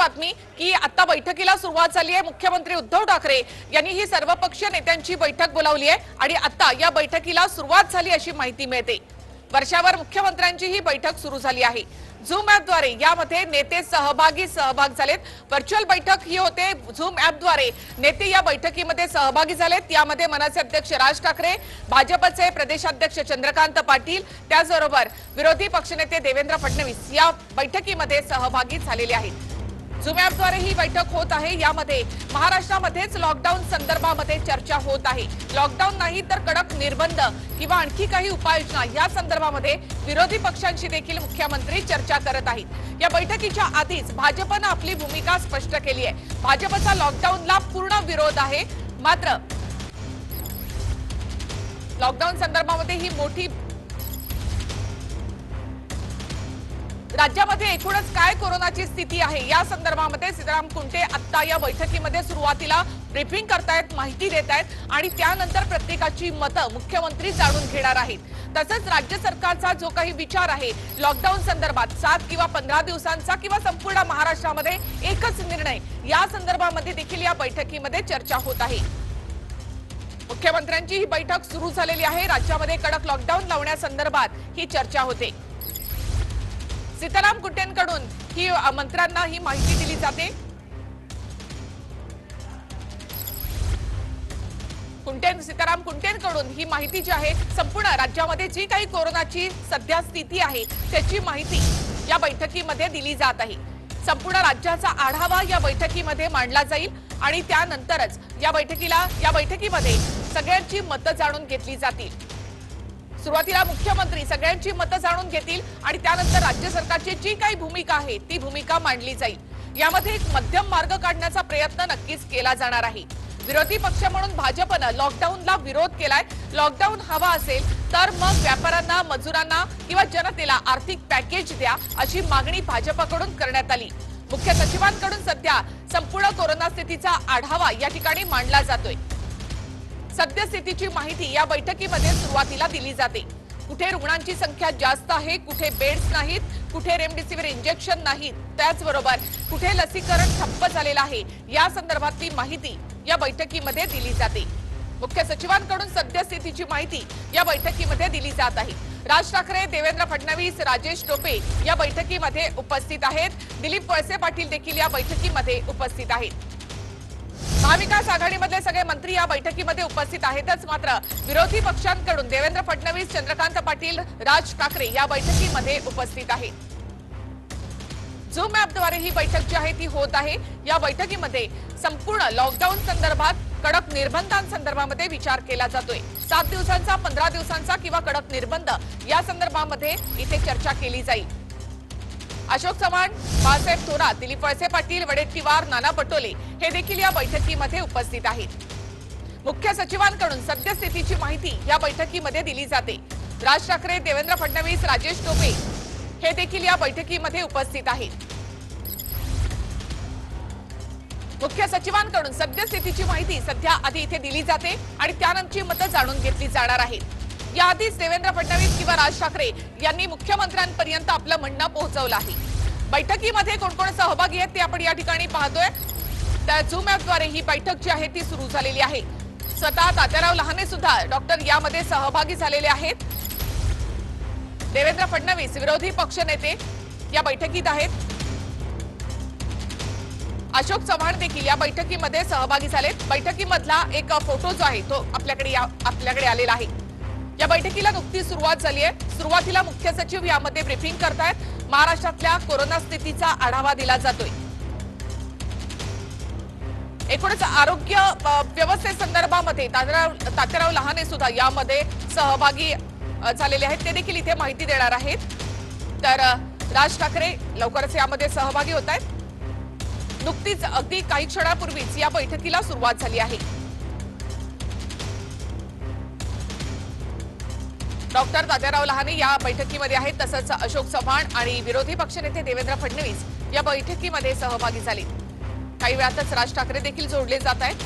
बातमी की आता बैठकीला सुरुवात झाली आहे। मुख्यमंत्री उद्धव ठाकरे यांनी ही सर्वपक्षीय नेत्यांची बैठक बोलावली आहे आणि आता या बैठकीला सुरुवात झाली अशी माहिती मिळते। वर्षावर मुख्यमंत्र्यांची ही बैठक सुरू झाली आहे। झूम ॲपद्वारे यामध्ये नेते सहभाग झालेत। व्हर्च्युअल बैठक ही होते। झूम ॲपद्वारे नेते या बैठकीमध्ये सहभागी झालेत। यामध्ये मनसे अध्यक्ष राज ठाकरे, भाजपचे प्रदेशाध्यक्ष चंद्रकांत पाटील, त्याचबरोबर विरोधी पक्षनेते देवेंद्र फडणवीस या बैठकीमध्ये सहभागी झालेले आहेत। झूम ॲपद्वारे ही बैठक होत आहे। यामध्ये महाराष्ट्रामध्येच लॉकडाऊन संदर्भामध्ये चर्चा होत आहे। लॉकडाऊन नाही तर कडक निर्बंध किंवा आणखी काही उपाययोजना या संदर्भामध्ये विरोधी पक्षांशी देखील मुख्यमंत्री चर्चा करत आहेत। या बैठकीच्या आधीच भाजपने आपली भूमिका स्पष्ट केली आहे। भाजपचा लॉकडाऊनला पूर्ण विरोध आहे। मात्र लॉकडाऊन संदर्भामध्ये ही मोठी राज्यामध्ये एकूणच काय कोरोनाची स्थिती आहे या संदर्भामध्ये सीताराम कुंटे आता या बैठकीमध्ये सुरुवातीला ब्रीफिंग करतायत, माहिती देतायत आणि त्यानंतर प्रत्येकाची मतं मुख्यमंत्री जाणून घेणार आहेत। तसंच राज्य सरकारचा जो काही विचार आहे लॉकडाऊन संदर्भात 7 किंवा 15 दिवसांचा किंवा संपूर्ण महाराष्ट्रामध्ये एकच निर्णय या संदर्भामध्ये देखील या बैठकीमध्ये चर्चा होत आहे। मुख्यमंत्र्यांची ही बैठक सुरू झालेली आहे। राज्यामध्ये कडक लॉकडाऊन लावण्यासंदर्भात ही चर्चा होते। सीताराम कुंटेंकडून ही मंत्र्यांना ही माहिती दिली जाते। सीताराम कुंटेंकडून ही माहिती जी आहे संपूर्ण राज्यामध्ये जी काही कोरोनाची सध्या स्थिती आहे त्याची माहिती या बैठकीमध्ये दिली जात आहे। संपूर्ण राज्याचा आढावा या बैठकीमध्ये मांडला जाईल आणि त्यानंतरच या बैठकीमध्ये सगळ्यांची मतं जाणून घेतली जातील। सुरुवातीला मुख्यमंत्री सगळ्यांची मतं जाणून घेतील आणि त्यानंतर राज्य सरकारची जी काही भूमिका आहे ती भूमिका मांडली जाईल। यामध्ये एक मध्यम मार्ग काढण्याचा प्रयत्न नक्कीच केला जाणार आहे। विरोधी पक्ष म्हणून भाजपने लॉकडाऊनला विरोध केलाय। लॉकडाऊन हवा असेल तर मग व्यापाऱ्यांना, मजुरांना किंवा जनतेला आर्थिक पॅकेज द्या अशी मागणी भाजपकडून करण्यात आली। मुख्य सचिवांकडून सध्या संपूर्ण कोरोना स्थितीचा आढावा या ठिकाणी मांडला जातोय। सद्यस्थितीची माहिती या बैठकीमध्ये सुरुवातीला दिली जाते। कुठे रुग्णांची संख्या जास्त आहे, कुठे बेड्स नाहीत, कुठे रेमडेसिवीर इंजेक्शन नाहीत, त्याचबरोबर कुठे लसीकरण ठप्प झालेलं आहे या संदर्भातली माहिती या बैठकीमध्ये दिली जाते। मुख्य सचिवांकडून सद्यस्थितीची माहिती या बैठकीमध्ये दिली जात आहे। राज ठाकरे, देवेंद्र फडणवीस, राजेश टोपे या बैठकीमध्ये उपस्थित आहेत। दिलीप वळसे पाटील देखील या बैठकीमध्ये उपस्थित आहेत। महाविकास आघाडीमधले सगळे मंत्री या बैठकीमध्ये उपस्थित आहेतच, मात्र विरोधी पक्षांकडून देवेंद्र फडणवीस, चंद्रकांत पाटील, राज ठाकरे या बैठकीमध्ये उपस्थित आहेत। झूम ॲपद्वारे ही बैठक जी आहे ती होत आहे। या बैठकीमध्ये संपूर्ण लॉकडाऊन संदर्भात कडक निर्बंधांसंदर्भामध्ये विचार केला जातोय। 7 दिवसांचा, 15 दिवसांचा किंवा कडक निर्बंध या संदर्भामध्ये इथे चर्चा केली जाईल। अशोक चव्हाण, बाळासाहेब थोरात, दिलीप वळसे पाटील, वडेट्टीवार, नाना पटोले हे देखील या बैठकीमध्ये उपस्थित आहेत। मुख्य सचिवांकडून सद्यस्थितीची माहिती या बैठकीमध्ये दिली जाते। राज ठाकरे, देवेंद्र फडणवीस, राजेश टोपे हे देखील या बैठकीमध्ये उपस्थित आहेत। मुख्य सचिवांकडून सद्यस्थितीची माहिती सध्या आधी इथे दिली जाते आणि त्यानंतरची मतं जाणून घेतली जाणार आहेत। याआधीच देवेंद्र फडणवीस किंवा राज ठाकरे यांनी मुख्यमंत्र्यांपर्यंत आपलं म्हणणं पोहोचवलं आहे। बैठकीमध्ये कोण कोण सहभागी आहेत ते आपण या ठिकाणी पाहतोय। त्या झूम ॲपद्वारे ही बैठक जी आहे ती सुरू झालेली आहे। स्वतः तात्याराव लहाने सुद्धा डॉक्टर यामध्ये सहभागी झालेले आहेत। देवेंद्र फडणवीस विरोधी पक्षनेते या बैठकीत आहेत। अशोक चव्हाण देखील या बैठकीमध्ये सहभागी झालेत। बैठकीमधला एक फोटो जो आहे तो आपल्याकडे आलेला आहे। या बैठकीला नुकतीच सुरुवात झाली आहे। सुरुवातीला मुख्य सचिव यामध्ये ब्रीफिंग करतायत। महाराष्ट्रातल्या कोरोना स्थितीचा आढावा दिला जातोय। एकूणच आरोग्य व्यवस्थेसंदर्भामध्ये तात्याराव लहाने सुद्धा यामध्ये सहभागी झालेले आहेत। ते देखील इथे माहिती देणार आहेत। तर राज ठाकरे लवकरच यामध्ये सहभागी होत आहेत। नुकतीच अगदी काही क्षणापूर्वीच या बैठकीला सुरुवात झाली आहे। डॉक्टर तात्याराव लहाने या बैठकीमध्ये आहेत। तसंच अशोक चव्हाण आणि विरोधी पक्षनेते देवेंद्र फडणवीस या बैठकीमध्ये सहभागी झाले। काही वेळातच राज ठाकरे देखील जोडले जात आहेत।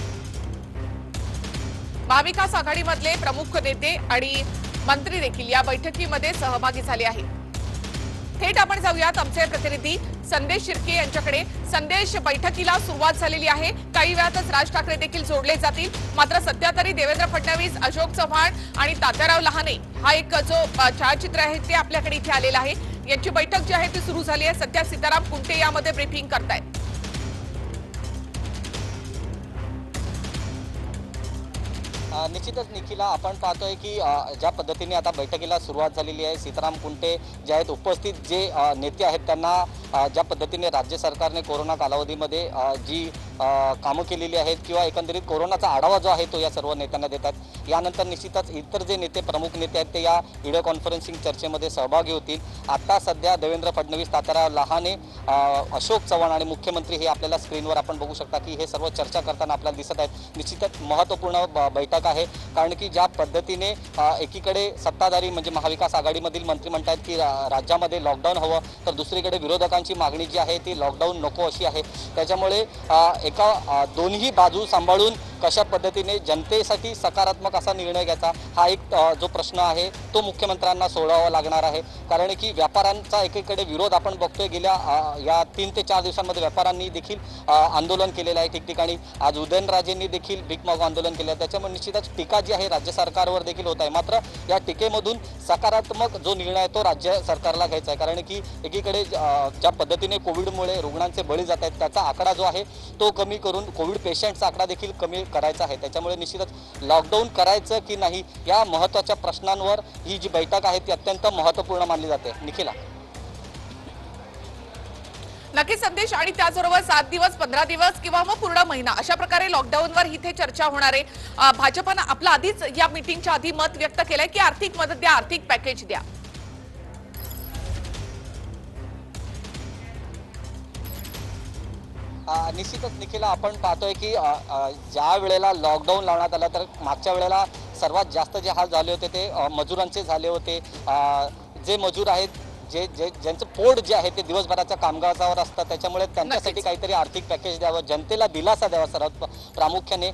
महाविकास आघाडीमधले प्रमुख नेते आणि मंत्री देखील या बैठकीमध्ये सहभागी झाले आहेत। थेट आपण जाऊयात आमचे प्रतिनिधी संदेश शिर्के यांच्याकडे। संदेश, बैठकीला सुरुवात झालेली आहे, काही वेळातच राज ठाकरे देखील जोडले जातील, मात्र सध्या तरी देवेंद्र फडणवीस, अशोक चव्हाण आणि तात्याराव लहाने हा एक जो छायाचित्र आहे ते आपल्याकडे इथे आलेला आहे। यांची बैठक जी आहे ती सुरू झाली आहे। सध्या सीताराम कुंटे यामध्ये ब्रीफिंग करतायत। निश्चितच निखिला, आपण पाहतोय की ज्या पद्धतीने आता बैठकीला सुरुवात झालेली आहे, सीताराम कुंटे जे आहेत उपस्थित, जे नेते आहेत त्यांना ज्या पद्धतीने राज्य सरकारने कोरोना कालावधीमध्ये जी कामं केलेली आहेत किंवा एकंदरीत कोरोनाचा आढावा जो आहे तो या सर्व नेत्यांना देतात। यानंतर निश्चितच इतर जे नेते, प्रमुख नेते आहेत ते या व्हिडिओ कॉन्फरन्सिंग चर्चेमध्ये सहभागी होतील। आता सध्या देवेंद्र फडणवीस, तात्याराव लहाने, अशोक चव्हाण आणि मुख्यमंत्री हे आपल्याला स्क्रीनवर आपण बघू शकता की हे सर्व चर्चा करताना आपल्याला दिसत आहेत। निश्चितच महत्त्वपूर्ण बैठक आहे, कारण की ज्या पद्धतीने एकीकडे सत्ताधारी म्हणजे महाविकास आघाडीमधील मंत्री म्हणतात की राज्यामध्ये लॉकडाऊन हवं, तर दुसरीकडे विरोधकांची मागणी जी आहे ती लॉकडाऊन नको अशी आहे। त्याच्यामुळे एका दोन्ही बाजू सांभाळून कशा पद्धतीने जनतेसाठी सकारात्मक असा निर्णय घ्यायचा हा एक जो प्रश्न आहे तो मुख्यमंत्र्यांना सोडवावा लागणार आहे। कारण की व्यापाऱ्यांचा एकीकडे विरोध आपण बघतोय, गेल्या या 3 ते 4 दिवसांमध्ये व्यापाऱ्यांनी देखील आंदोलन केलेलं आहे ठिकठिकाणी। आज उदयनराजेंनी देखील भीक मागू आंदोलन केलं आहे। त्याच्यामुळे निश्चितच टीका जी आहे राज्य सरकारवर देखील होत आहे, मात्र या टीकेमधून सकारात्मक जो निर्णय आहे तो राज्य सरकारला घ्यायचा आहे। कारण की एकीकडे ज्या पद्धतीने कोविडमुळे रुग्णांचे बळी जात आहेत त्याचा आकडा जो आहे तो कमी करून कोविड पेशंटचा आकडा देखील कमी करायचा आहे। त्याच्यामुळे निश्चितच लॉकडाऊन करायचं की नाही या महत्त्वाच्या प्रश्नांवर ही जी बैठक आहे ती अत्यंत महत्त्वपूर्ण मानली जाते। निखिला, नक्की संदेश, आणि त्याचबरोबर 7 दिवस, 15 दिवस किंवा मग पूर्ण महिना अशा प्रकारे लॉकडाऊनवर इथे चर्चा होणार आहे। भाजपनं आपलं आधीच या मीटिंगच्या आधी मत व्यक्त केलंय की आर्थिक मदत द्या, आर्थिक पॅकेज द्या। निश्चितच निखिला, आपण पाहतोय की ज्या वेळेला लॉकडाऊन लावण्यात आलं तर मागच्या वेळेला सर्वात जास्त जे हाल झाले होते ते मजुरांचे झाले होते। जे मजूर आहेत, ज्यांचं पोट जे आहे ते दिवसभराच्या कामकाजावर असतं, त्याच्यामुळे त्यांच्यासाठी काहीतरी आर्थिक पॅकेज द्यावं, जनतेला दिलासा द्यावा, सर्वात प्रामुख्याने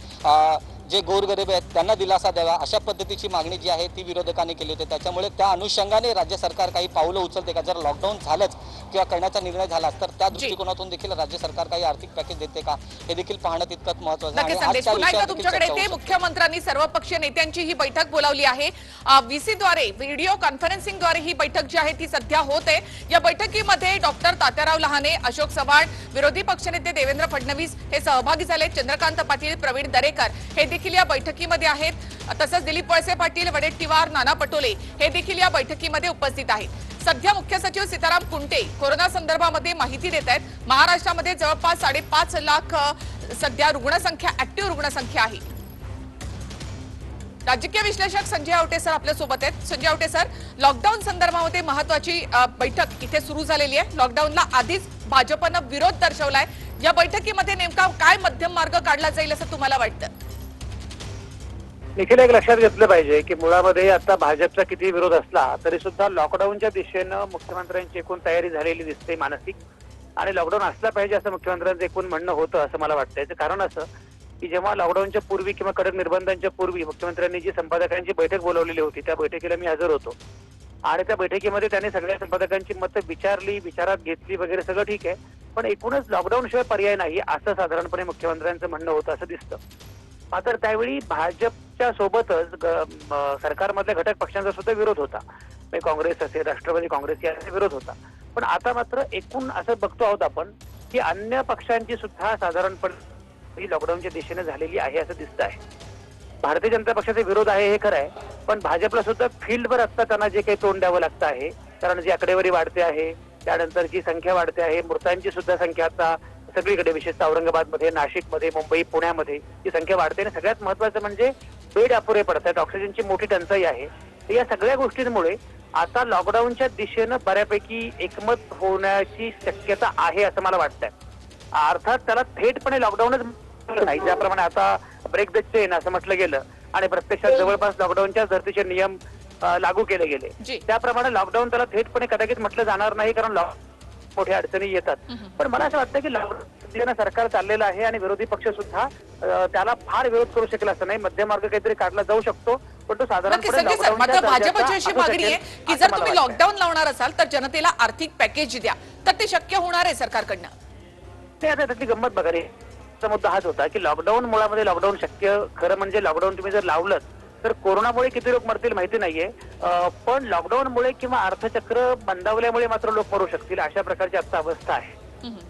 जे गोरगरीब आहेत त्यांना दिलासा द्यावा अशा पद्धतीची मागणी जी आहे ती विरोधकांनी केली होती। त्याच्यामुळे त्या अनुषंगाने राज्य सरकार काही पावलं उचलते का? जर लॉकडाऊन झालंच किंवा करण्याचा निर्णय झालाच तर त्या दृष्टिकोनातून देखील राज्य सरकार काही आर्थिक पॅकेज देते का हे देखील पाहणं तितकंच महत्त्वाचं आहे। तुमच्याकडे ते मुख्यमंत्र्यांनी सर्वपक्षीय नेत्यांची ही बैठक बोलावली आहे। व्हीसीद्वारे, व्हिडिओ कॉन्फरन्सिंगद्वारे ही बैठक जी आहे ती सध्या होत आहे। या बैठकीमध्ये डॉक्टर तात्याराव लहाने, अशोक चव्हाण, विरोधी पक्षनेते देवेंद्र फडणवीस हे सहभागी झाले। चंद्रकांत पाटील, प्रवीण दरेकर हे देखील या बैठकीमध्ये आहेत। तसंच दिलीप वळसे पाटील, वडेट्टीवार, नाना पटोले हे देखील या बैठकीमध्ये उपस्थित आहेत। सध्या मुख्य सचिव सीताराम कुंटे कोरोना संदर्भामध्ये माहिती देत आहेत। महाराष्ट्रामध्ये जवळपास 5.5 लाख सध्या रुग्णसंख्या, ऍक्टिव्ह रुग्णसंख्या आहे। राजकीय विश्लेषक संजय आवटे सर आपल्या सोबत आहेत। संजय आवटे सर, लॉकडाऊन संदर्भामध्ये महत्त्वाची बैठक इथे सुरू झालेली आहे। लॉकडाऊनला आधीच भाजपनं विरोध दर्शवलाय। या बैठकीमध्ये नेमका काय मध्यम मार्ग काढला जाईल असं तुम्हाला वाटतं? निखिल, एक लक्षात घेतलं पाहिजे की मुळामध्ये आता भाजपचा किती विरोध असला तरी सुद्धा लॉकडाऊनच्या दिशेनं मुख्यमंत्र्यांची एकूण तयारी झालेली दिसते मानसिक, आणि लॉकडाऊन असला पाहिजे असं मुख्यमंत्र्यांचं एकूण म्हणणं होतं असं मला वाटतं। याचं कारण असं की जेव्हा लॉकडाऊनच्या पूर्वी किंवा कडक निर्बंधांच्या पूर्वी मुख्यमंत्र्यांनी जी संपादकांची बैठक बोलावलेली होती त्या बैठकीला मी हजर होतो, आणि त्या बैठकीमध्ये त्यांनी सगळ्या संपादकांची मतं विचारली, विचारात घेतली वगैरे, सगळं ठीक आहे, पण एकूणच लॉकडाऊन शिवाय पर्याय नाही असं साधारणपणे मुख्यमंत्र्यांचं म्हणणं होतं असं दिसतं। मात्र त्यावेळी भाजपच्या सोबतच सरकारमधल्या घटक पक्षांचा सुद्धा विरोध होता, काँग्रेस असेल, राष्ट्रवादी काँग्रेस यांचा विरोध होता। पण आता मात्र एकूण असं बघतो आहोत आपण की अन्य पक्षांची सुद्धा साधारणपणे लॉकडाऊनच्या दिशेने झालेली आहे असं दिसत आहे। भारतीय जनता पक्षाचा विरोध आहे हे खरं आहे, पण भाजपला सुद्धा फील्डवर असता त्यांना जे काही तोंड द्यावं लागतं आहे, कारण जी आकडेवारी वाढते आहे, त्यानंतर जी संख्या वाढते आहे, मृतांची सुद्धा संख्या आता सगळीकडे, विशेषतः औरंगाबादमध्ये, नाशिकमध्ये, मुंबई, पुण्यामध्ये ही संख्या वाढते, आणि सगळ्यात महत्त्वाचं म्हणजे बेड अपुरे पडत आहेत, ऑक्सिजनची मोठी टंचाई आहे। तर या सगळ्या गोष्टींमुळे आता लॉकडाऊनच्या दिशेनं बऱ्यापैकी एकमत होण्याची शक्यता आहे असं मला वाटतंय। अर्थात त्याला थेटपणे लॉकडाऊनच नाही, ज्याप्रमाणे आता ब्रेक द चेन असं म्हटलं गेलं आणि प्रत्यक्षात जवळपास लॉकडाऊनच्या धर्तीचे नियम लागू केले गेले, त्याप्रमाणे लॉकडाऊन त्याला थेटपणे कदाचित म्हटलं जाणार नाही, कारण मोठ्या अडचणी येतात. पण मला असं वाटतं की लॉकडाऊन सरकार चाललेलं आहे आणि विरोधी पक्ष सुद्धा त्याला फार विरोध करू शकेल असं नाही. मध्यमार्ग काहीतरी काढला जाऊ शकतो, पण तो नक्की साधारणपणे संजय सर, मात्र लॉकडाऊनच्या भाजपची दर्जाचा अशी असू मागणी आहे शकेल, की असं जर मला तुम्ही वाटतंय. लॉकडाऊन लावणार असाल तर जनतेला आर्थिक पॅकेज द्या, तर ते शक्य होणार आहे सरकारकडनं. ते आता त्यातली गंमत बघा रे. चा मुद्दा हाच होता की लॉकडाऊन मुळामध्ये लॉकडाऊन शक्य, खरं म्हणजे लॉकडाऊन तुम्ही जर लावलं तर कोरोनामुळे किती लोक मरतील माहिती नाहीये, पण लॉकडाऊनमुळे किंवा अर्थचक्र मंदावल्यामुळे मात्र लोक मरू शकतील अशा प्रकारची आता अवस्था आहे.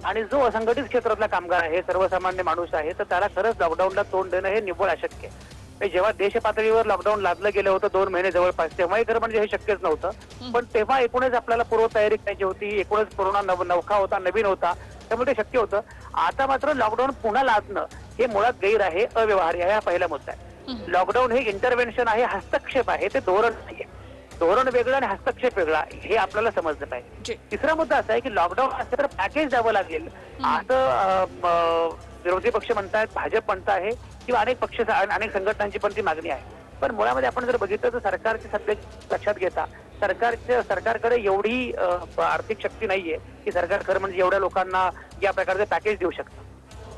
आणि जो असंघटित क्षेत्रातला कामगार आहे, सर्वसामान्य माणूस आहे, तर त्याला खरंच लॉकडाऊनला तोंड देणं हे निव्वळ अशक्य आहे. जेव्हा देश पातळीवर लॉकडाऊन लादलं गेलं होतं 2 महिने जवळपास, तेव्हाही खरं म्हणजे हे शक्यच नव्हतं. पण तेव्हा एकूणच आपल्याला पूर्वतयारी करायची होती, एकूणच कोरोना नवखा होता, नवीन होता, त्यामुळे ते शक्य होतं. आता मात्र लॉकडाऊन पुन्हा लादणं हे मुळात गैर आहे, अव्यवहार्य आहे, हा पहिला मुद्दा आहे. लॉकडाऊन हे इंटरव्हेन्शन आहे, हस्तक्षेप आहे, ते धोरण नाहीये. धोरण वेगळं आणि हस्तक्षेप वेगळा, हे आपल्याला समजलं पाहिजे. तिसरा मुद्दा असा आहे की लॉकडाऊन असेल तर पॅकेज द्यावं लागेल असं विरोधी पक्ष म्हणतायत, भाजप म्हणत आहे किंवा अनेक पक्ष अनेक संघटनांची पण ती मागणी आहे. पण मुळामध्ये आपण जर बघितलं तर सरकारची सध्या लक्षात घेता सरकारकडे एवढी आर्थिक शक्ती नाहीये की सरकार खरं म्हणजे एवढ्या लोकांना या प्रकारचे पॅकेज देऊ शकतं.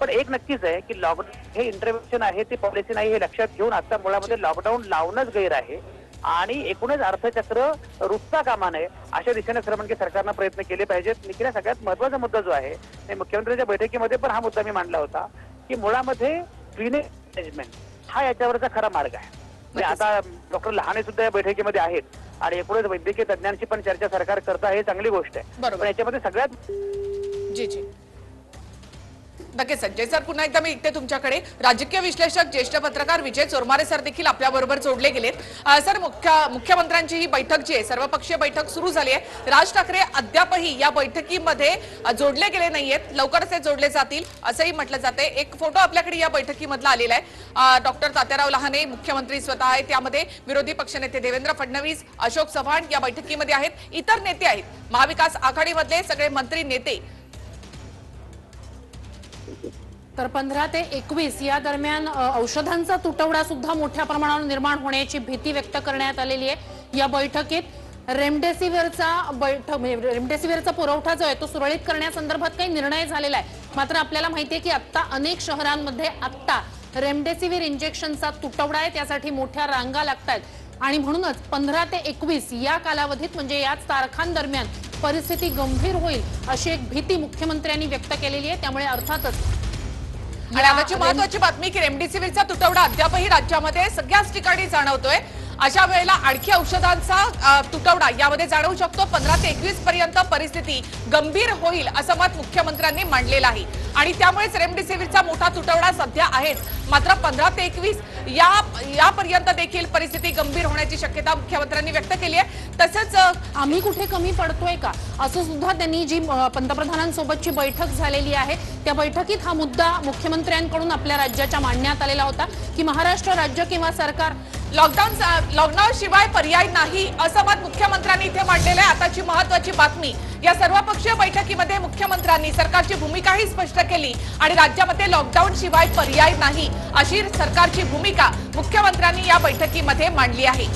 पण एक नक्कीच आहे की लॉकडाऊन हे इंटरव्हेन्शन आहे, ती पॉलिसी नाही, हे लक्षात घेऊन आता मुळामध्ये लॉकडाऊन लावणंच गैर आहे आणि एकूणच अर्थचक्र रुजता कामा नये अशा दिशेने खरं म्हणजे सरकारनं प्रयत्न केले पाहिजेत. निखिल, सगळ्यात महत्वाचा मुद्दा जो आहे ते मुख्यमंत्र्यांच्या बैठकीमध्ये पण हा मुद्दा मी मांडला होता की मुळामध्ये क्लिनिक मॅनेजमेंट हा याच्यावरचा खरा मार्ग आहे. म्हणजे आता डॉक्टर लहाने सुद्धा या बैठकीमध्ये आहेत आणि एकूणच वैद्यकीय तज्ञांची पण चर्चा सरकार करता, हे चांगली गोष्ट आहे. पण याच्यामध्ये सगळ्यात जी नक्कीच संजय सर, पुन्हा एकदा मी इथे तुमच्याकडे राजकीय विश्लेषक ज्येष्ठ पत्रकार विजय चोरमारे सर देखील आपल्या बरोबर जोडले गेलेत. सर, मुख्यमंत्र्यांची ही बैठक जी आहे, सर्वपक्षीय बैठक सुरू झाली आहे. राज ठाकरे अद्यापही या बैठकीमध्ये जोडले गेले नाहीयेत, लवकरच ते जोडले जातील असंही म्हटलं जाते. एक फोटो आपल्याकडे या बैठकीमधला आलेला आहे. डॉक्टर तात्याराव लहाने मुख्यमंत्री स्वतः आहेत, त्यामध्ये विरोधी पक्षनेते देवेंद्र फडणवीस, अशोक चव्हाण या बैठकीमध्ये आहेत, इतर नेते आहेत, महाविकास आघाडीमधले सगळे मंत्री नेते. तर 15 ते 21 या दरम्यान औषधांचा तुटवडा सुद्धा मोठ्या प्रमाणावर निर्माण होण्याची भीती व्यक्त करण्यात आलेली आहे. या बैठकीत रेमडेसिवीरचा पुरवठा जो आहे तो सुरळीत करण्यासंदर्भात काही निर्णय झालेला आहे. मात्र आपल्याला माहिती आहे की आता अनेक शहरांमध्ये आता रेमडेसिवीर इंजेक्शनचा तुटवडा आहे, त्यासाठी मोठ्या रांगा लागतात आणि म्हणूनच 15 ते 21 या कालावधीत म्हणजे याच तारखांदरम्यान परिस्थिती गंभीर होईल अशी एक भीती मुख्यमंत्र्यांनी व्यक्त केलेली आहे. त्यामुळे अर्थातच आणि आताची महत्वाची बातमी की रेमडेसिवीरचा तुटवडा अद्यापही राज्यामध्ये सगळ्याच ठिकाणी जाणवतोय. अशा वेळेला आणखी औषधांचा तुटवडा यामध्ये जाणवू शकतो. 15 ते 21 पर्यंत परिस्थिती गंभीर होईल असं मत मुख्यमंत्र्यांनी मांडलेलं आहे आणि त्यामुळेच रेमडेसिवीरचा मोठा तुटवडा सध्या आहेच. मात्र 15 ते 21 यापर्यंत देखील परिस्थिती गंभीर होण्याची शक्यता मुख्यमंत्र्यांनी व्यक्त केली आहे. तसंच आम्ही कुठे कमी पडतोय का असं सुद्धा त्यांनी, जी पंतप्रधानांसोबतची बैठक झालेली आहे त्या बैठकीत हा मुद्दा मुख्यमंत्र्यांकडून आपल्या राज्याच्या मांडण्यात आलेला होता की महाराष्ट्र राज्य किंवा सरकार लॉकडाऊन शिवाय पर्याय नाही असं मत मुख्यमंत्र्यांनी इथे मांडलेलं आहे. आताची महत्वाची बातमी, या सर्वपक्षीय बैठकीमध्ये मुख्यमंत्र्यांनी सरकारची भूमिकाही स्पष्ट केली आणि राज्यामध्ये लॉकडाऊन शिवाय पर्याय नाही अशी सरकारची भूमिका मुख्यमंत्र्यांनी या बैठकीमध्ये मांडली आहे.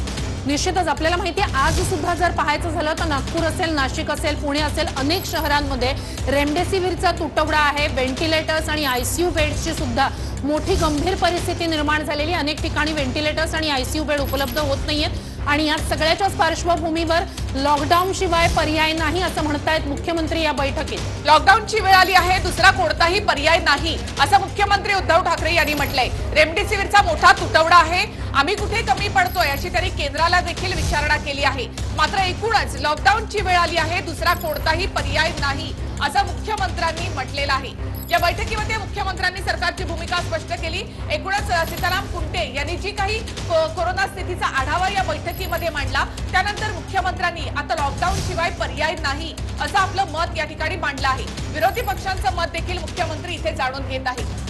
निश्चितच आपल्याला माहिती आहे आज सुद्धा जर पाहायचं झालं तर नागपूर असेल, नाशिक असेल, पुणे असेल, अनेक शहरांमध्ये रेमडेसिवीरचा तुटवडा आहे. व्हेंटिलेटर्स आणि आयसीयू बेड्सची सुद्धा मोठी गंभीर परिस्थिती निर्माण झालेली. अनेक ठिकाणी व्हेंटिलेटर्स आणि आयसीयू बेड उपलब्ध होत नाहीयेत आणि या सगळ्याच्याच पार्श्वभूमीवर लॉकडाऊन शिवाय पर्याय नाही असं म्हणतायत मुख्यमंत्री या बैठकीत. लॉकडाऊनची वेळ आली आहे, दुसरा कोणताही पर्याय नाही असं मुख्यमंत्री उद्धव ठाकरे यांनी म्हटलंय. रेमडेसिवीरचा मोठा तुटवडा आहे, आम्ही कुठे कमी पडतोय अशी त्यांनी केंद्राला देखील विचारणा केली आहे. मात्र एकूणच लॉकडाऊनची वेळ आली आहे, दुसरा कोणताही पर्याय नाही असं मुख्यमंत्र्यांनी म्हटलेलं आहे. या बैठकीमध्ये मुख्यमंत्र्यांनी सरकारची भूमिका स्पष्ट केली. एकूणच सीताराम कुंटे यांनी जी काही कोरोना स्थितीचा आढावा या बैठकीमध्ये मांडला त्यानंतर मुख्यमंत्र्यांनी आता लॉकडाऊन शिवाय पर्याय नाही असं आपलं मत या ठिकाणी मांडलं आहे. विरोधी पक्षांचं मत देखील मुख्यमंत्री इथे जाणून घेत आहेत.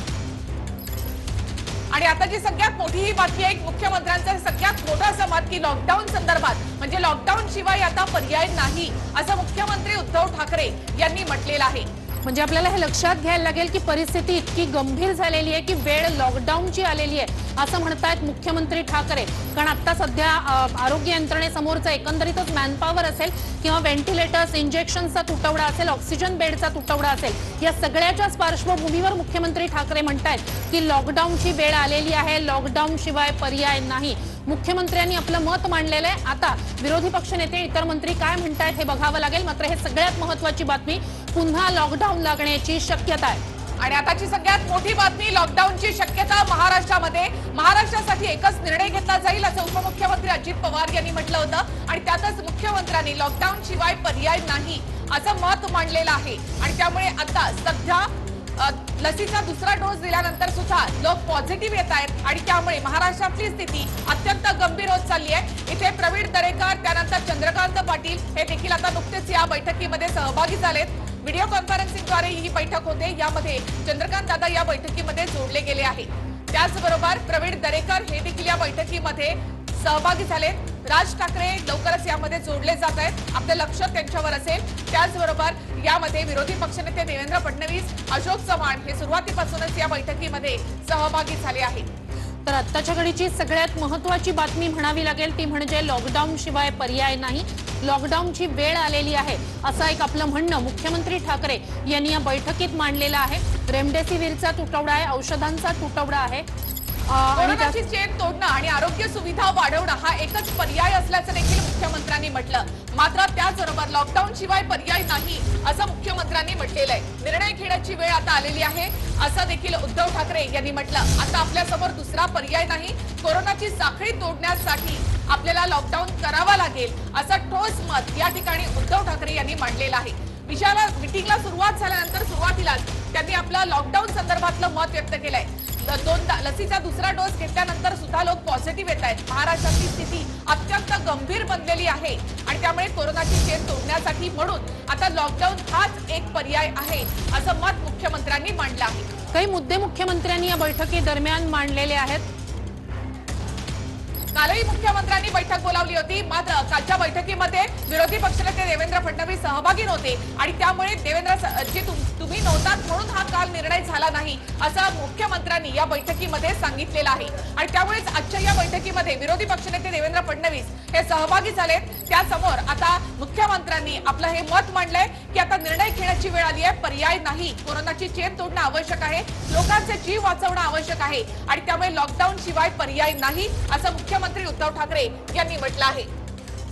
आणि आता जी सगळ्यात मोठी ही बातमी आहे, मुख्यमंत्र्यांचं सगळ्यात मोठं असं मत की लॉकडाऊन संदर्भात म्हणजे लॉकडाऊन शिवाय आता पर्याय नाही असं मुख्यमंत्री उद्धव ठाकरे यांनी म्हटलेलं आहे. म्हणजे आपल्याला हे लक्षात घ्यायला लागेल की परिस्थिती इतकी गंभीर झालेली आहे की वेळ लॉकडाऊनची आलेली आहे असं म्हणतायत मुख्यमंत्री ठाकरे. कारण आता सध्या आरोग्य यंत्रणेसमोरचं एकंदरीतच मॅनपॉवर असेल किंवा व्हेंटिलेटर्स, इंजेक्शनचा तुटवडा असेल, ऑक्सिजन बेडचा तुटवडा असेल, या सगळ्याच्याच पार्श्वभूमीवर मुख्यमंत्री ठाकरे म्हणतायत की लॉकडाऊनची वेळ आलेली आहे, लॉकडाऊन शिवाय पर्याय नाही. मुख्यमंत्र्यांनी आपलं मत मांडलेलं आहे. आता विरोधी पक्षनेते, इतर मंत्री काय म्हणतायत हे बघावं लागेल. मात्र हे सगळ्यात महत्त्वाची बातमी, पुन्हा लॉकडाऊन लागण्याची शक्यता आहे. आणि आताची सगळ्यात मोठी बातमी, लॉकडाऊनची शक्यता महाराष्ट्रामध्ये. महाराष्ट्रासाठी एकच निर्णय घेतला जाईल असं उपमुख्यमंत्री अजित पवार यांनी म्हटलं होतं आणि त्यातच मुख्यमंत्र्यांनी लॉकडाऊन शिवाय पर्याय नाही असं मत मांडलेलं आहे. आणि त्यामुळे आता सध्या लसीचा दुसरा डोस दिल्यानंतर सुद्धा लोक पॉझिटिव्ह येत आहेत आणि त्यामुळे महाराष्ट्रातली स्थिती अत्यंत गंभीर होत चालली आहे. इथे प्रवीण दरेकर, त्यानंतर चंद्रकांत पाटील हे देखील आता नुकतेच या बैठकीमध्ये सहभागी झालेत. व्हिडिओ कॉन्फरन्सिंगद्वारे ही बैठक होते. यामध्ये चंद्रकांत दादा या बैठकीमध्ये जोडले गेले आहेत. त्याचबरोबर प्रवीण दरेकर हे देखील या बैठकीमध्ये सहभागी झालेत. राज ठाकरे लवकरच यामध्ये जोडले जात आहेत. आपलं लक्ष त्यांच्यावर असेल. त्याचबरोबर यामध्ये विरोधी पक्षनेते देवेंद्र फडणवीस, अशोक चव्हाण हे सुरुवातीपासूनच या बैठकीमध्ये सहभागी झाले आहेत. तर आत्ताच्या घडीची सगळ्यात महत्त्वाची बातमी म्हणावी लागेल ती म्हणजे लॉकडाऊन शिवाय पर्याय नाही, लॉकडाऊनची वेळ आलेली आहे असं एक आपलं म्हणणं मुख्यमंत्री ठाकरे यांनी या बैठकीत मांडलेलं आहे. रेमडेसिवीरचा तुटवडा आहे, औषधांचा तुटवडा आहे कोरोनाची चेन तोडणं आणि आरोग्य सुविधा वाढवणं हा एकच पर्याय असल्याचं देखील मुख्यमंत्र्यांनी म्हटलं. मात्र त्याचबरोबर लॉकडाऊन शिवाय पर्याय नाही असं मुख्यमंत्र्यांनी म्हटलेलं आहे. निर्णय घेण्याची वेळ आता आलेली आहे असं देखील उद्धव ठाकरे यांनी म्हटलं. आता आपल्यासमोर दुसरा पर्याय नाही, कोरोनाची साखळी तोडण्यासाठी आपल्याला लॉकडाऊन करावा लागेल असं ठोस मत या ठिकाणी उद्धव ठाकरे यांनी मांडलेलं आहे. मीटिंगला सुरुवात झाल्यानंतर सुरुवातीलाच त्यांनी आपलं लॉकडाऊन संदर्भातलं मत व्यक्त केलंय. लसीचा दुसरा डोस घेतल्यानंतर सुद्धा लोक पॉझिटिव्ह येत आहेत. महाराष्ट्राची स्थिती अत्यंत गंभीर बनलेली आहे आणि त्यामुळे कोरोनाची चेन तोडण्यासाठी म्हणून आता लॉकडाऊन हाच एक पर्याय आहे असं मत मुख्यमंत्र्यांनी मांडलं आहे. काही मुद्दे मुख्यमंत्र्यांनी या बैठकीदरम्यान मांडलेले आहेत. कालही मुख्यमंत्र्यांनी बैठक बोलावली होती. मात्र कालच्या बैठकीमध्ये विरोधी पक्षनेते देवेंद्र फडणवीस सहभागी नव्हते आणि त्यामुळे तुम्ही नव्हतात म्हणून हा काल निर्णय झाला नाही असं मुख्यमंत्र्यांनी या बैठकीमध्ये सांगितलेलं आहे. आणि त्यामुळेच आजच्या या बैठकीमध्ये विरोधी पक्षनेते देवेंद्र फडणवीस हे सहभागी झालेत. त्यासमोर आता मुख्यमंत्र्यांनी आपलं हे मत मांडलंय की आता निर्णय घेण्याची वेळ आली आहे, पर्याय नाही, कोरोनाची चेन तोडणं आवश्यक आहे, लोकांचे जीव वाचवणं आवश्यक आहे आणि त्यामुळे लॉकडाऊन शिवाय पर्याय नाही असं मुख्यमंत्री उद्धव ठाकरे यांनी म्हटलं आहे.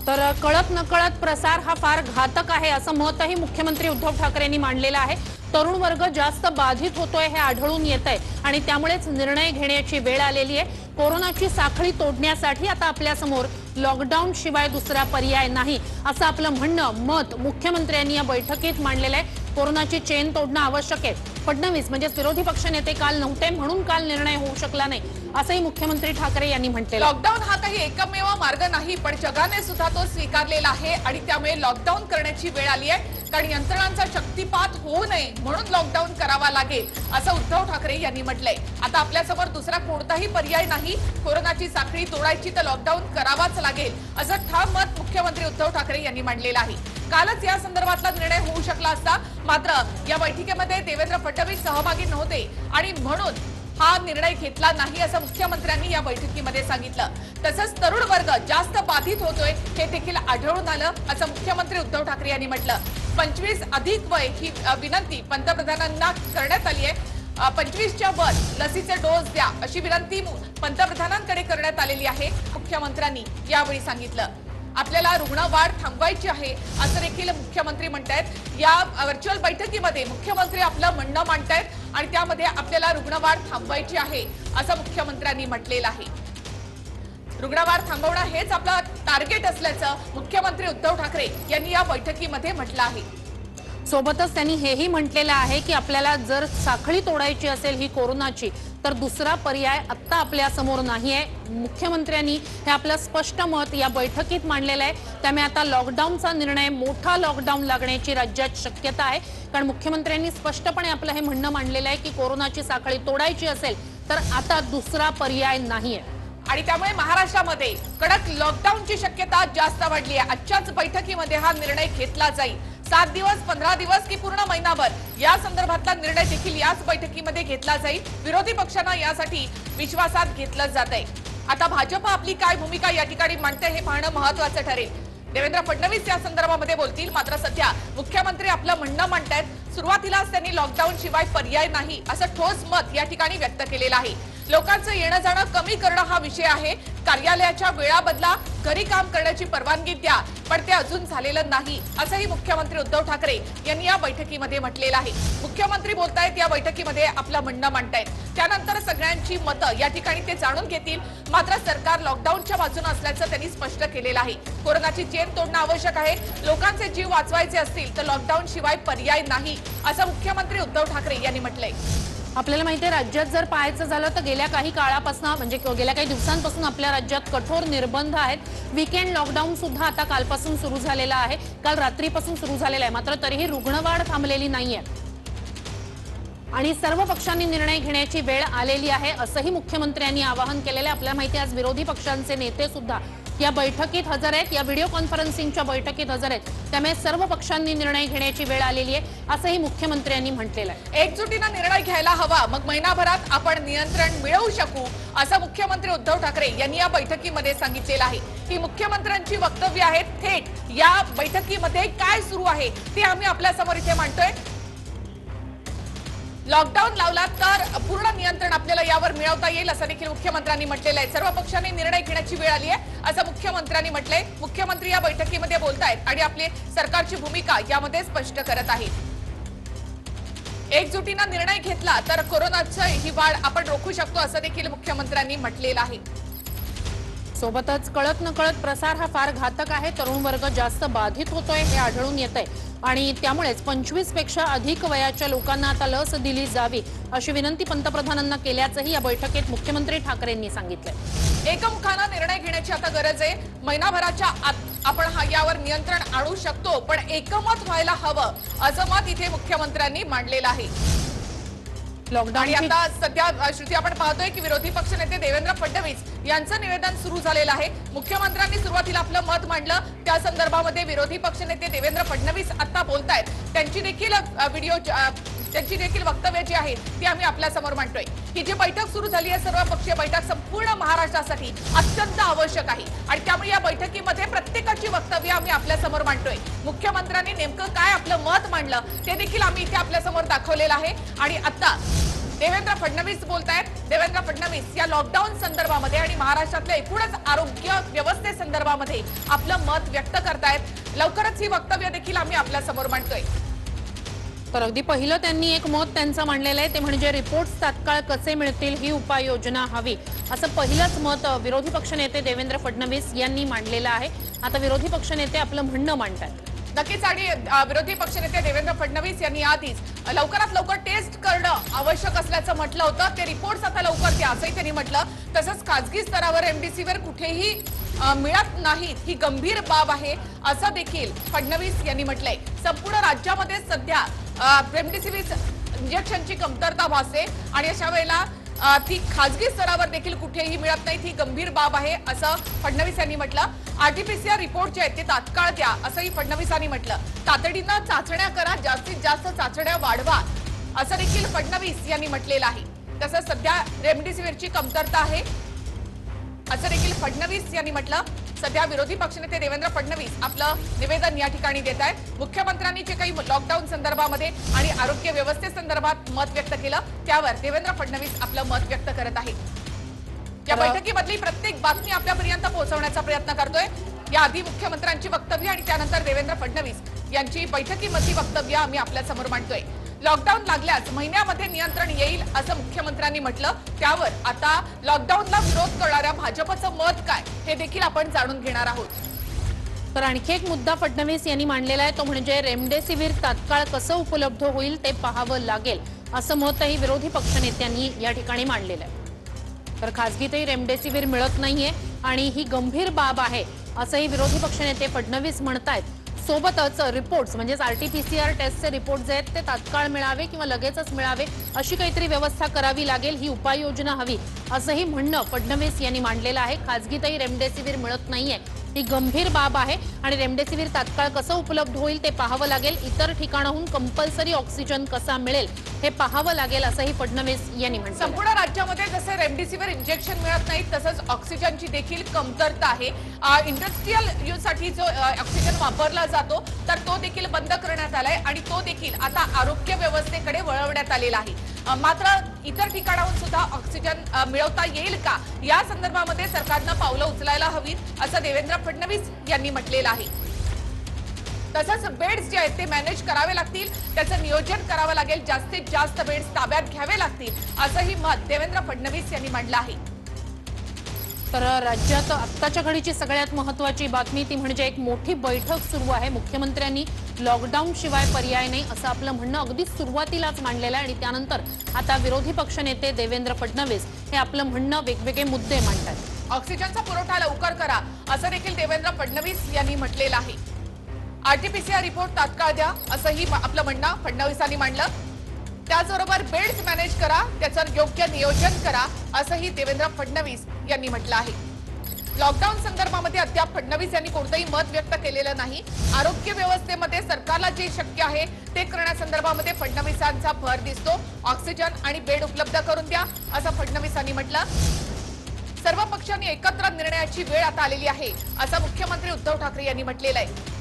तर कळत नकळत प्रसार हा फार घातक आहे असं मतही मुख्यमंत्री उद्धव ठाकरेंनी मांडलेलं आहे. तरुण वर्ग जास्त बाधित होतोय हे आढळून येत आहे आणि त्यामुळेच निर्णय घेण्याची वेळ आलेली आहे. कोरोनाची साखळी तोडण्यासाठी आता आपल्यासमोर लॉकडाऊन शिवाय दुसरा पर्याय नाही असं आपलं म्हणणं, मत मुख्यमंत्र्यांनी या बैठकीत मांडलेलं आहे. कोरोनाची चेन तोडणं आवश्यक आहे. फडणवीस म्हणजेच विरोधी पक्षनेते काल नव्हते म्हणून काल निर्णय होऊ शकला नाही असंही मुख्यमंत्री ठाकरे यांनी म्हटलेलं. लॉकडाऊन हा काही एकमेव मार्ग नाही, पण जगाने सुद्धा तो स्वीकारलेला आहे आणि त्यामुळे लॉकडाऊन करण्याची वेळ आली आहे. कारण यंत्रणांचा शक्तिपात होऊ नये म्हणून लॉकडाऊन करावा लागेल असं उद्धव ठाकरे यांनी म्हटलंय. आता आपल्यासमोर दुसरा कोणताही पर्याय नाही, कोरोनाची साखळी तोडायची तर लॉकडाऊन करावाच लागेल असं ठाम मत मुख्यमंत्री उद्धव ठाकरे यांनी मांडलेलं आहे. कालच या संदर्भातला निर्णय होऊ शकला असता, मात्र या बैठकीमध्ये देवेंद्र फडणवीस सहभागी नव्हते आणि म्हणून हा निर्णय घेतला नाही असं मुख्यमंत्र्यांनी या बैठकीमध्ये सांगितलं. तसंच तरुण वर्ग जास्त बाधित होतोय हे देखील आढळून आलं असं मुख्यमंत्री उद्धव ठाकरे यांनी म्हटलं. 25 अधिक वय ही विनंती पंतप्रधानांना करण्यात आली आहे. 25च्या वर लसीचे डोस द्या अशी विनंती पंतप्रधानांकडे करण्यात आलेली आहे. मुख्यमंत्र्यांनी यावेळी सांगितलं. आपल्याला रुग्णवाढ थांबवायची आहे असं देखील मुख्यमंत्री म्हणतायत. या व्हर्च्युअल बैठकीमध्ये मुख्यमंत्री आपलं म्हणणं मांडतायत आणि त्यामध्ये आपल्याला रुग्णवाढ थांबवायची आहे असं मुख्यमंत्र्यांनी म्हटलेलं आहे. रुग्णवाढ थांबवणं हेच आपलं टार्गेट असल्याचं मुख्यमंत्री उद्धव ठाकरे यांनी या बैठकीमध्ये म्हटलं आहे. सोबतच त्यांनी हेही म्हटलेलं आहे की आपल्याला जर साखळी तोडायची असेल ही कोरोनाची तर दुसरा पर्याय आत्ता आपल्या समोर नाहीये. मुख्यमंत्र्यांनी हे आपलं स्पष्ट मत या बैठकीत मांडलेलं आहे. त्यामुळे आता लॉकडाऊनचा निर्णय, मोठा लॉकडाऊन लागण्याची राज्यात शक्यता आहे. कारण मुख्यमंत्र्यांनी स्पष्टपणे आपलं हे म्हणणं मांडलेलं आहे की कोरोनाची साखळी तोडायची असेल तर आता दुसरा पर्याय नाहीये आणि त्यामुळे महाराष्ट्रामध्ये कडक लॉकडाऊनची शक्यता जास्त वाढली आहे. आजच्याच बैठकीमध्ये हा निर्णय घेतला जाईल. 7 दिवस, 15 दिवस की पूर्ण महिनाभर या संदर्भातला निर्णय देखील याच बैठकीमध्ये घेतला जाईल. विरोधी पक्षांना यासाठी विश्वासात घेतलं जात आहे. आता भाजप आपली काय भूमिका या ठिकाणी मांडते हे पाहणं महत्त्वाचं ठरेल. देवेंद्र फडणवीस या संदर्भामध्ये बोलतील, मात्र सध्या मुख्यमंत्री आपलं म्हणणं मांडतायत. सुरुवातीलाच त्यांनी लॉकडाऊन शिवाय पर्याय नाही असं ठोस मत या ठिकाणी व्यक्त केलेलं आहे. लोकांचं येणं जाणं कमी करणं हा विषय आहे. कार्यालयाच्या वेळा बदला, घरी काम करण्याची परवानगी द्या, पण ते अजून झालेलं नाही असंही मुख्यमंत्री उद्धव ठाकरे यांनी या बैठकीमध्ये म्हटलेलं आहे. मुख्यमंत्री बोलतायत, या बैठकीमध्ये आपलं म्हणणं मांडतायत. त्यानंतर सगळ्यांची मतं या ठिकाणी ते जाणून घेतील. मात्र सरकार लॉकडाऊनच्या बाजूने असल्याचं त्यांनी स्पष्ट केलेलं आहे. कोरोनाची चेन तोडणं आवश्यक आहे. लोकांचे जीव वाचवायचे असतील तर लॉकडाऊन शिवाय पर्याय नाही असं मुख्यमंत्री उद्धव ठाकरे यांनी म्हटलंय. आपल्याला माहिती आहे, राज्यात जर पाहायचं झालं तर गेल्या काही काळापासून म्हणजे गेल्या काही दिवसांपासून आपल्या राज्यात कठोर निर्बंध आहेत. वीकेंड लॉकडाऊन सुद्धा आता कालपासून सुरू झालेला आहे, काल रात्रीपासून सुरू झालेला आहे. मात्र तरीही रुग्णवाढ थांबलेली नाहीये आणि सर्व पक्षांनी निर्णय घेण्याची वेळ आलेली आहे असंही मुख्यमंत्र्यांनी आवाहन केलेलं आहे. आपल्याला माहिती आहे, आज विरोधी पक्षांचे नेते सुद्धा या बैठकीत हजर आहेत, या व्हिडिओ कॉन्फरन्सिंगच्या बैठकीत हजर आहेत. त्यामुळे सर्व पक्षांनी निर्णय घेण्याची वेळ आलेली आहे असंही मुख्यमंत्र्यांनी म्हटलेलं आहे. एकजुटीनं निर्णय घ्यायला हवा, मग महिनाभरात आपण नियंत्रण मिळवू शकू असं मुख्यमंत्री उद्धव ठाकरे यांनी या बैठकीमध्ये सांगितलेलं आहे. ही मुख्यमंत्र्यांची वक्तव्य आहेत. थेट या बैठकीमध्ये काय सुरू आहे ते आम्ही आपल्या समोर इथे मांडतोय. लॉकडाऊन लावला तर पूर्ण नियंत्रण आपल्याला यावर मिळवता येईल असं देखील मुख्यमंत्र्यांनी म्हटलेलं आहे. सर्व पक्षांनी निर्णय घेण्याची वेळ आली आहे असं मुख्यमंत्र्यांनी म्हटलंय. मुख्यमंत्री या बैठकीमध्ये बोलतायत आणि आपली सरकारची भूमिका यामध्ये स्पष्ट करत आहेत. एकजुटीनं निर्णय घेतला तर कोरोनाची ही वाढ आपण रोखू शकतो असं देखील मुख्यमंत्र्यांनी म्हटलेलं आहे. सोबतच कळत नकळत प्रसार हा फार घातक आहे. तरुण वर्ग जास्त बाधित होतोय हे आढळून येतंय आणि त्यामुळेच 25 पेक्षा अधिक वयाच्या लोकांना आता लस दिली जावी अशी विनंती पंतप्रधानांना केल्याचंही या बैठकीत मुख्यमंत्री ठाकरेंनी सांगितलंय. एकमुखानं निर्णय घेण्याची आता गरज आहे. महिनाभराच्या आत आपण यावर नियंत्रण आणू शकतो, पण एकमत व्हायला हवं असं मत इथे मुख्यमंत्र्यांनी मांडलेलं आहे. लॉकडाऊन आणि आता सध्या श्रुती आपण पाहतोय की विरोधी पक्षनेते देवेंद्र फडणवीस यांचं निवेदन सुरू झालेलं आहे. मुख्यमंत्र्यांनी सुरुवातीला आपलं मत मांडलं, त्या संदर्भामध्ये विरोधी पक्षनेते देवेंद्र फडणवीस आता बोलतायत. त्यांची देखील वक्तव्य जी आहेत ती आम्ही आपल्या समोर मांडतोय. ही जी बैठक सुरू झाली आहे, सर्वपक्षीय बैठक संपूर्ण महाराष्ट्रासाठी अत्यंत आवश्यक आहे आणि त्यामुळे या बैठकीमध्ये प्रत्येकाची वक्तव्य आम्ही आपल्या समोर मांडतोय. मुख्यमंत्र्यांनी नेमकं काय आपलं मत मांडलं ते देखील आम्ही इथे आपल्या समोर दाखवलेलं आहे. आणि आता देवेंद्र फडणवीस बोलतायत. देवेंद्र फडणवीस या लॉकडाऊन संदर्भामध्ये आणि महाराष्ट्रातल्या एकूणच आरोग्य व्यवस्थेसंदर्भामध्ये आपलं मत व्यक्त करतायत. लवकरच ही वक्तव्य देखील आम्ही आपल्या समोर मांडतोय. तर अगदी पहिलं त्यांनी एक मत त्यांचं मांडलेलं आहे, ते म्हणजे रिपोर्ट्स तात्काळ कसे मिळतील ही उपाययोजना हवी असं पहिलंच मत विरोधी पक्षनेते देवेंद्र फडणवीस यांनी मांडलेलं आहे. आता विरोधी पक्षनेते आपलं म्हणणं मांडतात. नक्कीच. आणि विरोधी पक्षनेते देवेंद्र फडणवीस यांनी आधीच लवकरात लवकर टेस्ट करणं आवश्यक असल्याचं म्हटलं होतं. ते रिपोर्ट्स आता लवकर द्या असंही त्यांनी म्हटलं. तसंच खासगी स्तरावर रेमडेसिवीर कुठेही मिळत नाहीत, ही गंभीर बाब आहे असं देखील फडणवीस यांनी म्हटलंय. संपूर्ण राज्यामध्ये सध्या रेमडेसिवीर इंजेक्शनची कमतरता भासते आणि अशा वेळेला ती खासगी स्तरावर देखील कुठेही मिळत नाही, ती गंभीर बाब आहे असं फडणवीस यांनी म्हटलं. आरटीपीसीआर रिपोर्ट जे आहेत ते तात्काळ द्या असंही फडणवीसांनी म्हटलं. तातडीनं चाचण्या करा, जास्तीत जास्त चाचण्या वाढवा असं देखील फडणवीस यांनी म्हटलेलं आहे. तसंच सध्या रेमडेसिवीरची कमतरता आहे असं देखील फडणवीस यांनी म्हटलं. सध्या विरोधी पक्षनेते देवेंद्र फडणवीस आपलं निवेदन या ठिकाणी देत आहेत. मुख्यमंत्र्यांनी जे काही लॉकडाऊन संदर्भामध्ये आणि आरोग्य व्यवस्थेसंदर्भात मत व्यक्त केलं त्यावर देवेंद्र फडणवीस आपलं मत व्यक्त करत आहेत. या बैठकीमधली प्रत्येक बातमी आपल्यापर्यंत पोहोचवण्याचा प्रयत्न करतोय. याआधी मुख्यमंत्र्यांची वक्तव्य आणि त्यानंतर देवेंद्र फडणवीस यांची बैठकीमधली वक्तव्य आम्ही आपल्या समोर मांडतोय. लॉकडाऊन लागल्यास महिन्यामध्ये नियंत्रण येईल असं मुख्यमंत्र्यांनी म्हटलं. त्यावर आता लॉकडाऊनला विरोध करणाऱ्या भाजपचं मत काय हे देखील आपण जाणून घेणार आहोत. तर आणखी एक मुद्दा फडणवीस यांनी मांडलेला आहे, तो म्हणजे रेमडेसिवीर तात्काळ कसं उपलब्ध होईल ते पाहावं लागेल असं मतही विरोधी पक्षनेत्यांनी या ठिकाणी मांडलेलं आहे. तर खासगीतही रेमडेसिवीर मिळत नाहीये आणि ही गंभीर बाब आहे असंही विरोधी पक्षनेते फडणवीस म्हणतायत. सोबतच रिपोर्ट्स म्हणजेच आरटीपीसीआर टेस्टचे रिपोर्ट जे आहेत ते तात्काळ मिळावे किंवा लगेचच मिळावे अशी काहीतरी व्यवस्था करावी लागेल, ही उपाययोजना हवी असंही म्हणणं फडणवीस यांनी मांडलेलं आहे. खासगीतही रेमडेसिवीर मिळत नाहीये ही गंभीर बाब आहे आणि रेमडेसिवीर तात्काळ कसं उपलब्ध होईल ते पाहावं लागेल. इतर ठिकाणाहून कंपल्सरी ऑक्सिजन कसा मिळेल हे पाहावं लागेल असंही फडणवीस यांनी म्हटलं. संपूर्ण राज्यामध्ये जसे रेमडेसिवीर इंजेक्शन मिळत नाही तसंच ऑक्सिजनची देखील कमतरता आहे. इंडस्ट्रियल यूज साठी जो ऑक्सिजन वापरला जातो तर तो देखील बंद करण्यात आलाय आणि तो देखील आता आरोग्य व्यवस्थेकडे वळवण्यात आलेला आहे. मात्र इतर ठिकाणाहून सुद्धा ऑक्सिजन मिळवता येईल का या संदर्भामध्ये सरकारनं पावलं उचलायला हवीत असं देवेंद्र फडणवीस यांनी म्हटलेलं आहे. तसंच बेड्स जे आहेत ते मॅनेज करावे लागतील, त्याचं नियोजन करावं लागेल, जास्तीत जास्त बेड्स ताब्यात घ्यावे लागतील असंही मत देवेंद्र फडणवीस यांनी मांडलं आहे. तर राज्यात आत्ताच्या घडीची सगळ्यात महत्त्वाची बातमी ती म्हणजे एक मोठी बैठक सुरू आहे. मुख्यमंत्र्यांनी लॉकडाऊन शिवाय पर्याय नाही असं आपलं म्हणणं अगदी सुरुवातीलाच मांडलेलं आहे आणि त्यानंतर आता विरोधी पक्षनेते देवेंद्र फडणवीस हे आपलं म्हणणं वेगवेगळे मुद्दे मांडतात. ऑक्सिजनचा पुरवठा लवकर करा असं देखील देवेंद्र फडणवीस यांनी म्हटलेलं आहे. आरटीपीसीआर रिपोर्ट तात्काळ द्या असंही आपलं म्हणणं फडणवीसांनी मांडलं. त्याचबरोबर बेड्स मॅनेज करा, त्याचं योग्य नियोजन करा असंही देवेंद्र फडणवीस यांनी म्हटलं आहे. लॉकडाऊन संदर्भामध्ये अद्याप फडणवीस यांनी कोणतंही मत व्यक्त केलेलं नाही. आरोग्य व्यवस्थेमध्ये सरकारला जे शक्य आहे ते करण्यासंदर्भामध्ये फडणवीसांचा भर दिसतो. ऑक्सिजन आणि बेड उपलब्ध करून द्या असं फडणवीसांनी म्हटलं. सर्व पक्षांनी एकत्र निर्णयाची वेळ आता आलेली आहे असं मुख्यमंत्री उद्धव ठाकरे यांनी म्हटलेलं आहे.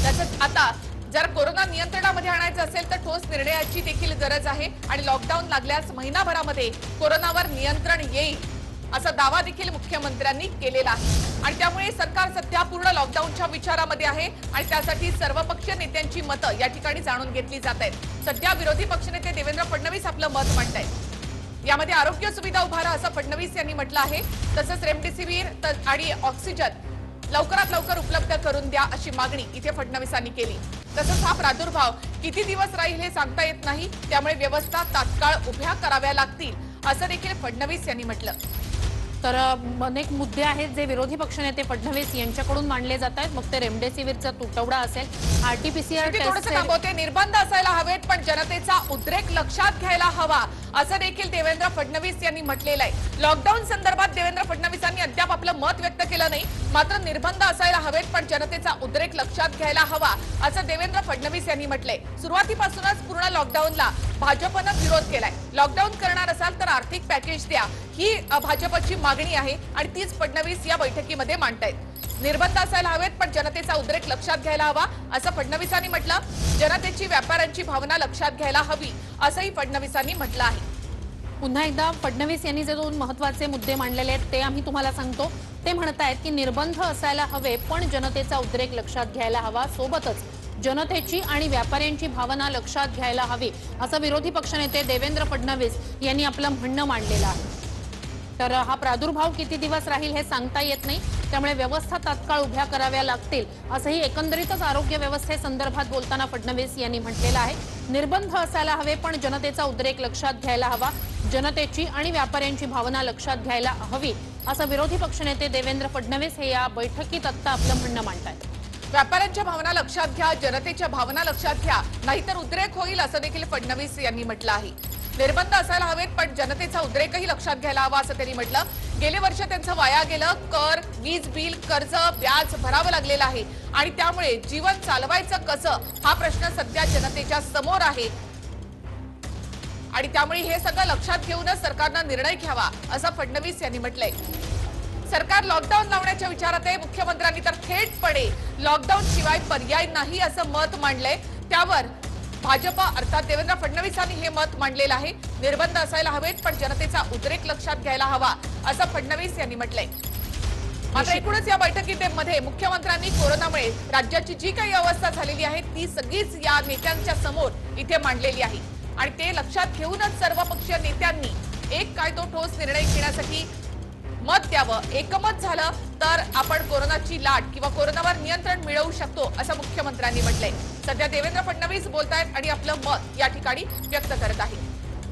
तसंच आता जर कोरोना नियंत्रणामध्ये आणायचं असेल तर ठोस निर्णयाची देखील गरज आहे आणि लॉकडाऊन लागल्यास महिनाभरामध्ये कोरोनावर नियंत्रण येईल असा दावा देखील मुख्यमंत्र्यांनी केलेला आहे. आणि त्यामुळे सरकार सध्या पूर्ण लॉकडाऊनच्या विचारामध्ये आहे आणि त्यासाठी सर्वपक्षीय नेत्यांची मतं या ठिकाणी जाणून घेतली जात आहेत. सध्या विरोधी पक्षनेते देवेंद्र फडणवीस आपलं मत मांडतायत. यामध्ये आरोग्य सुविधा उभारा असं फडणवीस यांनी म्हटलं आहे. तसंच रेमडेसिवीर आणि ऑक्सिजन लवकरात लवकर उपलब्ध करून द्या अशी मागणी इथे फडणवीसांनी केली. तसंच हा प्रादुर्भाव किती दिवस राहील हे सांगता येत नाही, त्यामुळे व्यवस्था तात्काळ उभ्या कराव्या लागतील असं देखील फडणवीस यांनी म्हटलं. तर अनेक मुद्दे आहेत जे विरोधी पक्षनेते फडणवीस यांच्याकडून मांडले जात आहेत. मग ते रेमडेसिवीरचा तुटवडा असेल, आरटीपीसीआर थोडंसं थांबवते. निर्बंध असायला हवेत पण जनतेचा उद्रेक लक्षात घ्यायला हवा असं देखील देवेंद्र फडणवीस यांनी म्हटलेलं आहे. लॉकडाऊन संदर्भात देवेंद्र फडणवीसांनी अद्याप आपलं मत व्यक्त केलं नाही. मात्र निर्बंध असायला हवेत पण जनतेचा उद्रेक लक्षात घ्यायला हवा असं देवेंद्र फडणवीस यांनी म्हटलंय. सुरुवातीपासूनच पूर्ण लॉकडाऊनला भाजपनं विरोध केलाय. लॉकडाऊन करणार असाल तर आर्थिक पॅकेज द्या ही भाजपची मागणी आहे आणि तीच फडणवीस या बैठकीमध्ये मांडतायत. निर्बंध असायला हवेत पण जनतेचा उद्रेक लक्षात घ्यायला हवा असं फडणवीसांनी म्हटलं. जनतेची व्यापाऱ्यांची भावना लक्षात घ्यायला हवी असंही फडणवीसांनी म्हटलं आहे. पुन्हा एकदा फडणवीस यांनी जे दोन महत्त्वाचे मुद्दे मांडलेले आहेत ते आम्ही तुम्हाला सांगतो. ते म्हणतायत की निर्बंध असायला हवे पण जनतेचा उद्रेक लक्षात घ्यायला हवा, सोबतच जनतेची आणि व्यापाऱ्यांची भावना लक्षात घ्यायला हवी असं विरोधी पक्षनेते देवेंद्र फडणवीस यांनी आपलं म्हणणं मांडलेलं आहे. तर हा प्रादुर्भाव किती दिवस राहील हे सांगता येत नाही, त्यामुळे व्यवस्था तात्काळ उभ्या कराव्या लागतील असंही एकंदरीतच आरोग्य व्यवस्थेसंदर्भात बोलताना फडणवीस यांनी म्हटलेलं आहे. निर्बंध असायला हवे पण जनतेचा उद्रेक लक्षात घ्यायला हवा, जनतेची आणि व्यापाऱ्यांची भावना लक्षात घ्यायला हवी असं विरोधी पक्षनेते देवेंद्र फडणवीस हे या बैठकीत आत्ता आपलं म्हणणं मांडतायत. व्यापाऱ्यांच्या भावना लक्षात घ्या, जनतेच्या भावना लक्षात घ्या, नाहीतर उद्रेक होईल असं देखील फडणवीस यांनी म्हटलं आहे. निर्बंध असायला हवेत पण जनतेचा उद्रेकही लक्षात घ्यायला हवा असं त्यांनी म्हटलं. गेले वर्ष त्यांचं वाया गेलं. कर, वीज बिल, कर्ज, व्याज भरावं लागलेलं आहे आणि त्यामुळे जीवन चालवायचं कसं हा प्रश्न सध्या जनतेच्या समोर आहे आणि त्यामुळे हे सगळं लक्षात घेऊनच सरकारनं निर्णय घ्यावा असं फडणवीस यांनी म्हटलंय. सरकार लॉकडाऊन लावण्याच्या विचारात आहे. मुख्यमंत्र्यांनी तर थेटपणे लॉकडाऊन शिवाय पर्याय नाही असं मत मांडलंय. त्यावर भाजप अर्थात देवेंद्र फडणवीसांनी हे मत मांडलेलं आहे. निर्बंध असायला हवेत पण जनतेचा उद्रेक लक्षात घ्यायला हवा असं फडणवीस यांनी म्हटलंय. मात्र एकूणच या बैठकीमध्ये मुख्यमंत्र्यांनी कोरोनामुळे राज्याची जी काही अवस्था झालेली आहे ती सगळीच या नेत्यांच्या समोर इथे मांडलेली आहे आणि ते लक्षात घेऊनच सर्वपक्षीय नेत्यांनी एक काय तो ठोस निर्णय घेण्यासाठी मत द्यावं. एकमत झालं तर आपण कोरोनाची लाट किंवा कोरोनावर नियंत्रण मिळवू शकतो असं मुख्यमंत्र्यांनी म्हटलंय. सध्या देवेंद्र फडणवीस बोलतायत आणि आपलं मत या ठिकाणी व्यक्त करत आहेत.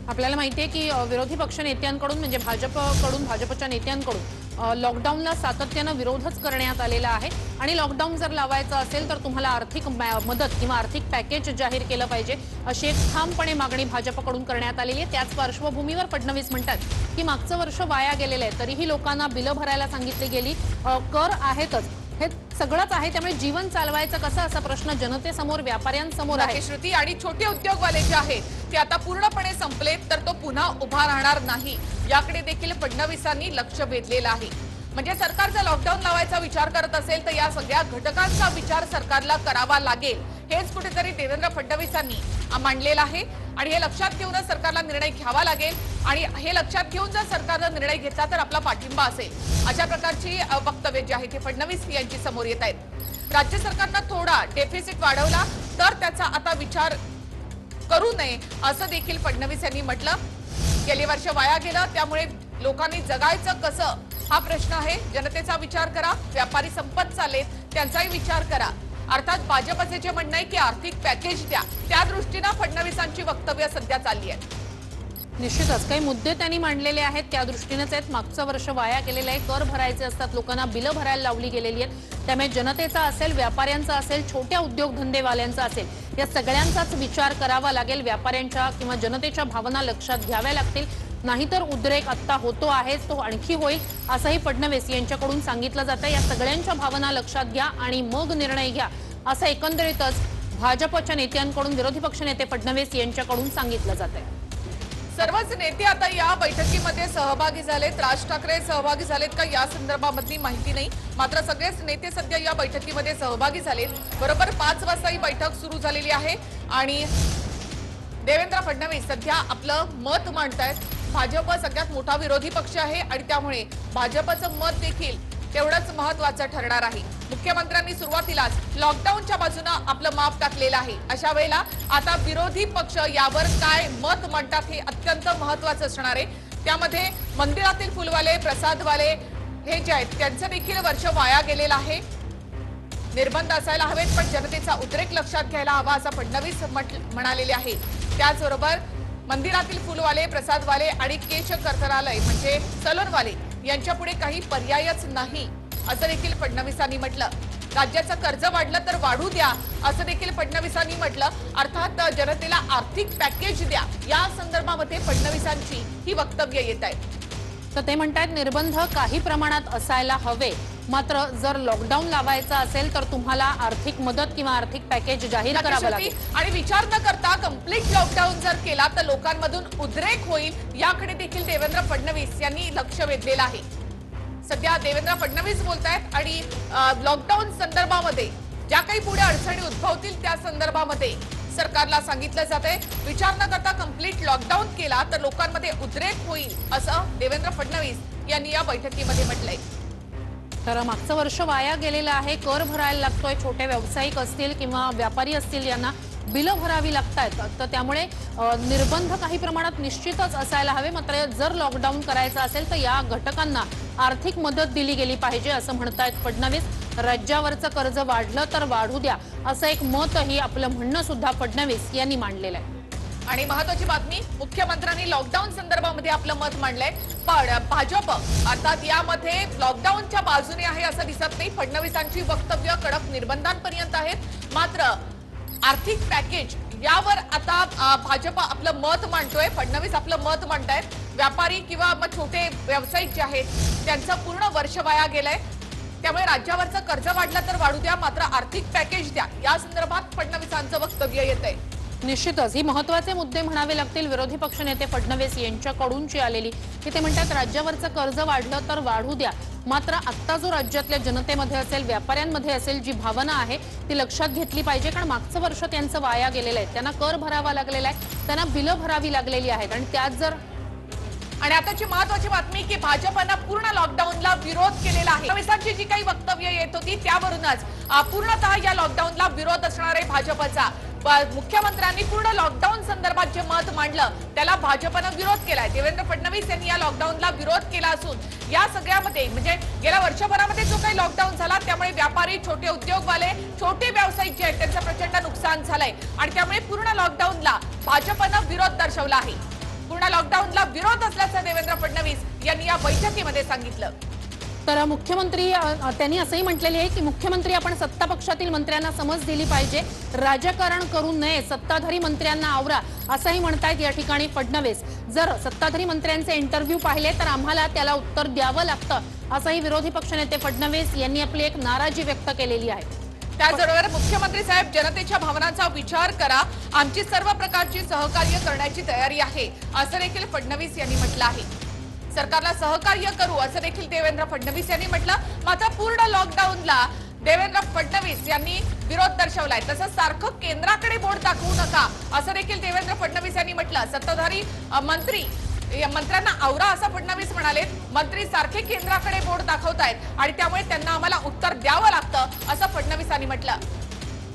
आपल्याला माहितीये की विरोधी पक्ष नेत्यांकडून म्हणजे भाजपच्या नेत्यांकडून लॉकडाऊनला सातत्यानं विरोधच करण्यात आलेला आहे आणि लॉकडाऊन जर लावायचं असेल तर तुम्हाला आर्थिक मदत किंवा आर्थिक पॅकेज जाहीर केलं पाहिजे अशी एक ठामपणे मागणी भाजपकडून करण्यात आलेली आहे। त्याच पार्श्वभूमीवर फडणवीस म्हणतात की मागचं वर्ष वाया गेलेलं आहे, तरीही लोकांना बिलं भरायला सांगितली गेली, कर आहेतच, हे सगळंच आहे, त्यामुळे जीवन चालवायचं कसं असा प्रश्न जनतेसमोर, व्यापाऱ्यांसमोर आहे। श्रुती, आणि छोटे उद्योगवाले जे आहेत ते आता पूर्णपणे संपलेत तर तो पुन्हा उभा राहणार नाही याकडे देखील फडणवीसांनी लक्ष वेधलेलं आहे। म्हणजे सरकार जर लॉकडाऊन लावायचा विचार करत असेल तर या सगळ्या घटकांचा विचार सरकारला करावा लागेल, हेच कुठेतरी देवेंद्र फडणवीसांनी मांडलेलं आहे आणि हे लक्षात घेऊनच सरकारला निर्णय घ्यावा लागेल आणि हे लक्षात घेऊन जर सरकारने निर्णय घेतला तर आपला पाठिंबा असेल, अशा प्रकारची वक्तव्य जे आहे ते फडणवीस यांची समोर येत आहेत। राज्य सरकारनं थोडा डेफिसिट वाढवला तर त्याचा आता विचार करू नये असं देखील फडणवीस यांनी म्हटलं। गेली वर्ष वाया गेलं, त्यामुळे लोकांनी जगायचं कसं हा प्रश्न आहे, जनतेचा विचार करा, व्यापारी संपत चाललेत त्यांचाही विचार करा। अर्थात भाजपचे जे म्हणणं आहे की आर्थिक पॅकेज द्या, त्या दृष्टीनं फडणवीसांची वक्तव्य सध्या चालली आहेत। निश्चितच काही मुद्दे त्यांनी मांडलेले आहेत त्या दृष्टीनेच आहेत। मागचं वर्ष वाया गेलेलं आहे, कर भरायचे असतात, लोकांना बिलं भरायला लावली गेलेली आहेत, त्यामुळे जनतेचा असेल, व्यापाऱ्यांचा असेल, छोट्या उद्योगधंदेवाल्यांचा असेल, या सगळ्यांचाच विचार करावा लागेल। व्यापाऱ्यांच्या किंवा जनतेच्या भावना लक्षात घ्याव्या लागतील, नाहीतर उद्रेक आत्ता होतो आहेच तो आणखी होईल असंही फडणवीस यांच्याकडून सांगितलं जातं। या सगळ्यांच्या भावना लक्षात घ्या आणि मग निर्णय घ्या असं एकंदरीतच भाजपच्या नेत्यांकडून, विरोधी पक्षनेते फडणवीस यांच्याकडून सांगितलं जातंय। सर्वच नेते आता या बैठकीमध्ये सहभागी झालेत, राज ठाकरे सहभागी झालेत का या संदर्भामधली माहिती नाही, मात्र सगळेच नेते सध्या या बैठकीमध्ये सहभागी झालेत। बरोबर 5 वाजता ही बैठक सुरू झालेली आहे आणि देवेंद्र फडणवीस सध्या आपलं मत मांडतायत। भाजप सगळ्यात मोठा विरोधी पक्ष आहे आणि त्यामुळे भाजपचं मत देखील तेवढंच महत्त्वाचं ठरणार आहे। मुख्यमंत्र्यांनी सुरुवातीलाच लॉकडाऊनच्या बाजूने आपलं माप टाकलेलं आहे, अशा वेळेला आता विरोधी पक्ष यावर काय मत मांडतात हे अत्यंत महत्त्वाचं असणार आहे। त्यामध्ये मंदिरातील फुलवाले, प्रसादवाले हे जे आहेत त्यांचं देखील वर्ष वाया गेलेलं आहे। निर्बंध असायला हवेत पण जनतेचा उद्रेक लक्षात घ्यायला हवा असं फडणवीस म्हणालेले आहे। त्याचबरोबर मंदिरातील फुलवाले, प्रसादवाले आणि केश कर्तनालय म्हणजे सलूनवाले यांच्या पुढे काही पर्यायच नाही असं देखील फडणवीसांनी म्हटलं। राज्याचं कर्ज वाढलं तर वाढू द्या असं देखील फडणवीसांनी म्हटलं। अर्थात जनतेला आर्थिक पॅकेज द्या या संदर्भामध्ये फडणवीसांची ही वक्तव्य येत आहेत। तर ते म्हणतात निर्बंध काही प्रमाणात असायला हवे, मात्र जर लॉकडाऊन लावायचं असेल तर तुम्हाला आर्थिक मदत किंवा आर्थिक पॅकेज जाहीर करावं लागेल आणि विचार न करता कंप्लीट लॉकडाऊन जर केला तर लोकांमधून उद्रेक होईल याकडे देखील देवेंद्र फडणवीस यांनी लक्ष वेधलेलं आहे। सध्या देवेंद्र फडणवीस बोलतायत आणि लॉकडाऊन संदर्भामध्ये ज्या काही पुढे अडचणी उद्भवतील त्या संदर्भामध्ये सरकारला सांगितलं जातंय, विचार न करता कंप्लीट लॉकडाऊन केला तर लोकांमध्ये उद्रेक होईल असं देवेंद्र फडणवीस यांनी या बैठकीमध्ये म्हटलंय। तर मागचं वर्ष वाया गेलेलं आहे, कर भरायला लागतोय, छोटे व्यावसायिक असतील किंवा व्यापारी असतील यांना बिलं भरावी लागतायत, तर त्यामुळे निर्बंध काही प्रमाणात निश्चितच असायला हवे, मात्र जर लॉकडाऊन करायचं असेल तर या घटकांना आर्थिक मदत दिली गेली पाहिजे असं म्हणतायत फडणवीस। राज्यावरचं कर्ज वाढलं तर वाढू द्या असं एक मतही, आपलं म्हणणं सुद्धा फडणवीस यांनी मांडलेलं आहे। आणि महत्त्वाची बातमी, मुख्यमंत्र्यांनी लॉकडाऊन संदर्भामध्ये आपलं मत मांडलंय, पण भाजप अर्थात यामध्ये लॉकडाऊनच्या बाजूने आहे असं दिसत नाही। फडणवीसांची वक्तव्य कडक निर्बंधांपर्यंत आहेत, मात्र आर्थिक पॅकेज यावर आता भाजप आपलं मत मांडतोय, फडणवीस आपलं मत मांडतायत। व्यापारी किंवा मग छोटे व्यावसायिक जे आहेत त्यांचं पूर्ण वर्ष वाया गेलंय, त्यामुळे राज्यावरचं कर्ज वाढलं तर वाढू द्या, मात्र आर्थिक पॅकेज द्या या संदर्भात फडणवीसांचं वक्तव्य येतंय। निश्चितच ही महत्त्वाचे मुद्दे म्हणावे लागतील विरोधी पक्षनेते फडणवीस यांच्याकडूनची आलेली, की ते म्हणतात राज्यावरचं कर्ज वाढलं तर वाढू द्या, मात्र आत्ता जो राज्यातल्या जनतेमध्ये असेल, व्यापाऱ्यांमध्ये असेल जी भावना आहे ती लक्षात घेतली पाहिजे, कारण मागचं वर्ष त्यांचं वाया गेलेलं आहे, त्यांना कर भरावा लागलेला आहे, त्यांना बिलं भरावी लागलेली आहेत आणि त्यात जर आणि आताची महत्त्वाची बातमी की भाजपनं पूर्ण लॉकडाऊनला विरोध केलेला आहे। फडणवीसांची जी काही वक्तव्य येत होती त्यावरूनच पूर्णतः या लॉकडाऊनला विरोध असणार आहे भाजपचा। मुख्यमंत्र्यांनी पूर्ण लॉकडाऊन संदर्भात जे मत मांडलं त्याला भाजपनं विरोध केलाय। देवेंद्र फडणवीस यांनी या लॉकडाऊनला विरोध केला असून या सगळ्यामध्ये म्हणजे गेल्या वर्षभरामध्ये जो काही लॉकडाऊन झाला त्यामुळे व्यापारी, छोटे उद्योगवाले, छोटे व्यावसायिक जे आहेत त्यांचं प्रचंड नुकसान झालंय आणि त्यामुळे पूर्ण लॉकडाऊनला भाजपनं विरोध दर्शवला आहे। पूर्ण लॉकडाऊनला विरोध असल्याचं देवेंद्र फडणवीस यांनी या बैठकीमध्ये सांगितलं। तर मुख्यमंत्री त्यांनी असंही म्हटलेले आहे की मुख्यमंत्री आपण सत्ता पक्षातील मंत्र्यांना समज दिली पाहिजे, राजकारण करू नये, सत्ताधारी मंत्र्यांना आवरा असंही म्हणतायत या ठिकाणी फडणवीस. जर सत्ताधारी मंत्र्यांचे इंटरव्ह्यू पाहिले तर आम्हाला त्याला उत्तर द्यावं लागतं असंही विरोधी पक्षनेते फडणवीस यांनी आपली एक नाराजी व्यक्त केलेली आहे. त्याचबरोबर मुख्यमंत्री साहेब जनतेच्या भावनांचा विचार करा, आमची सर्व प्रकारची सहकार्य करण्याची तयारी आहे असं देखील फडणवीस यांनी म्हटलं आहे. सरकारला सहकार्य करू असं देखील देवेंद्र फडणवीस यांनी म्हटलं. मात्र पूर्ण लॉकडाऊनला देवेंद्र फडणवीस यांनी विरोध दर्शवलाय. तसंच सारखं केंद्राकडे बोट दाखवू नका असं देखील देवेंद्र फडणवीस यांनी म्हटलं. सत्ताधारी मंत्र्यांना आवरा असं फडणवीस म्हणाले. मंत्री सारखे केंद्राकडे बोट दाखवतायत आणि त्यामुळे त्यांना आम्हाला उत्तर द्यावं लागतं असं फडणवीसांनी म्हटलं.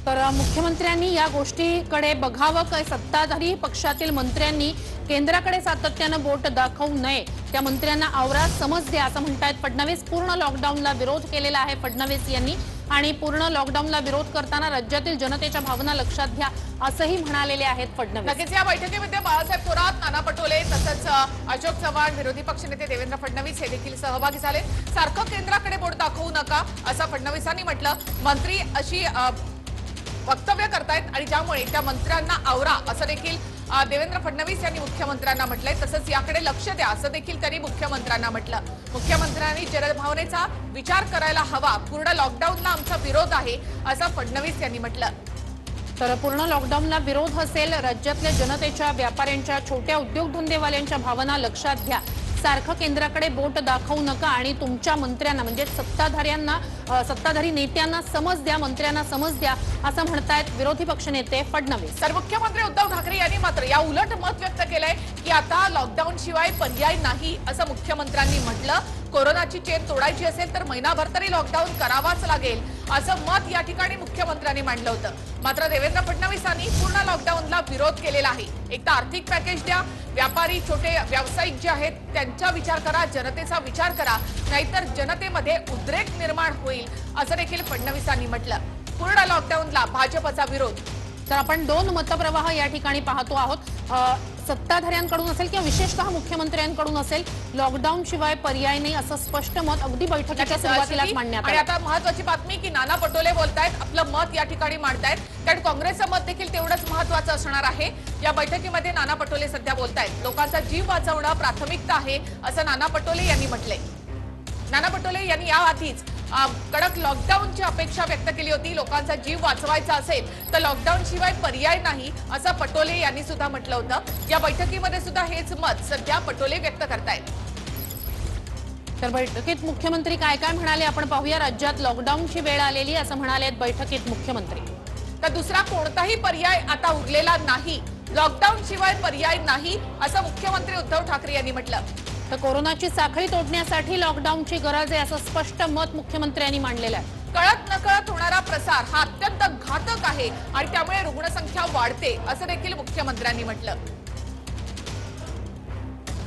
तर मुख्यमंत्र्यांनी या गोष्टीकडे बघावं की सत्ताधारी पक्षातील मंत्र्यांनी केंद्राकडे सातत्यानं बोट दाखवू नये, त्या मंत्र्यांना आवरा, समज द्या असं म्हणतायत फडणवीस. पूर्ण लॉकडाऊनला विरोध केलेला आहे फडणवीस यांनी आणि पूर्ण लॉकडाऊनला विरोध करताना राज्यातील जनतेच्या भावना लक्षात घ्या असंही म्हणालेले आहेत फडणवीस. नक्कीच या बैठकीमध्ये बाळासाहेब थोरात, नाना पटोले तसंच अशोक चव्हाण, विरोधी पक्षनेते देवेंद्र फडणवीस हे देखील सहभागी झाले. सारखं केंद्राकडे बोट दाखवू नका असं फडणवीसांनी म्हटलं. मंत्री अशी वक्तव्य करतायत आणि ज्यामुळे त्या मंत्र्यांना आवरा असं देखील देवेंद्र फडणवीस यांनी मुख्यमंत्र्यांना म्हटलंय. तसंच याकडे लक्ष द्या असं देखील त्यांनी मुख्यमंत्र्यांना म्हटलं. मुख्यमंत्र्यांनी जनभावनेचा विचार करायला हवा, पूर्ण लॉकडाऊनला आमचा विरोध आहे असं फडणवीस यांनी म्हटलं. तर पूर्ण लॉकडाऊनला विरोध असेल, राज्यातल्या जनतेच्या, व्यापाऱ्यांच्या, छोट्या उद्योगधंदेवाल्यांच्या भावना लक्षात घ्या, सारखं केंद्राकडे बोट दाखवू नका आणि तुमच्या मंत्र्यांना म्हणजे सत्ताधारी नेत्यांना समज द्या, मंत्र्यांना समज द्या असं म्हणतायत विरोधी पक्षनेते फडणवीस. तर मुख्यमंत्री उद्धव ठाकरे यांनी मात्र या उलट मत व्यक्त केलंय की आता लॉकडाऊन शिवाय पर्याय नाही असं मुख्यमंत्र्यांनी म्हटलं. कोरोनाची चेन तोडायची असेल तर महिनाभर तरी लॉकडाऊन करावाच लागेल असं मत या ठिकाणी मुख्यमंत्र्यांनी मांडलं होतं. मात्र देवेंद्र फडणवीसांनी पूर्ण लॉकडाऊनला विरोध केलेला आहे. एक तर आर्थिक पॅकेज द्या, व्यापारी छोटे व्यावसायिक जे आहेत त्यांचा विचार करा, जनतेचा विचार करा, नाहीतर जनतेमध्ये उद्रेक निर्माण होईल असं देखील फडणवीसांनी म्हटलं. पूर्ण लॉकडाऊनला भाजपचा विरोध. तर आपण दोन मतप्रवाह या ठिकाणी पाहतो आहोत. सत्ताधाऱ्यांकडून असेल किंवा विशेषतः मुख्यमंत्र्यांकडून असेल, लॉकडाऊन शिवाय पर्याय नाही असं स्पष्ट मत अगदी बैठकीच्या सुरुवातीलाच मांडण्यात आणि आलं. आता महत्वाची बातमी की नाना पटोले बोलतायत, आपलं मत या ठिकाणी मांडतायत, कारण काँग्रेसचं मत देखील तेवढंच महत्वाचं असणार आहे. या बैठकीमध्ये नाना पटोले सध्या बोलतायत. लोकांचा जीव वाचवणं प्राथमिकता आहे असं नाना पटोले यांनी म्हटलंय. नाना पटोले यांनी याआधीच कडक लॉकडाऊनची अपेक्षा व्यक्त केली होती. लोकांचा जीव वाचवायचा असेल तर लॉकडाऊन शिवाय पर्याय नाही असं पटोले यांनी सुद्धा म्हटलं होतं. या बैठकीमध्ये सुद्धा हेच मत सध्या पटोले व्यक्त करतायत. तर बैठकीत मुख्यमंत्री काय काय म्हणाले आपण पाहूया. राज्यात लॉकडाऊनची वेळ आलेली असं म्हणाले बैठकीत मुख्यमंत्री. तर दुसरा कोणताही पर्याय आता उरलेला नाही, लॉकडाऊन शिवाय पर्याय नाही असं मुख्यमंत्री उद्धव ठाकरे यांनी म्हटलं. तर कोरोनाची साखळी तोडण्यासाठी लॉकडाऊनची गरज आहे असं स्पष्ट मत मुख्यमंत्र्यांनी मांडलेलं आहे. कळत नकळत होणारा प्रसार हा अत्यंत घातक आहे आणि त्यामुळे रुग्णसंख्या वाढते असं देखील मुख्यमंत्र्यांनी म्हटलं.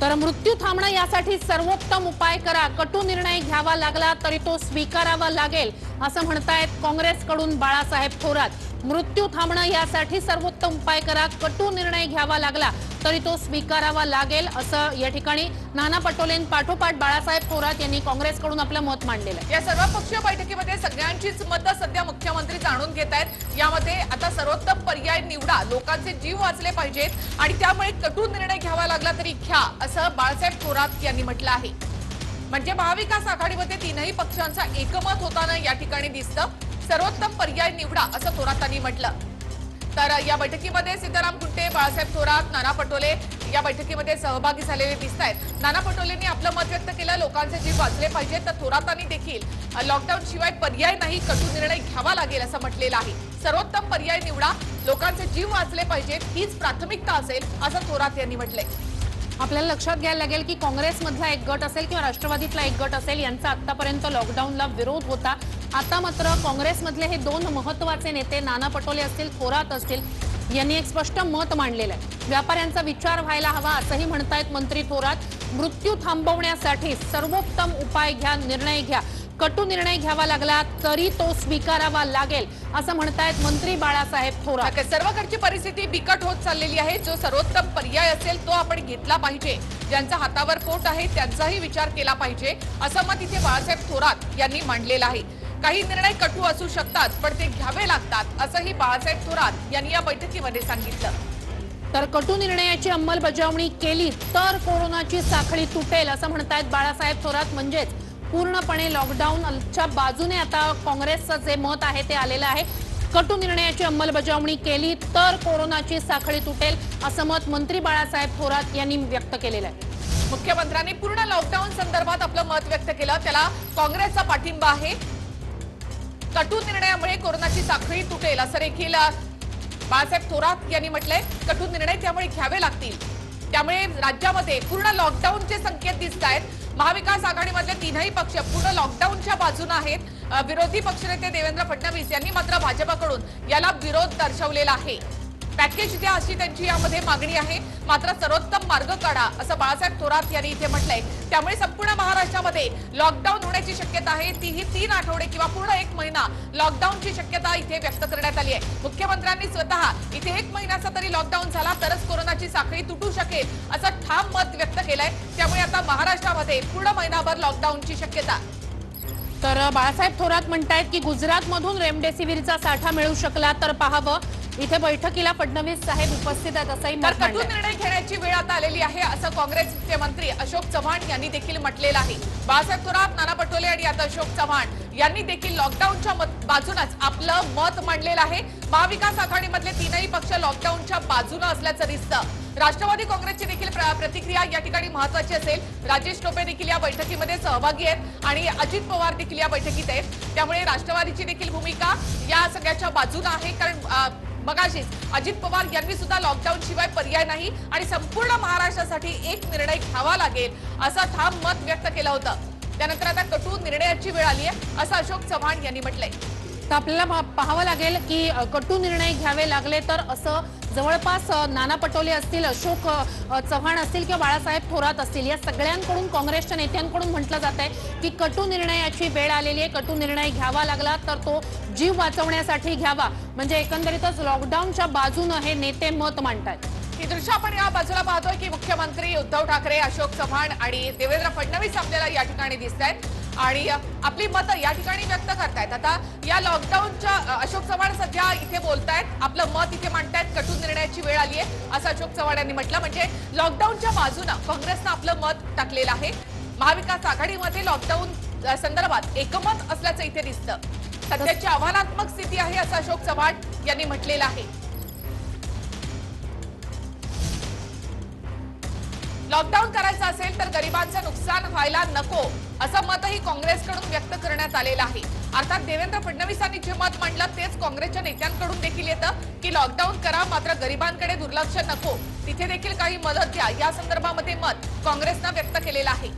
तर मृत्यू थांबणं यासाठी सर्वोत्तम उपाय करा, कटू निर्णय घ्यावा लागला तरी तो स्वीकारावा लागेल असं म्हणतायत काँग्रेसकडून बाळासाहेब थोरात. मृत्यू थांबणं यासाठी सर्वोत्तम उपाय करा, कटू निर्णय घ्यावा लागला तरी तो स्वीकारावा लागेल असं या ठिकाणी नाना पटोलेंपाठोपाठ बाळासाहेब थोरात यांनी काँग्रेसकडून आपलं मत मांडलेलं आहे. या सर्वपक्षीय बैठकीमध्ये सगळ्यांचीच मतं सध्या मुख्यमंत्री जाणून घेत आहेत. यामध्ये आता सर्वोत्तम पर्याय निवडा, लोकांचे जीव वाचले पाहिजेत आणि त्यामुळे कटू निर्णय घ्यावा लागला तरी घ्या असं बाळासाहेब थोरात यांनी म्हटलं आहे. म्हणजे महाविकास आघाडीमध्ये तीनही पक्षांचा एकमत होताना या ठिकाणी दिसतं. सर्वोत्तम पर्याय निवडा असं थोरातांनी म्हटलं. तर या बैठकीमध्ये सीताराम कुंटे, बाळासाहेब थोरात, नाना पटोले या बैठकीमध्ये सहभागी झालेले दिसत आहेत. नाना पटोलेंनी आपलं मत व्यक्त केलं, लोकांचे जीव वाचले पाहिजेत. तर थोरातांनी देखील लॉकडाऊन शिवाय पर्याय नाही, कटू निर्णय घ्यावा लागेल असं म्हटलेलं आहे. सर्वोत्तम पर्याय निवडा, लोकांचे जीव वाचले पाहिजेत हीच प्राथमिकता असेल असं थोरात यांनी म्हटलंय. आपल्याला लक्षात घ्यायला लागेल की काँग्रेसमधला एक गट असेल किंवा राष्ट्रवादीतला एक गट असेल यांचा आतापर्यंत लॉकडाऊनला विरोध होता. आता मात्र काँग्रेसमधले हे दोन महत्वाचे नेते नाना पटोले असतील, थोरात असतील यांनी एक स्पष्ट मत मांडलेलं आहे. व्यापाऱ्यांचा विचार व्हायला हवा असंही म्हणतायत मंत्री थोरात. मृत्यू थांबवण्यासाठी सर्वोत्तम उपाय घ्या, निर्णय घ्या, कटू निर्णय घ्यावा लागला तरी तो स्वीकारावा लागेल असं म्हणतायत मंत्री बाळासाहेब थोरात। नक्कीच सर्वकडची परिस्थिती बिकट होत चाललेली आहे। जो सर्वोत्तम पर्याय असेल तो आपण घेतला पाहिजे। ज्यांचा हातावर पोट आहे त्यांचाही विचार केला पाहिजे असं मत इथे बाळासाहेब थोरात यांनी मांडलेलं आहे। काही निर्णय कटू असू शकतात पण ते घ्यावे लागतात असंही बाळासाहेब थोरात यांनी या बैठकीमध्ये सांगितलं। तर कटू निर्णयाची अंमलबजावणी केली तर कोरोनाची साखळी तुटेल असं म्हणतायत बाळासाहेब थोरात। म्हणजेच पूर्णपणे लॉकडाऊनच्या बाजूने आता काँग्रेसचं जे मत आहे ते आलेलं आहे। कटू निर्णयाची अंमलबजावणी केली तर कोरोनाची साखळी तुटेल असं मत मंत्री बाळासाहेब थोरात यांनी व्यक्त केलेलं आहे। मुख्यमंत्र्यांनी पूर्ण लॉकडाऊन संदर्भात आपलं मत व्यक्त केलं। त्याला काँग्रेसचा पाठिंबा आहे। कटू निर्णयामुळे कोरोनाची साखळी तुटेल असं देखील बाळासाहेब थोरात यांनी म्हटलंय। कटू निर्णय त्यामुळे घ्यावे लागतील। त्यामुळे राज्यामध्ये पूर्ण लॉकडाऊनचे संकेत दिसत आहेत। महाविकास आघाडीमधले तीनही पक्ष पूर्ण लॉकडाऊनच्या बाजूने आहेत। विरोधी पक्षनेते देवेंद्र फडणवीस यांनी मात्र भाजपकडून याला विरोध दर्शवलेला आहे। पॅकेज द्या अशी त्यांची यामध्ये मागणी आहे। मात्र सर्वोत्तम मार्ग काढा असं बाळासाहेब थोरात यांनी इथे म्हटलंय। त्यामुळे संपूर्ण महाराष्ट्रामध्ये लॉकडाऊन होण्याची शक्यता आहे। तीही 3 आठवडे किंवा पूर्ण 1 महिना लॉकडाऊनची शक्यता इथे व्यक्त करण्यात आली आहे। मुख्यमंत्र्यांनी स्वतः इथे 1 महिन्याचा तरी लॉकडाऊन झाला तरच कोरोनाची साखळी तुटू शकेल असं ठाम मत व्यक्त केलंय। त्यामुळे आता महाराष्ट्रामध्ये पूर्ण महिनाभर लॉकडाऊनची शक्यता। तर बाळासाहेब थोरात म्हणतायत की गुजरातमधून रेमडेसिवीरचा साठा मिळू शकला तर पाहावं। इथे बैठकीला फडणवीस साहेब उपस्थित आहेत असंही तर मत कटू मांडलंय। निर्णय घेण्याची वेळ आता आलेली आहे असं काँग्रेसचे मंत्री अशोक चव्हाण यांनी देखील म्हटलेलं आहे। बाळासाहेब थोरात, नाना पटोले आणि आता अशोक चव्हाण यांनी देखील लॉकडाऊनच्या बाजूनच आपलं मत मांडलेलं आहे। महाविकास आघाडीमधले तीनही पक्ष लॉकडाऊनच्या बाजूने असल्याचं दिसतं। राष्ट्रवादी काँग्रेसची देखील प्रतिक्रिया या ठिकाणी महत्त्वाची असेल। राजेश टोपे देखील या बैठकीमध्ये सहभागी आहेत आणि अजित पवार देखील या बैठकीत आहेत। त्यामुळे राष्ट्रवादीची देखील भूमिका या सगळ्याच्या बाजूने आहे। कारण मगाशीच अजित पवार यांनी सुद्धा लॉकडाऊन शिवाय पर्याय नाही आणि संपूर्ण महाराष्ट्रासाठी एक निर्णय घ्यावा लागेल असं ठाम मत व्यक्त केलं होतं। त्यानंतर आता कटू निर्णयाची वेळ आली आहे असं अशोक चव्हाण यांनी म्हटलंय। तर आपल्याला पाहावं लागेल की कटू निर्णय घ्यावे लागले तर असं जवळपास नाना पटोले असतील, अशोक चव्हाण असतील किंवा बाळासाहेब थोरात असतील या सगळ्यांकडून काँग्रेसच्या नेत्यांकडून म्हटलं जात आहे की कटू निर्णयाची वेळ आलेली आहे। कटू निर्णय घ्यावा लागला तर तो जीव वाचवण्यासाठी घ्यावा। म्हणजे एकंदरीतच लॉकडाऊनच्या बाजूने हे नेते मत मांडतात। ही दृश्य आपण या बाजूला पाहतोय की मुख्यमंत्री उद्धव ठाकरे, अशोक चव्हाण आणि देवेंद्र फडणवीस आपल्याला या ठिकाणी दिसत आहेत आणि आपली मतं या ठिकाणी व्यक्त करतायत। आता या लॉकडाऊनच्या अशोक चव्हाण सध्या इथे बोलतायत, आपलं मत इथे मांडतायत। कटू निर्णयाची वेळ आली आहे असं अशोक चव्हाण यांनी म्हटलं। म्हणजे लॉकडाऊनच्या बाजूने काँग्रेसनं आपलं मत टाकलेलं आहे। महाविकास आघाडीमध्ये लॉकडाऊन संदर्भात एकमत असल्याचं इथे दिसतं। सध्याची आव्हानात्मक स्थिती आहे असं अशोक चव्हाण यांनी म्हटलेलं आहे। लॉकडाऊन करायचं असेल तर गरिबांचं नुकसान व्हायला नको असं मतही काँग्रेसकडून व्यक्त करण्यात आलेलं आहे। अर्थात देवेंद्र फडणवीसांनी जे मत मांडलं तेच काँग्रेसच्या नेत्यांकडून देखील येतं की लॉकडाऊन करा मात्र गरिबांकडे दुर्लक्ष नको, तिथे देखील काही मदत द्या या संदर्भामध्ये मत काँग्रेसनं व्यक्त केलेलं आहे।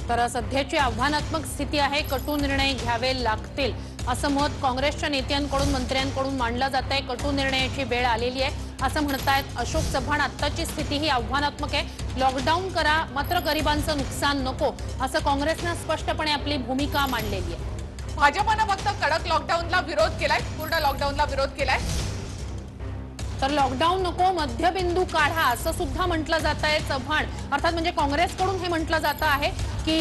तर सध्याची आव्हानात्मक स्थिती आहे, कटू निर्णय घ्यावे लागतील असं मत काँग्रेसच्या नेत्यांकडून, मंत्र्यांकडून मांडलं जात आहे। कटू निर्णयाची वेळ आलेली आहे असं म्हणतायत अशोक चव्हाण। आत्ताची स्थिती ही आव्हानात्मक आहे, लॉकडाऊन करा मात्र गरिबांचं नुकसान नको असं काँग्रेसनं स्पष्टपणे आपली भूमिका मांडलेली आहे। भाजपनं फक्त कडक लॉकडाऊनला विरोध केलाय, पूर्ण लॉकडाऊनला विरोध केलाय। तर लॉकडाऊन नको, मध्यबिंदू काढा असं सुद्धा म्हटलं जात आहे चव्हाण। अर्थात म्हणजे काँग्रेसकडून हे म्हटलं जात आहे की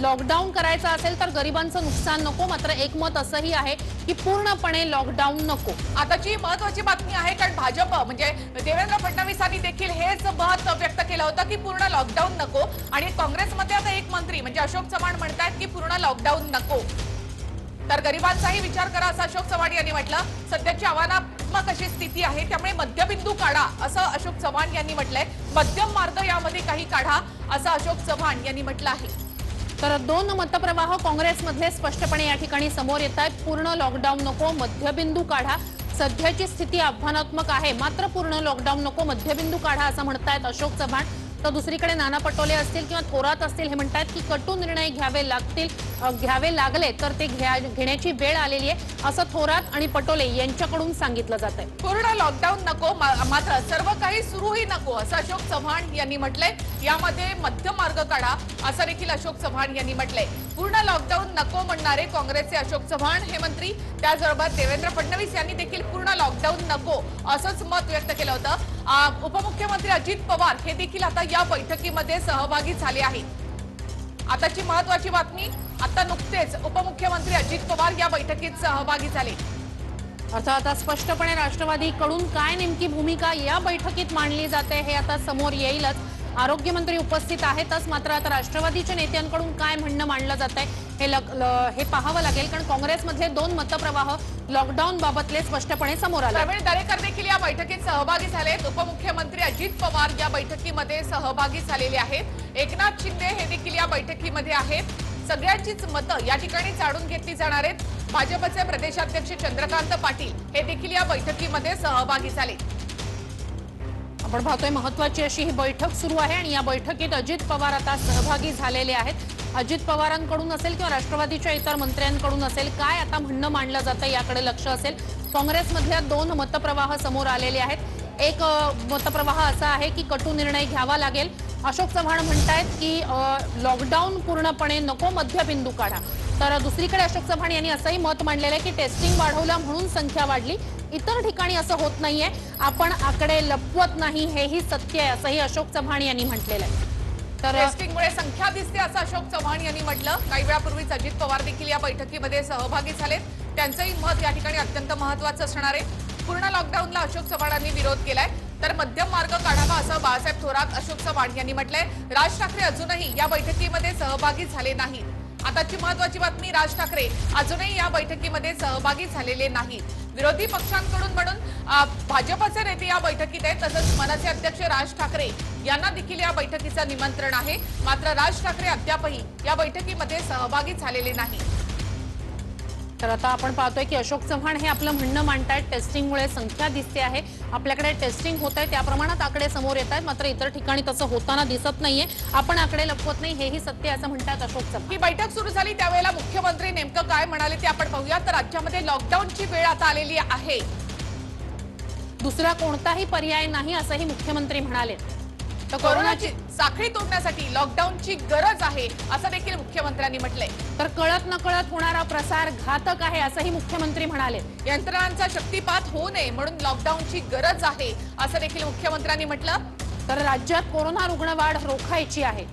लॉकडाऊन करायचं असेल तर गरिबांचं नुकसान नको, मात्र एक मत असंही आहे की पूर्णपणे लॉकडाऊन नको। आताची महत्वाची बातमी आहे कारण भाजप म्हणजे देवेंद्र फडणवीसांनी देखील हेच मत व्यक्त केलं होतं की पूर्ण लॉकडाऊन नको आणि काँग्रेसमध्ये आता एक मंत्री म्हणजे अशोक चव्हाण म्हणतात की पूर्ण लॉकडाऊन नको, तर गरिबांचाही विचार करा असं अशोक चव्हाण यांनी म्हटलं। सध्याची आव्हानात्मक अशी स्थिती आहे त्यामुळे मध्यबिंदू काढा असं अशोक चव्हाण यांनी म्हटलंय। मध्यम मार्ग यामध्ये काही काढा असं अशोक चव्हाण यांनी म्हटलं आहे। तर दोन मतप्रवाह काँग्रेसमधले स्पष्टपणे या ठिकाणी समोर येत आहेत। पूर्ण लॉकडाऊन नको, मध्यबिंदू काढा। सध्याची स्थिती आव्हानात्मक आहे मात्र पूर्ण लॉकडाऊन नको, मध्यबिंदू काढा असं म्हणतायत अशोक चव्हाण। तर दुसरीकडे नाना पटोले असतील किंवा थोरात असतील हे म्हणतात की कटू निर्णय घ्यावे लागले तर ते घेण्याची वेळ आलेली आहे, असं थोरात आणि पटोले यांच्याकडून सांगितलं जात आहे. पूर्ण लॉकडाऊन नको, मात्र सर्व काही सुरूही नको असं अशोक चव्हाण यांनी म्हटलंय. यामध्ये मध्यम मार्ग काढा असं देखील अशोक चव्हाण यांनी म्हटलंय. पूर्ण लॉकडाऊन नको म्हणणारे काँग्रेसचे अशोक चव्हाण हे मंत्री, त्याचबरोबर देवेंद्र फडणवीस यांनी देखील पूर्ण लॉकडाऊन नको असंच मत व्यक्त केलं होतं. उपमुख्यमंत्री अजित पवार हे देखील आता या बैठकीमध्ये सहभागी झाले आहेत. आताची महत्वाची बातमी, आता नुकतेच उपमुख्यमंत्री अजित पवार या बैठकीत सहभागी झाले. अर्थात आता स्पष्टपणे राष्ट्रवादीकडून काय नेमकी भूमिका या बैठकीत मांडली जाते हे आता समोर येईलच. आरोग्यमंत्री उपस्थित आहेतच, मात्र आता राष्ट्रवादीच्या नेत्यांकडून काय म्हणणं मांडलं जात आहे हे पाहावं लागेल, कारण काँग्रेसमधले दोन मतप्रवाह लॉकडाऊन बाबतले स्पष्टपणे समोर आले. प्रवीण दरेकर देखील या बैठकीत सहभागी झालेत. उपमुख्यमंत्री अजित पवार या बैठकीमध्ये सहभागी झालेले आहेत. एकनाथ शिंदे हे देखील या बैठकीमध्ये आहेत. सगळ्यांचीच मतं या ठिकाणी जाणून घेतली जाणार आहेत. भाजपचे प्रदेशाध्यक्ष चंद्रकांत पाटील हे देखील या बैठकीमध्ये सहभागी झाले. आपण पाहतोय महत्वाची अशी ही बैठक सुरू आहे आणि या बैठकीत अजित पवार आता सहभागी झालेले आहेत. अजित पवारांकडून असेल किंवा राष्ट्रवादीच्या इतर मंत्र्यांकडून असेल, काय आता म्हणणं मांडलं जातं याकडे लक्ष असेल. काँग्रेसमधल्या दोन मतप्रवाह समोर आलेले आहेत. एक मतप्रवाह असा आहे की कटू निर्णय घ्यावा लागेल. अशोक चव्हाण म्हणतायत की लॉकडाऊन पूर्णपणे नको, मध्यबिंदू काढा. तर दुसरीकडे अशोक चव्हाण यांनी असंही मत मांडलेलं आहे की टेस्टिंग वाढवलं म्हणून संख्या वाढली, इतर ठिकाणी असं होत नाहीये, आपण आकडे लपवत नाही, हेही सत्य आहे असंही अशोक चव्हाण यांनी म्हटलेलं आहे. तर टेस्टिंगमुळे संख्या दिसते असं अशोक चव्हाण यांनी म्हटलं. काही वेळापूर्वीच अजित पवार देखील या बैठकीमध्ये सहभागी झालेत. त्यांचंही मत या ठिकाणी अत्यंत महत्वाचं असणार आहे. पूर्ण लॉकडाऊनला अशोक चव्हाणांनी विरोध केलाय, तर मध्यम मार्ग काढावा असं बाळासाहेब थोरात, अशोक चव्हाण यांनी म्हटलंय. राज ठाकरे अजूनही या बैठकीमध्ये सहभागी झाले नाहीत. आताची महत्वाची बातमी, राज ठाकरे अजूनही या बैठकीमध्ये सहभागी झालेले नाहीत. विरोधी पक्षांकडून म्हणून भाजपचे नेते या बैठकीत आहेत, तसंच मनसे अध्यक्ष राज ठाकरे यांना देखील या बैठकीचं निमंत्रण आहे. मात्र राज ठाकरे अद्यापही या बैठकीमध्ये सहभागी झालेले नाही. तर आता आपण पाहतोय की अशोक चव्हाण हे आपलं म्हणणं मांडतायत. टेस्टिंगमुळे संख्या दिसते आहे, आपल्याकडे टेस्टिंग होत आहे, त्या प्रमाणात आकडे समोर येत आहेत, मात्र इतर ठिकाणी तसं होताना दिसत नाहीये, आपण आकडे लपवत नाही, हेही सत्य असं म्हणतात अशोक चव्हाण. ही बैठक सुरू झाली त्यावेळेला मुख्यमंत्री नेमकं काय म्हणाले ते आपण पाहूया. तर राज्यामध्ये लॉकडाऊनची वेळ आता आलेली आहे, दुसरा कोणताही पर्याय नाही असंही मुख्यमंत्री म्हणाले. तर कोरोनाची साखळी तोडण्यासाठी लॉकडाऊनची गरज आहे असं देखील मुख्यमंत्र्यांनी म्हटलंय. तर कळत नकळत होणारा प्रसार घातक आहे असंही मुख्यमंत्री म्हणाले. यंत्रणांचा शक्तिपात होऊ नये म्हणून लॉकडाऊनची गरज आहे असं देखील मुख्यमंत्र्यांनी म्हटलं. तर राज्यात कोरोना रुग्णवाढ रोखायची आहे,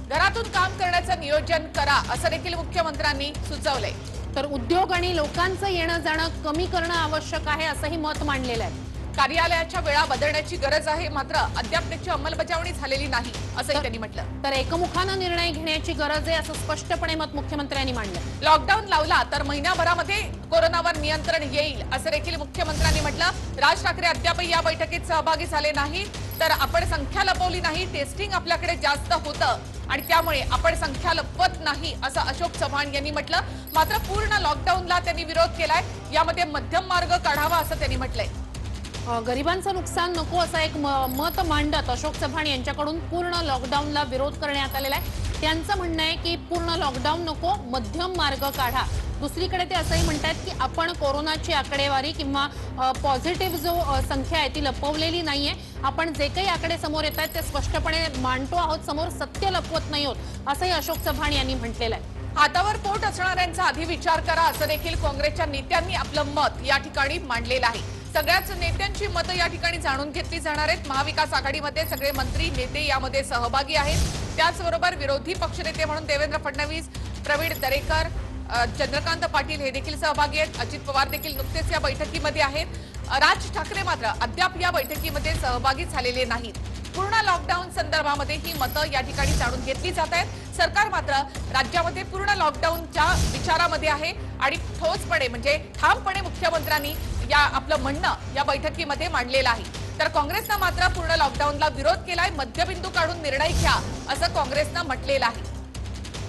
घरातून काम करण्याचं नियोजन करा असं देखील मुख्यमंत्र्यांनी सुचवलंय. तर उद्योग आणि लोकांचं येणं जाणं कमी करणं आवश्यक आहे असंही मत मांडलेलं आहे. कार्यालयाच्या वेळा बदलण्याची गरज आहे, मात्र अद्याप त्याची अंमलबजावणी झालेली नाही असंही त्यांनी म्हटलं. तर एकमुखानं निर्णय घेण्याची गरज आहे असं स्पष्टपणे मत मुख्यमंत्र्यांनी मांडलं. लॉकडाऊन लावला तर महिनाभरामध्ये कोरोनावर नियंत्रण येईल असं देखील मुख्यमंत्र्यांनी म्हटलं. राज ठाकरे अद्यापही या बैठकीत सहभागी झाले नाही, तर आपण संख्या लपवली नाही, टेस्टिंग आपल्याकडे जास्त होतं आणि त्यामुळे आपण संख्या लपवत नाही असं अशोक चव्हाण यांनी म्हटलं. मात्र पूर्ण लॉकडाऊनला त्यांनी विरोध केलाय, यामध्ये मध्यम मार्ग काढावा असं त्यांनी म्हटलंय. गरिबांचं नुकसान नको असं एक मत मांडत अशोक चव्हाण यांच्याकडून पूर्ण लॉकडाऊनला विरोध करण्यात आलेला आहे. त्यांचं म्हणणं आहे की पूर्ण लॉकडाऊन नको, मध्यम मार्ग काढा. दुसरीकडे ते असंही म्हणतात की आपण कोरोनाची आकडेवारी किंवा पॉझिटिव्ह जो संख्या आहे ती लपवलेली नाहीये, आपण जे काही आकडे समोर येत आहेत ते स्पष्टपणे मांडतो आहोत समोर, सत्य लपवत नाही आहोत असंही अशोक चव्हाण यांनी म्हटलेलं आहे. हातावर पोट असणाऱ्यांचा आधी विचार करा असं देखील काँग्रेसच्या नेत्यांनी आपलं मत या ठिकाणी मांडलेलं आहे. सगळ्याच नेत्यांची मतं या ठिकाणी जाणून घेतली जाणार आहेत. महाविकास आघाडीमध्ये सगळे मंत्री नेते यामध्ये सहभागी आहेत. त्याचबरोबर विरोधी पक्षनेते म्हणून देवेंद्र फडणवीस, प्रवीण दरेकर, चंद्रकांत पाटील हे देखील सहभागी आहेत. अजित पवार देखील नुकतेच या बैठकीमध्ये आहेत. राज ठाकरे मात्र अद्याप या बैठकीमध्ये सहभागी झालेले नाहीत. पूर्ण लॉकडाऊन संदर्भामध्ये ही मतं या ठिकाणी जाणून घेतली जात आहेत. सरकार मात्र राज्यामध्ये पूर्ण लॉकडाऊनच्या विचारामध्ये आहे आणि ठोसपणे म्हणजे ठामपणे मुख्यमंत्र्यांनी या आपलं म्हणणं या बैठकीमध्ये मांडलेलं आहे. तर काँग्रेसनं मात्र पूर्ण लॉकडाऊनला विरोध केलाय, मध्यबिंदू काढून निर्णय घ्या असं काँग्रेसनं म्हटलेलं आहे.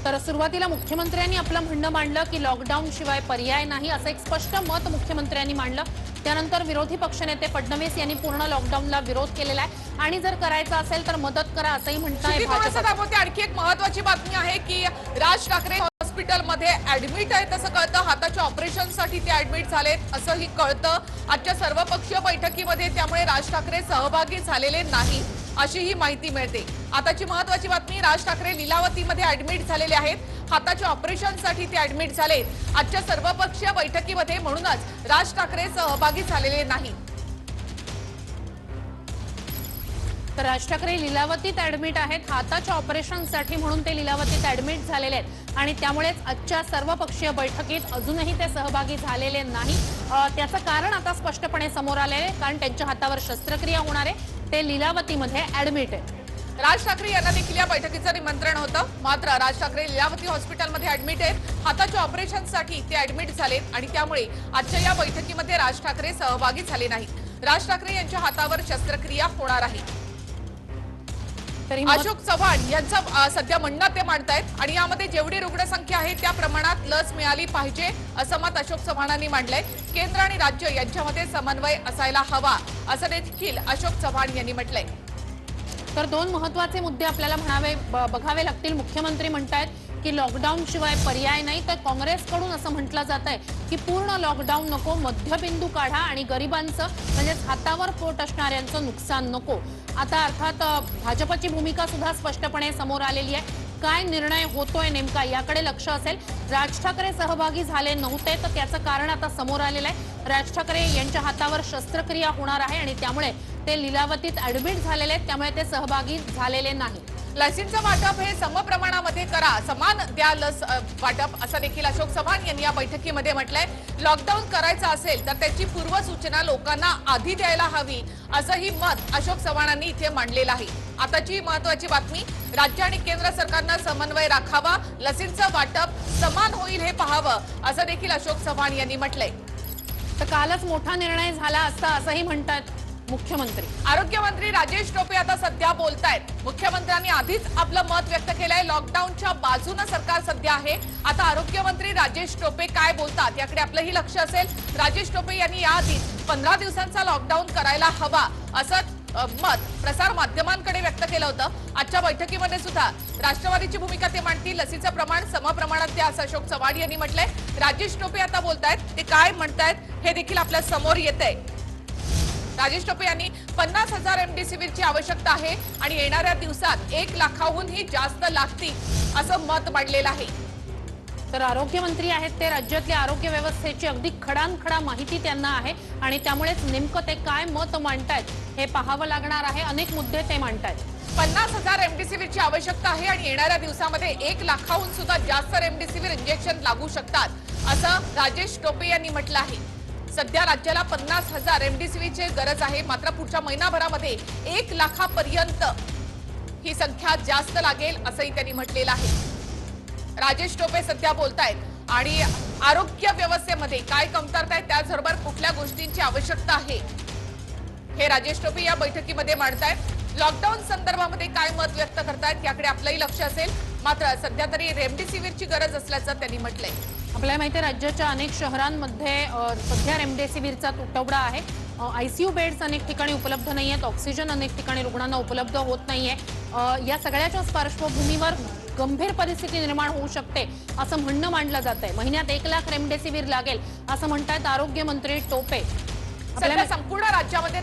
तर सुरुवातीला मुख्यमंत्र्यांनी आपलं म्हणणं मांडलं की लॉकडाऊन शिवाय पर्याय नाही, असं एक स्पष्ट मत मुख्यमंत्र्यांनी मांडलं. त्यानंतर विरोधी पक्षनेते फडणवीस यांनी पूर्ण लॉकडाऊनला विरोध केलेला आहे आणि जर करायचं असेल तर मदत करा असंही म्हणताय श्रुती, थोडंसं भाजप. दाखवते. आणखी एक महत्वाची बातमी आहे की राज ठाकरे हॉस्पिटलमध्ये ऍडमिट आहेत असं कळतं. हाताच्या ऑपरेशनसाठी ते ऍडमिट झालेत असंही कळतं आजच्या सर्वपक्षीय बैठकीमध्ये. त्यामुळे राज ठाकरे सहभागी झालेले नाही अशी ही माहिती मिळते. आताची महत्वाची बातमी, राज ठाकरे लीलावतीमध्ये ऍडमिट झालेले आहेत. हाताच्या ऑपरेशनसाठी ते ऍडमिट झालेत आजच्या सर्वपक्षीय बैठकीमध्ये, म्हणूनच राज ठाकरे सहभागी झालेले नाही. तर राज ठाकरे लीलावतीत ऍडमिट आहेत. हाताच्या ऑपरेशनसाठी म्हणून ते लीलावतीत ऍडमिट झालेले आहेत आणि त्यामुळेच आजच्या सर्वपक्षीय बैठकीत अजूनही ते सहभागी झालेले नाही. त्याचं कारण आता स्पष्टपणे समोर आलेलं आहे, कारण त्यांच्या हातावर शस्त्रक्रिया होणार आहे. ते लीलावतीमध्ये ऍडमिट आहे. राज ठाकरे यांना देखील या बैठकीचं निमंत्रण होतं, मात्र राज ठाकरे लीलावती हॉस्पिटलमध्ये ऍडमिट आहेत. हाताच्या ऑपरेशनसाठी ते ऍडमिट झालेत आणि त्यामुळे आजच्या या बैठकीमध्ये राज ठाकरे सहभागी झाले नाहीत. राज ठाकरे यांच्या हातावर शस्त्रक्रिया होणार आहे. तरी अशोक चव्हाण यांचं सध्या म्हणणं ते मांडतायत आणि यामध्ये जेवढी रुग्णसंख्या आहे त्या प्रमाणात लस मिळाली पाहिजे असं मत अशोक चव्हाणांनी मांडलंय. केंद्र आणि राज्य यांच्यामध्ये समन्वय असायला हवा असं देखील अशोक चव्हाण यांनी म्हटलंय. तर दोन महत्वाचे मुद्दे आपल्याला बघावे लागतील. मुख्यमंत्री म्हणतायत की लॉकडाऊन शिवाय पर्याय नाही, तर काँग्रेसकडून असं म्हटलं जात आहे की पूर्ण लॉकडाऊन नको, मध्यबिंदू काढा आणि गरिबांचं म्हणजेच हातावर पोट असणाऱ्यांचं नुकसान नको. आता अर्थात भाजपची भूमिका सुद्धा स्पष्टपणे समोर आलेली आहे. काय निर्णय होतोय नेमका याकडे लक्ष असेल. राज ठाकरे सहभागी झाले नव्हते तर त्याचं कारण आता समोर आलेलं आहे. राज ठाकरे यांच्या हातावर शस्त्रक्रिया होणार आहे आणि त्यामुळे ते लीलावतीत ऍडमिट झालेले आहेत, त्यामुळे ते सहभागी झालेले नाही. लसींचं वाटप हे समप्रमाणामध्ये करा, समान द्या लस वाटप असं देखील अशोक चव्हाण यांनी या बैठकीमध्ये म्हटलंय. लॉकडाऊन करायचं असेल तर त्याची पूर्वसूचना लोकांना आधी द्यायला हवी असंही मत अशोक चव्हाणांनी इथे मांडलेलं आहे. आताची महत्वाची बातमी, राज्य आणि केंद्र सरकारनं समन्वय राखावा, लसींचं वाटप समान होईल हे पाहावं असं देखील अशोक चव्हाण यांनी म्हटलंय. तर कालच मोठा निर्णय झाला असता असंही म्हणतात मुख्यमंत्री. आरोग्यमंत्री राजेश टोपे आता सध्या बोलतायत. मुख्यमंत्र्यांनी आधीच आपलं मत व्यक्त केलंय, लॉकडाऊनच्या बाजूने सरकार सध्या आहे. आता आरोग्यमंत्री राजेश टोपे काय बोलतात याकडे आपलंही लक्ष असेल. राजेश टोपे यांनी याआधी 15 दिवसांचा लॉकडाऊन करायला हवा असं मत प्रसार माध्यमांकडे व्यक्त केलं होतं. आजच्या बैठकीमध्ये सुद्धा राष्ट्रवादीची भूमिका ते मांडतील. लसीचं प्रमाण समप्रमाणात द्या असं अशोक चव्हाण यांनी म्हटलंय. राजेश टोपे आता बोलतायत, ते काय म्हणतायत हे देखील आपल्या समोर येतंय. राजेश टोपे यांनी 50,000 रेमडेसिवीरची आवश्यकता आहे आणि येणाऱ्या दिवसात 1 लाखाहूनही जास्त लागतील असं मत मांडलेलं आहे. तर आरोग्यमंत्री आहेत ते राज्यातल्या आरोग्य व्यवस्थेची अगदी खडानखडा माहिती त्यांना आहे आणि त्यामुळेच नेमकं ते काय मत मांडतायत हे पाहावं लागणार आहे. अनेक मुद्दे ते मांडतायत. 50,000 रेमडेसिवीरची आवश्यकता आहे आणि येणाऱ्या दिवसामध्ये 1 लाखाहून सुद्धा जास्त रेमडेसिवीर इंजेक्शन लागू शकतात असं राजेश टोपे यांनी म्हटलं आहे. सध्या राज्याला 50,000 रेमडेसिवीरची गरज आहे, मात्र पुढच्या महिनाभरामध्ये 1 लाखापर्यंत ही संख्या जास्त लागेल असंही त्यांनी म्हटलेलं आहे. राजेश टोपे सध्या बोलतायत आणि आरोग्य व्यवस्थेमध्ये काय कमतरता आहे, त्याचबरोबर कुठल्या गोष्टींची आवश्यकता आहे हे राजेश टोपे या बैठकीमध्ये मांडतायत. लॉकडाऊन संदर्भामध्ये काय मत व्यक्त करतायत याकडे आपलंही लक्ष असेल, मात्र सध्या तरी रेमडेसिवीरची गरज असल्याचं त्यांनी म्हटलंय. आपल्याला माहिती आहे राज्याच्या अनेक शहरांमध्ये सध्या रेमडेसिवीरचा तुटवडा आहे. आयसीयू बेड्स अनेक ठिकाणी उपलब्ध नाही आहेत, ऑक्सिजन अनेक ठिकाणी रुग्णांना उपलब्ध होत नाहीये. या सगळ्याच्या पार्श्वभूमीवर गंभीर परिस्थिती निर्माण होऊ शकते असं म्हणणं मांडलं जात आहे. महिन्यात 1 लाख रेमडेसिवीर लागेल असं म्हणतायत आरोग्यमंत्री टोपे. सध्या संपूर्ण राज्यामध्ये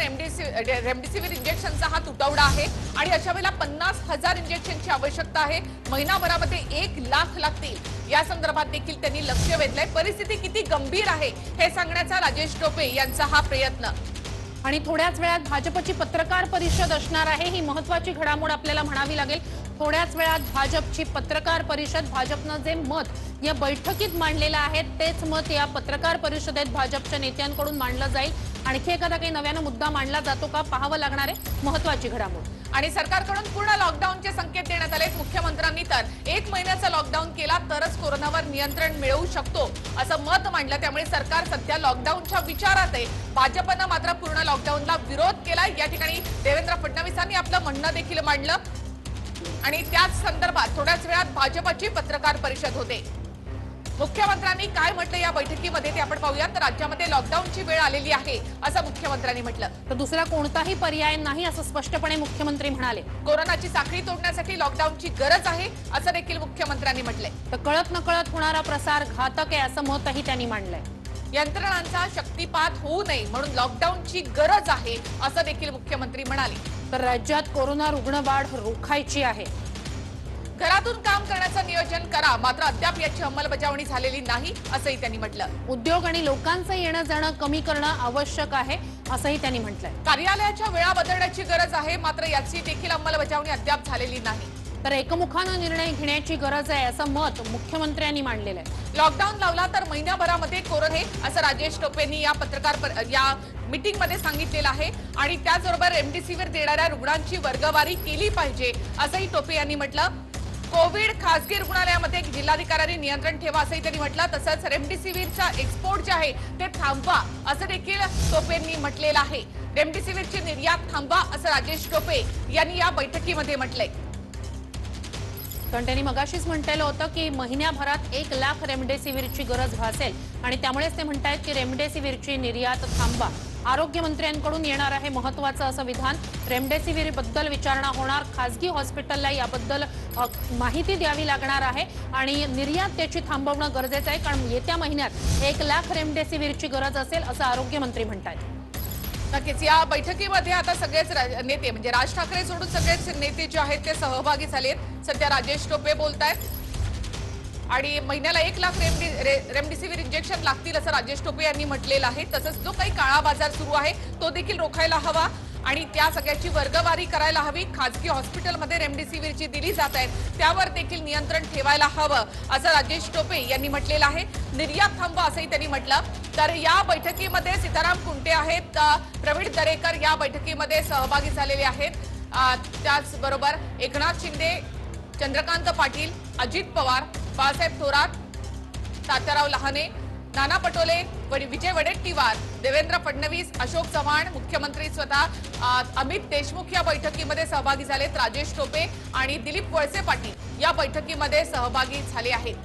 रेमडेसिवीर इंजेक्शनचा हा तुटवडा आहे आणि अशा वेळेला 50,000 इंजेक्शनची आवश्यकता आहे. महिनाभरामध्ये 1 लाख लागतील या संदर्भात देखील त्यांनी लक्ष वेधलंय. परिस्थिती किती गंभीर आहे हे सांगण्याचा राजेश टोपे यांचा हा प्रयत्न. आणि थोड्याच वेळात भाजपची पत्रकार परिषद असणार आहे. ही महत्वाची घडामोड आपल्याला म्हणावी लागेल. थोड्याच वेळात भाजपची पत्रकार परिषद. भाजपनं जे मत या बैठकीत मांडलेलं आहे तेच मत या पत्रकार परिषदेत भाजपच्या नेत्यांकडून मांडलं जाईल. आणखी एखादा काही नव्यानं मुद्दा मांडला जातो का पाहावं लागणार आहे. महत्वाची घडामोड. आणि सरकारकडून पूर्ण लॉकडाऊनचे संकेत देण्यात आले. मुख्यमंत्र्यांनी तर 1 महिन्याचा लॉकडाऊन केला तरच कोरोनावर नियंत्रण मिळवू शकतो असं मत मांडलं. त्यामुळे सरकार सध्या लॉकडाऊनच्या विचारात आहे. भाजपनं मात्र पूर्ण लॉकडाऊनला विरोध केला. या ठिकाणी देवेंद्र फडणवीसांनी आपलं म्हणणं देखील मांडलं. आणि त्याच संदर्भात थोड्याच वेळात भाजपची पत्रकार परिषद होते। मुख्यमंत्र्यांनी काय म्हटलं या बैठकीमध्ये ते आपण पाहूया। तर राज्यामध्ये लॉकडाऊनची वेळ आलेली आहे असं मुख्यमंत्र्यांनी म्हटलं। तर दुसरा कोणताही पर्याय नाही असं स्पष्टपणे मुख्यमंत्री म्हणाले। कोरोनाची साखळी तोडण्यासाठी लॉकडाऊनची गरज आहे असं देखील मुख्यमंत्र्यांनी म्हटलंय। तर कळत नकळत होणारा प्रसार घातक आहे असं मतही त्यांनी मांडलंय। यंत्रणांचा शक्तिपात होऊ नये म्हणून लॉकडाऊनची गरज आहे असं देखील मुख्यमंत्री म्हणाले। तर राज्यात कोरोना रुग्णवाढ रोखायची आहे। घरातून काम करण्याचं नियोजन करा, मात्र अद्याप याची अंमलबजावणी झालेली नाही असंही त्यांनी म्हटलं। उद्योग आणि लोकांचं येणं जाणं कमी करणं आवश्यक आहे असंही त्यांनी म्हटलंय। कार्यालयाच्या वेळा बदलण्याची गरज आहे, मात्र याची देखील अंमलबजावणी अद्याप झालेली नाही। तर एकमुखानं निर्णय घेण्याची गरज आहे असं मत मुख्यमंत्र्यांनी मांडलेलं आहे। लॉकडाऊन लावला तर महिन्याभरामध्ये कोरोना असं राजेश टोपेंनी या मीटिंग मध्ये सांगितलेलं आहे आणि त्याचबरोबर रेमडेसिवीर देणाऱ्या रुग्णांची वर्गवारी केली पाहिजे असंही टोपे यांनी म्हटलं। कोविड खासगी रुग्णालयामध्ये जिल्हाधिकाऱ्यांनी नियंत्रण ठेवा असंही त्यांनी म्हटलं। तसंच रेमडेसिवीरचा एक्सपोर्ट जे आहे ते थांबवा असं देखील टोपेंनी म्हटलेलं आहे। रेमडेसिवीरची निर्यात थांबवा असं राजेश टोपे यांनी या बैठकीमध्ये म्हटलंय। कारण त्यांनी मगाशीच म्हटलेलं होतं की महिन्याभरात 1 लाख रेमडेसिवीरची गरज भासेल आणि त्यामुळेच ते म्हणतायत की रेमडेसिवीरची निर्यात थांबवा। आरोग्यमंत्र्यांकडून येणार आहे महत्त्वाचं असं विधान। रेमडेसिवीर बद्दल विचारणा होणार, खासगी हॉस्पिटलला याबद्दल माहिती द्यावी लागणार आहे आणि निर्यात त्याची थांबवणं गरजेचं आहे, कारण येत्या महिन्यात 1 लाख रेमडेसिवीरची गरज असेल असं आरोग्यमंत्री म्हणतायत। नक्कीच या बैठकीमध्ये आता सगळेच नेते म्हणजे राज ठाकरे सोडून सगळेच नेते जे आहेत ते सहभागी झालेत। सध्या राजेश टोपे बोलतायत आणि महिन्याला 1 लाख रेमडेसिवीर इंजेक्शन लागतील असं राजेश टोपे यांनी म्हटलेलं आहे। तसंच जो काही काळा बाजार सुरू आहे तो देखील रोखायला हवा आणि त्या सगळ्याची वर्गवारी करायला हवी। खासगी हॉस्पिटलमध्ये रेमडेसिवीरची दिली जात आहे त्यावर देखील नियंत्रण ठेवायला हवं असं राजेश टोपे यांनी म्हटलेलं आहे। निर्यात थांबवा असंही त्यांनी म्हटलं। तर या बैठकीमध्ये सीताराम कुंटे आहेत, प्रवीण दरेकर या बैठकीमध्ये सहभागी झालेले आहेत। त्याचबरोबर एकनाथ शिंदे, चंद्रकांत पाटील, अजित पवार, बाळासाहेब थोरात, तात्याराव लहाने, नाना पटोले, विजय वडेट्टीवार, देवेंद्र फडणवीस, अशोक चव्हाण, मुख्यमंत्री स्वतः अमित देशमुख या बैठकीमध्ये सहभागी झालेत। राजेश टोपे आणि दिलीप वळसे पाटील या बैठकीमध्ये सहभागी झाले आहेत।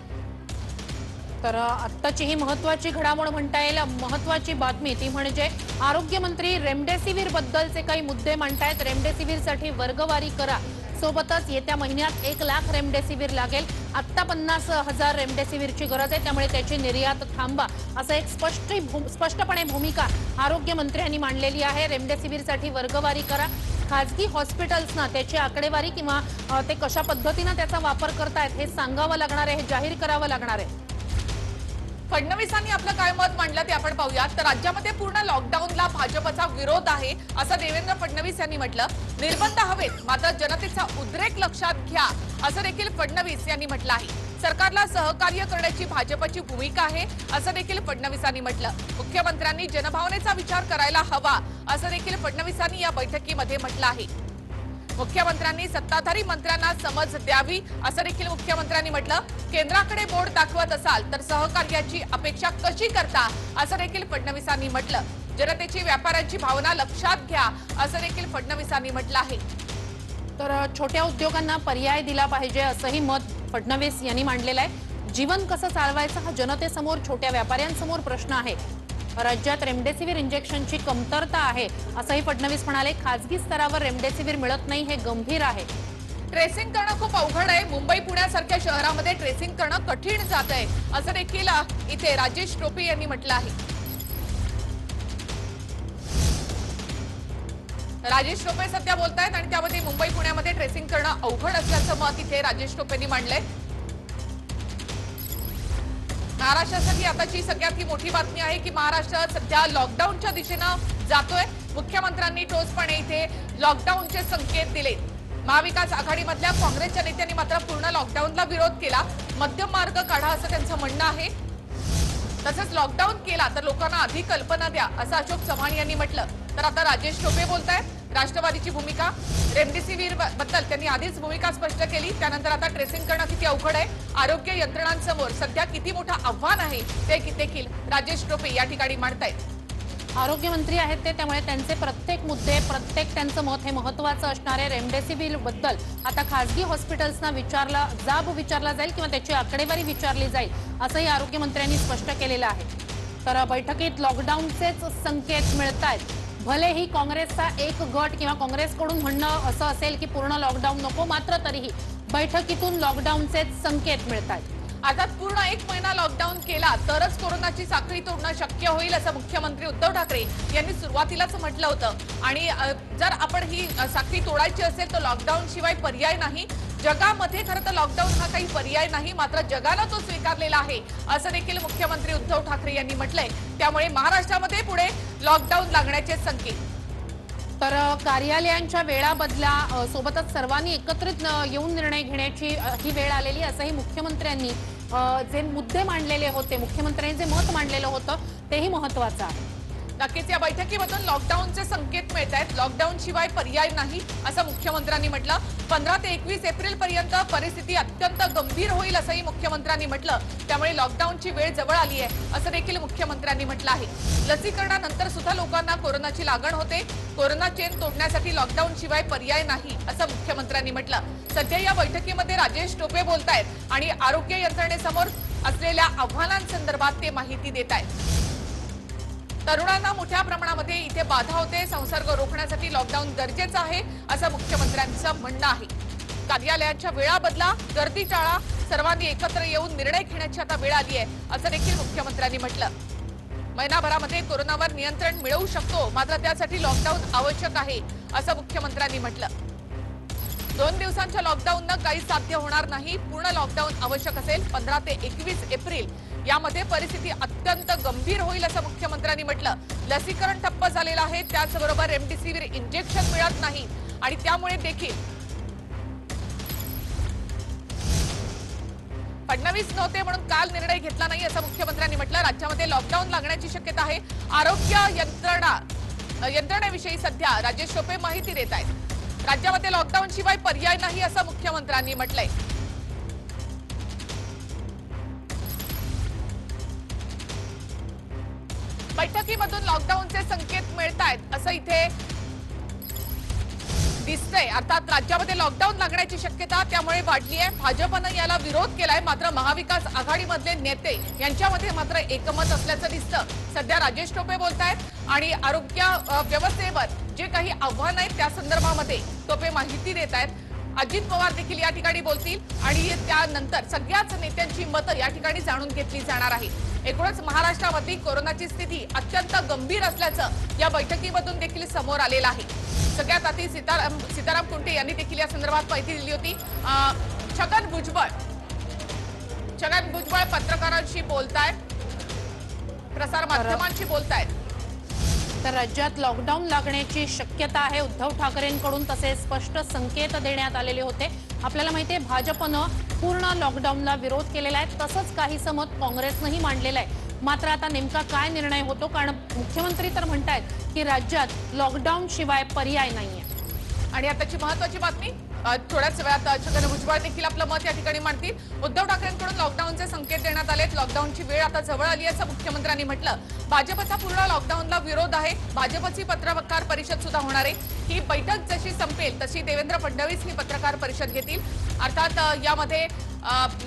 तर आत्ताची ही महत्त्वाची घडामोड म्हणता येईल, महत्त्वाची बातमी ती म्हणजे आरोग्यमंत्री रेमडेसिवीर बद्दलचे काही मुद्दे मांडतायत। रेमडेसिवीरसाठी वर्गवारी करा, सोबतच येत्या महिन्यात 1 लाख रेमडेसिवीर लागेल। आत्ता 50,000 रेमडेसिवीरची गरज आहे, त्यामुळे त्याची निर्यात थांबा असं एक स्पष्टपणे भूमिका आरोग्यमंत्र्यांनी मांडलेली आहे। रेमडेसिवीरसाठी वर्गवारी करा, खासगी हॉस्पिटल्सना त्याची आकडेवारी किंवा ते कशा पद्धतीने त्याचा वापर करतायत हे सांगावं लागणार आहे, हे जाहीर करावं लागणार आहे। फडणवीसांनी आपलं काय मत मांडलं ते आपण पाहूयात। तर राज्यामध्ये पूर्ण लॉकडाऊनला भाजपचा विरोध आहे असं देवेंद्र फडणवीस यांनी म्हटलं। निर्बंध हवेत, मात्र जनतेचा उद्रेक लक्षात घ्या असं देखील फडणवीस यांनी म्हटलं आहे। सरकारला सहकार्य करण्याची भाजपची भूमिका आहे असं देखील फडणवीसांनी म्हटलं। मुख्यमंत्र्यांनी जनभावनेचा विचार करायला हवा असं देखील फडणवीसांनी या बैठकीमध्ये म्हटलं आहे। मुख्यमंत्र्यांनी सत्ताधारी मंत्र्यांना समज द्यावी असं देखील मुख्यमंत्र्यांनी म्हटलं। केंद्राकडे बोट दाखवत असाल तर सहकार्याची अपेक्षा कशी करता असं देखील फडणवीसांनी म्हटलं। जनतेची व्यापाऱ्यांची भावना लक्षात घ्या असं देखील फडणवीसांनी म्हटलं आहे। तर छोट्या उद्योगांना पर्याय दिला पाहिजे असंही मत फडणवीस यांनी मांडलेलं आहे। जीवन कसं चालवायचं हा जनतेसमोर, छोट्या व्यापाऱ्यांसमोर प्रश्न आहे। राज्यात रेमडेसिवीर इंजेक्शनची कमतरता आहे असंही फडणवीस म्हणाले। खासगी स्तरावर रेमडेसिवीर मिळत नाही हे गंभीर आहे। ट्रेसिंग करणं खूप अवघड आहे। मुंबई पुण्यासारख्या शहरामध्ये ट्रेसिंग करणं कठीण जात आहे असं देखील इथे राजेश टोपे यांनी म्हटलं आहे। राजेश टोपे सध्या बोलतायत आणि त्यामध्ये मुंबई पुण्यामध्ये ट्रेसिंग करणं अवघड असल्याचं मत इथे राजेश टोपेंनी मांडलंय। महाराष्ट्रासाठी आताची सगळ्यात ही मोठी बातमी आहे की महाराष्ट्र सध्या लॉकडाऊनच्या दिशेनं जातोय। मुख्यमंत्र्यांनी ठोसपणे इथे लॉकडाऊनचे संकेत दिले। महाविकास आघाडीमधल्या काँग्रेसच्या नेत्यांनी मात्र पूर्ण लॉकडाऊनला विरोध केला। मध्यम मार्ग काढा असं त्यांचं म्हणणं आहे। तसंच लॉकडाऊन केला तर लोकांना अधिक कल्पना द्या असं अशोक चव्हाण यांनी म्हटलं। तर आता राजेश टोपे बोलतायत। राष्ट्रवादीची भूमिका, रेमडेसिवीर बद्दल त्यांनी आधीच भूमिका स्पष्ट केली। त्यानंतर आता ट्रेसिंग करणं किती अवघड आहे, आरोग्य यंत्रणांसमोर सध्या किती मोठं आव्हान आहे ते देखील राजेश टोपे या ठिकाणी मांडतायत। आरोग्यमंत्री आहेत ते, त्यामुळे त्यांचे प्रत्येक मुद्दे, प्रत्येक त्यांचं मत हे महत्त्वाचं असणार आहे. रेमडेसिवीर बद्दल आता खासगी हॉस्पिटल्सना विचारला जाईल किंवा त्याची आकडेवारी विचारली जाईल, असंही आरोग्यमंत्र्यांनी स्पष्ट केलेलं आहे. तर बैठकीत लॉकडाऊनचेच संकेत मिळत आहेत. भलेही काँग्रेसचा एक गट किंवा काँग्रेसकडून म्हणणं असं असेल की पूर्ण लॉकडाऊन नको, मात्र तरीही बैठकीतून लॉकडाऊनचेच संकेत मिळत आहेत. अर्थात पूर्ण 1 महिना लॉकडाऊन केला तरच कोरोनाची साखळी तोडणं शक्य होईल, असं मुख्यमंत्री उद्धव ठाकरे यांनी सुरुवातीलाच म्हटलं होतं. आणि जर आपण ही साखळी तोडायची असेल तर लॉकडाऊन शिवाय पर्याय नाही. जगामध्ये खरं तर लॉकडाऊन हा काही पर्याय नाही, मात्र जगाला तो स्वीकारलेला आहे, असं देखील मुख्यमंत्री उद्धव ठाकरे यांनी म्हटलंय. त्यामुळे महाराष्ट्रामध्ये पुढे लॉकडाऊन लागण्याचे संकेत. तर कार्यालयांच्या वेळा बदला, सोबतच सर्वांनी एकत्रित येऊन निर्णय घेण्याची ही वेळ आलेली, असंही मुख्यमंत्र्यांनी जे मुद्दे मांडलेले होते, मुख्यमंत्र्यांनी जे मत मांडलेलं होतं तेही महत्त्वाचं आहे. नक्कीच या बैठकीमधून लॉकडाऊनचे संकेत मिळत आहेत. लॉकडाऊन शिवाय पर्याय नाही, असं मुख्यमंत्र्यांनी म्हटलं. 15 ते 21 एप्रिल पर्यंत परिस्थिती अत्यंत गंभीर होईल, असंही मुख्यमंत्र्यांनी म्हटलं. त्यामुळे लॉकडाऊनची वेळ जवळ आली आहे, असं देखील मुख्यमंत्र्यांनी म्हटलं आहे. लसीकरणानंतर सुद्धा लोकांना कोरोनाची लागण होते. कोरोना चेन तोडण्यासाठी लॉकडाऊन शिवाय पर्याय नाही, असं मुख्यमंत्र्यांनी म्हटलं. सध्या या बैठकीमध्ये राजेश टोपे बोलतायत आणि आरोग्य यंत्रणेसमोर असलेल्या आव्हानांसंदर्भात ते माहिती देत आहेत. तरुणांना मोठ्या प्रमाणामध्ये इथे बाधा होते, संसर्ग रोखण्यासाठी लॉकडाऊन गरजेचं आहे, असं मुख्यमंत्र्यांचं म्हणणं आहे. कार्यालयाच्या वेळा बदला, गर्दी टाळा, सर्वांनी एकत्र येऊन निर्णय घेण्याची आता वेळ आली आहे, असं देखील मुख्यमंत्र्यांनी म्हटलं. महिनाभरामध्ये कोरोनावर नियंत्रण मिळवू शकतो, मात्र त्यासाठी लॉकडाऊन आवश्यक आहे, असं मुख्यमंत्र्यांनी म्हटलं. 2 दिवसांच्या लॉकडाऊननं काही साध्य होणार नाही. पूर्ण लॉकडाऊन आवश्यक असेल. 15 ते 21 एप्रिल यामध्ये परिस्थिती अत्यंत गंभीर होईल, असं मुख्यमंत्र्यांनी म्हटलं. लसीकरण ठप्प झालेलं आहे, त्याचबरोबर रेमडेसिवीर इंजेक्शन मिळत नाही आणि त्यामुळे देखील फडणवीस नव्हते म्हणून काल निर्णय घेतला नाही, असं मुख्यमंत्र्यांनी म्हटलं. राज्यामध्ये लॉकडाऊन लागण्याची शक्यता आहे. आरोग्य यंत्रणेविषयी सध्या राजेश टोपे माहिती देत आहेत. राज्यामध्ये लॉकडाऊन शिवाय पर्याय नाही, असं मुख्यमंत्र्यांनी म्हटलंय. बैठकीमधून लॉकडाऊनचे संकेत मिळत आहेत, असं इथे दिसतंय. अर्थात राज्यामध्ये लॉकडाऊन लागण्याची शक्यता त्यामुळे वाढली आहे. भाजपनं याला विरोध केलाय, मात्र महाविकास आघाडीमधले नेते यांच्यामध्ये मात्र एकमत असल्याचं दिसतं. सध्या राजेश टोपे बोलतायत आणि आरोग्य व्यवस्थेवर जे काही आव्हान आहेत त्या संदर्भामध्ये टोपे माहिती देत आहेत. अजित पवार देखील या ठिकाणी बोलतील आणि त्यानंतर सगळ्याच नेत्यांची मतं या ठिकाणी जाणून घेतली जाणार आहे. एकूणच महाराष्ट्रामधली कोरोनाची स्थिती अत्यंत गंभीर असल्याचं या बैठकीमधून देखील समोर आलेलं आहे. सगळ्यात आधी सीताराम कुंटे यांनी देखील या संदर्भात माहिती दिली होती. छगन भुजबळ पत्रकारांशी बोलतायत, प्रसार माध्यमांशी बोलतायत. तर राज्यात लॉकडाऊन लागण्याची शक्यता आहे. उद्धव ठाकरेंकडून तसे स्पष्ट संकेत देण्यात आलेले होते. आपल्याला माहिती आहे भाजपनं पूर्ण लॉकडाऊनला विरोध केलेला आहे, तसंच काहीसं मत काँग्रेसनंही मांडलेलं आहे. मात्र आता नेमका काय निर्णय होतो, कारण मुख्यमंत्री तर म्हणतायत की राज्यात लॉकडाऊन शिवाय पर्याय नाहीये. आणि आताची महत्वाची बातमी, थोड्याच वेळात छगन भुजबळ देखील आपलं मत या ठिकाणी मांडतील. उद्धव ठाकरेंकडून लॉकडाऊनचे संकेत देण्यात आलेत. लॉकडाऊनची वेळ आता जवळ आली असं मुख्यमंत्र्यांनी म्हटलं. भाजपचा पूर्ण लॉकडाऊनला विरोध आहे. भाजपची पत्रकार परिषद सुद्धा होणार आहे. ही बैठक जशी संपेल तशी देवेंद्र फडणवीस ही पत्रकार परिषद घेतील. अर्थात यामध्ये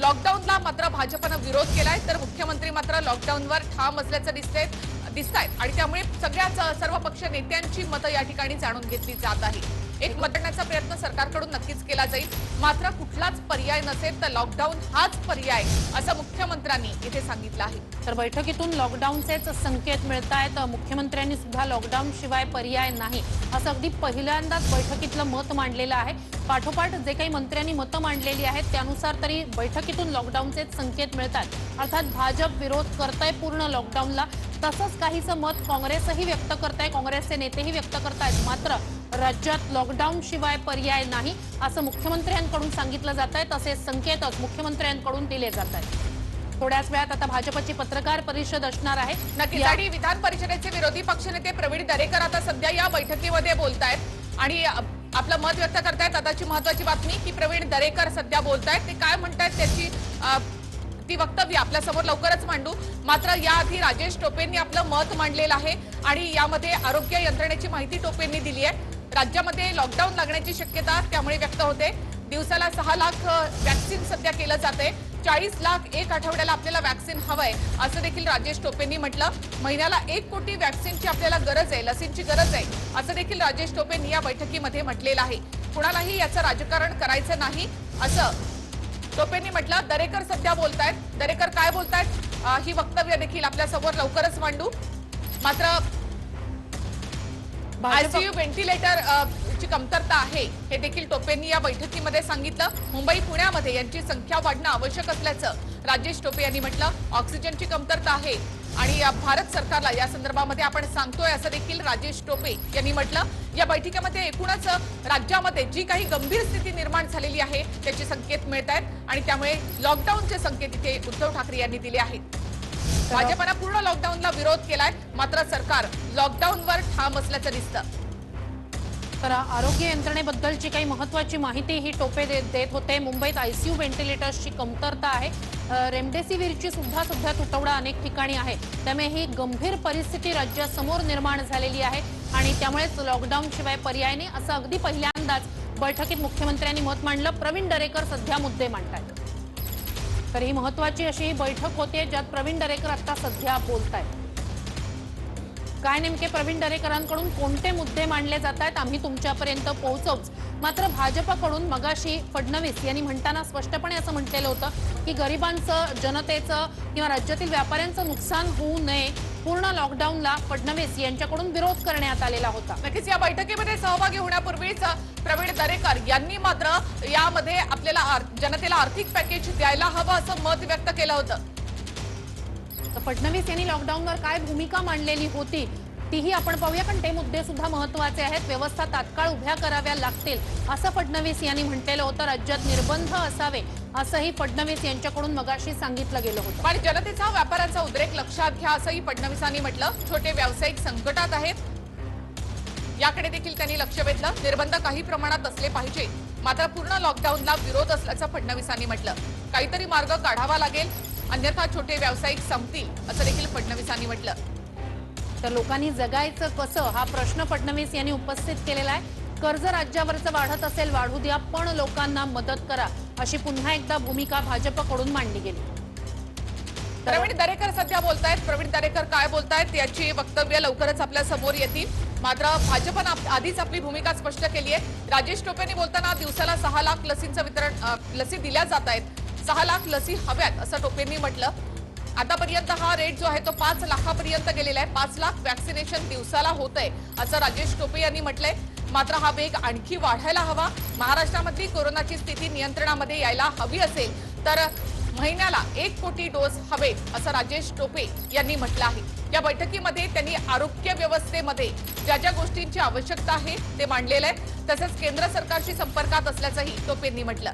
लॉकडाऊनला मात्र भाजपनं विरोध केलाय, तर मुख्यमंत्री मात्र लॉकडाऊनवर ठाम असल्याचं दिसतायत आणि त्यामुळे सर्व पक्ष नेत्यांची मतं या ठिकाणी जाणून घेतली जात आहे. एक मतदानाचा प्रयत्न सरकारकडून नक्कीच केला जाईल, मात्र कुठलाच पर्याय नसेल तर लॉकडाऊन हाच पर्याय, असं मुख्यमंत्र्यांनी इथे सांगितलं आहे. तर बैठकीतून लॉकडाऊनचेच संकेत मिळत आहेत. मुख्यमंत्र्यांनी सुद्धा लॉकडाऊन शिवाय पर्याय नाही असं अगदी पहिल्यांदाच बैठकीतलं मत मांडलेलं आहे. पाठोपाठ जे काही मंत्र्यांनी मतं मांडलेली आहेत त्यानुसार तरी बैठकीतून लॉकडाऊनचेच संकेत मिळतात. अर्थात भाजप विरोध करतंय पूर्ण लॉकडाऊनला, तसंच काहीसं मत काँग्रेसही व्यक्त करताय, काँग्रेसचे नेतेही व्यक्त करतायत. मात्र राज्यात लॉकडाऊन शिवाय पर्याय नाही असं मुख्यमंत्र्यांकडून सांगितलं जात आहे. तसे संकेतच मुख्यमंत्र्यांकडून दिले जात आहेत. थोड्याच वेळात आता भाजपची पत्रकार परिषद असणार आहे. नक्कीच. आणि विधान परिषदेचे विरोधी पक्षनेते प्रवीण दरेकर आता सध्या या बैठकीमध्ये बोलतायत आणि आपलं मत व्यक्त करतायत. आताची महत्वाची बातमी की प्रवीण दरेकर सध्या बोलतायत. ते काय म्हणतायत त्याची ती वक्तव्य आपल्या समोर लवकरच मांडू. मात्र याआधी राजेश टोपेंनी आपलं मत मांडलेलं आहे आणि यामध्ये आरोग्य यंत्रणेची माहिती टोपेंनी दिली आहे. राज्यामध्ये लॉकडाऊन लागण्याची शक्यता त्यामुळे व्यक्त होते. दिवसाला 6 लाख वॅक्सिन सध्या केलं जाते. 40 लाख एक आठवड्याला आपल्याला वॅक्सिन हवंय असं देखील राजेश टोपेंनी म्हटलं. महिन्याला 1 कोटी वॅक्सिनची आपल्याला गरज आहे, लसींची गरज आहे असं देखील राजेश टोपेंनी या बैठकीमध्ये म्हटलेलं आहे. कुणालाही याचं राजकारण करायचं नाही असं टोपेंनी म्हटलं. दरेकर सध्या बोलतायत. दरेकर काय बोलतायत ही वक्तव्य देखील आपल्या समोर लवकरच मांडू. मात्र आयसीयू व्हेंटिलेटर ची कमतरता आहे हे देखील टोपेंनी या बैठकीमध्ये सांगितलं. मुंबई पुण्यामध्ये यांची संख्या वाढणं आवश्यक असल्याचं राजेश टोपे यांनी म्हटलं. ऑक्सिजनची कमतरता आहे आणि भारत सरकारला या संदर्भामध्ये आपण सांगतोय असं देखील राजेश टोपे यांनी म्हटलं. या बैठकीमध्ये एकूणच राज्यामध्ये जी काही गंभीर स्थिती निर्माण झालेली आहे त्याचे संकेत मिळत आहेत आणि त्यामुळे लॉकडाऊनचे संकेत इथे उद्धव ठाकरे यांनी दिले आहेत. भाजपनं पूर्ण लॉकडाऊनला विरोध केलाय मात्र सरकार लॉकडाऊनवर ठाम असल्याचं दिसतं. तर आरोग्य यंत्रणेबद्दलची काही महत्त्वाची माहिती ही टोपे देत होते. मुंबईत आयसीयू व्हेंटिलेटर्सची कमतरता आहे. रेमडेसिवीरची सुद्धा सध्या तुटवडा अनेक ठिकाणी आहे. त्यामुळे ही गंभीर परिस्थिती राज्यासमोर निर्माण झालेली आहे आणि त्यामुळेच लॉकडाऊन शिवाय पर्याय नाही असं अगदी पहिल्यांदाच बैठकीत मुख्यमंत्र्यांनी मत मांडलं. प्रवीण दरेकर सध्या मुद्दे मांडतायत. तर ही महत्त्वाची अशी ही बैठक होते ज्यात प्रवीण दरेकर आता सध्या बोलतायत. काय नेमके प्रवीण दरेकरांकडून कोणते मुद्दे मांडले जात आहेत आम्ही तुमच्यापर्यंत पोहोचवूच. मात्र भाजपकडून मगाशी फडणवीस यांनी म्हणताना स्पष्टपणे असं म्हटलेलं होतं की गरिबांचं, जनतेचं किंवा राज्यातील व्यापाऱ्यांचं नुकसान होऊ नये. पूर्ण लॉकडाऊनला फडणवीस यांच्याकडून विरोध करण्यात आलेला होता. नक्कीच या बैठकीमध्ये सहभागी होण्यापूर्वीच प्रवीण दरेकर यांनी मात्र यामध्ये आपल्याला जनतेला आर्थिक पॅकेज द्यायला हवं असं मत व्यक्त केलं होतं. तर फडणवीस यांनी लॉकडाऊनवर काय भूमिका मांडलेली होती तीही आपण पाहूया. पण ते मुद्दे सुद्धा महत्त्वाचे आहेत. व्यवस्था तात्काळ उभ्या कराव्या लागतील असं फडणवीस यांनी म्हटलेलं होतं. राज्यात निर्बंध असावे असंही फडणवीस यांच्याकडून मगाशी सांगितलं गेलं होतं. आणि जनतेचा व्यापाऱ्यांचा उद्रेक लक्षात घ्या असंही फडणवीसांनी म्हटलं. छोटे व्यावसायिक संकटात आहेत याकडे देखील त्यांनी लक्ष वेधलं. निर्बंध काही प्रमाणात असले पाहिजे मात्र पूर्ण लॉकडाऊनला विरोध असल्याचं फडणवीसांनी म्हटलं. काहीतरी मार्ग काढावा लागेल अन्यथा छोटे व्यावसायिक संपतील असं देखील फडणवीसांनी म्हटलं. तर लोकांनी जगायचं कसं हा प्रश्न फडणवीस यांनी उपस्थित केलेला आहे. कर्ज राज्यावरचं वाढत असेल वाढू द्या पण लोकांना मदत करा अशी पुन्हा एकदा भूमिका भाजपकडून मांडली गेली. प्रवीण दरेकर सध्या बोलतायत. प्रवीण दरेकर काय बोलतायत याची वक्तव्य लवकरच आपल्या समोर येतील. मात्र भाजपनं आधीच आपली भूमिका स्पष्ट केली आहे. राजेश टोपेंनी बोलताना दिवसाला 6 लाख लसींचं वितरण लसी दिल्या जात आहेत. 6 लाख लसी हव्यात असं टोपेंनी म्हटलं. आतापर्यंत हा रेट जो आहे तो 5 लाखापर्यंत गेलेला आहे. 5 लाख वॅक्सिनेशन दिवसाला होतंय असं राजेश टोपे यांनी म्हटलंय. मात्र हा वेग आणखी वाढायला हवा. महाराष्ट्रामधली कोरोनाची स्थिती नियंत्रणामध्ये यायला हवी असेल तर महिन्याला 1 कोटी डोस हवेत असं राजेश टोपे यांनी म्हटलं आहे. या बैठकीमध्ये त्यांनी आरोग्य व्यवस्थेमध्ये ज्या ज्या गोष्टींची आवश्यकता आहे ते मांडलेलं आहे. तसंच केंद्र सरकारशी संपर्कात असल्याचंही टोपेंनी म्हटलं.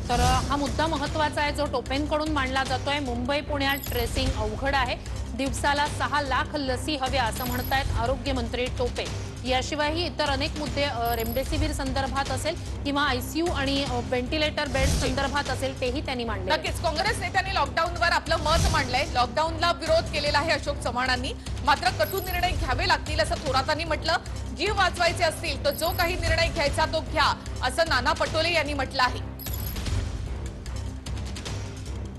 तर हा मुद्दा महत्त्वाचा आहे जो टोपेंकडून मांडला जातोय. मुंबई पुण्यात ट्रेसिंग अवघड आहे. दिवसाला 6 लाख लसी हव्या असं म्हणतायत आरोग्यमंत्री टोपे. याशिवायही इतर अनेक मुद्दे रेमडेसिवीर संदर्भात असेल किंवा आयसीयू आणि व्हेंटिलेटर बेड संदर्भात असेल तेही त्यांनी मांडले. नक्कीच काँग्रेस नेत्यांनी लॉकडाऊनवर आपलं मत मांडलंय. लॉकडाऊनला विरोध केलेला आहे अशोक चव्हाणांनी. मात्र कटू निर्णय घ्यावे लागतील असं थोरातांनी म्हटलं. जीव वाचवायचे असतील तर जो काही निर्णय घ्यायचा तो घ्या असं नाना पटोले यांनी म्हटलं आहे.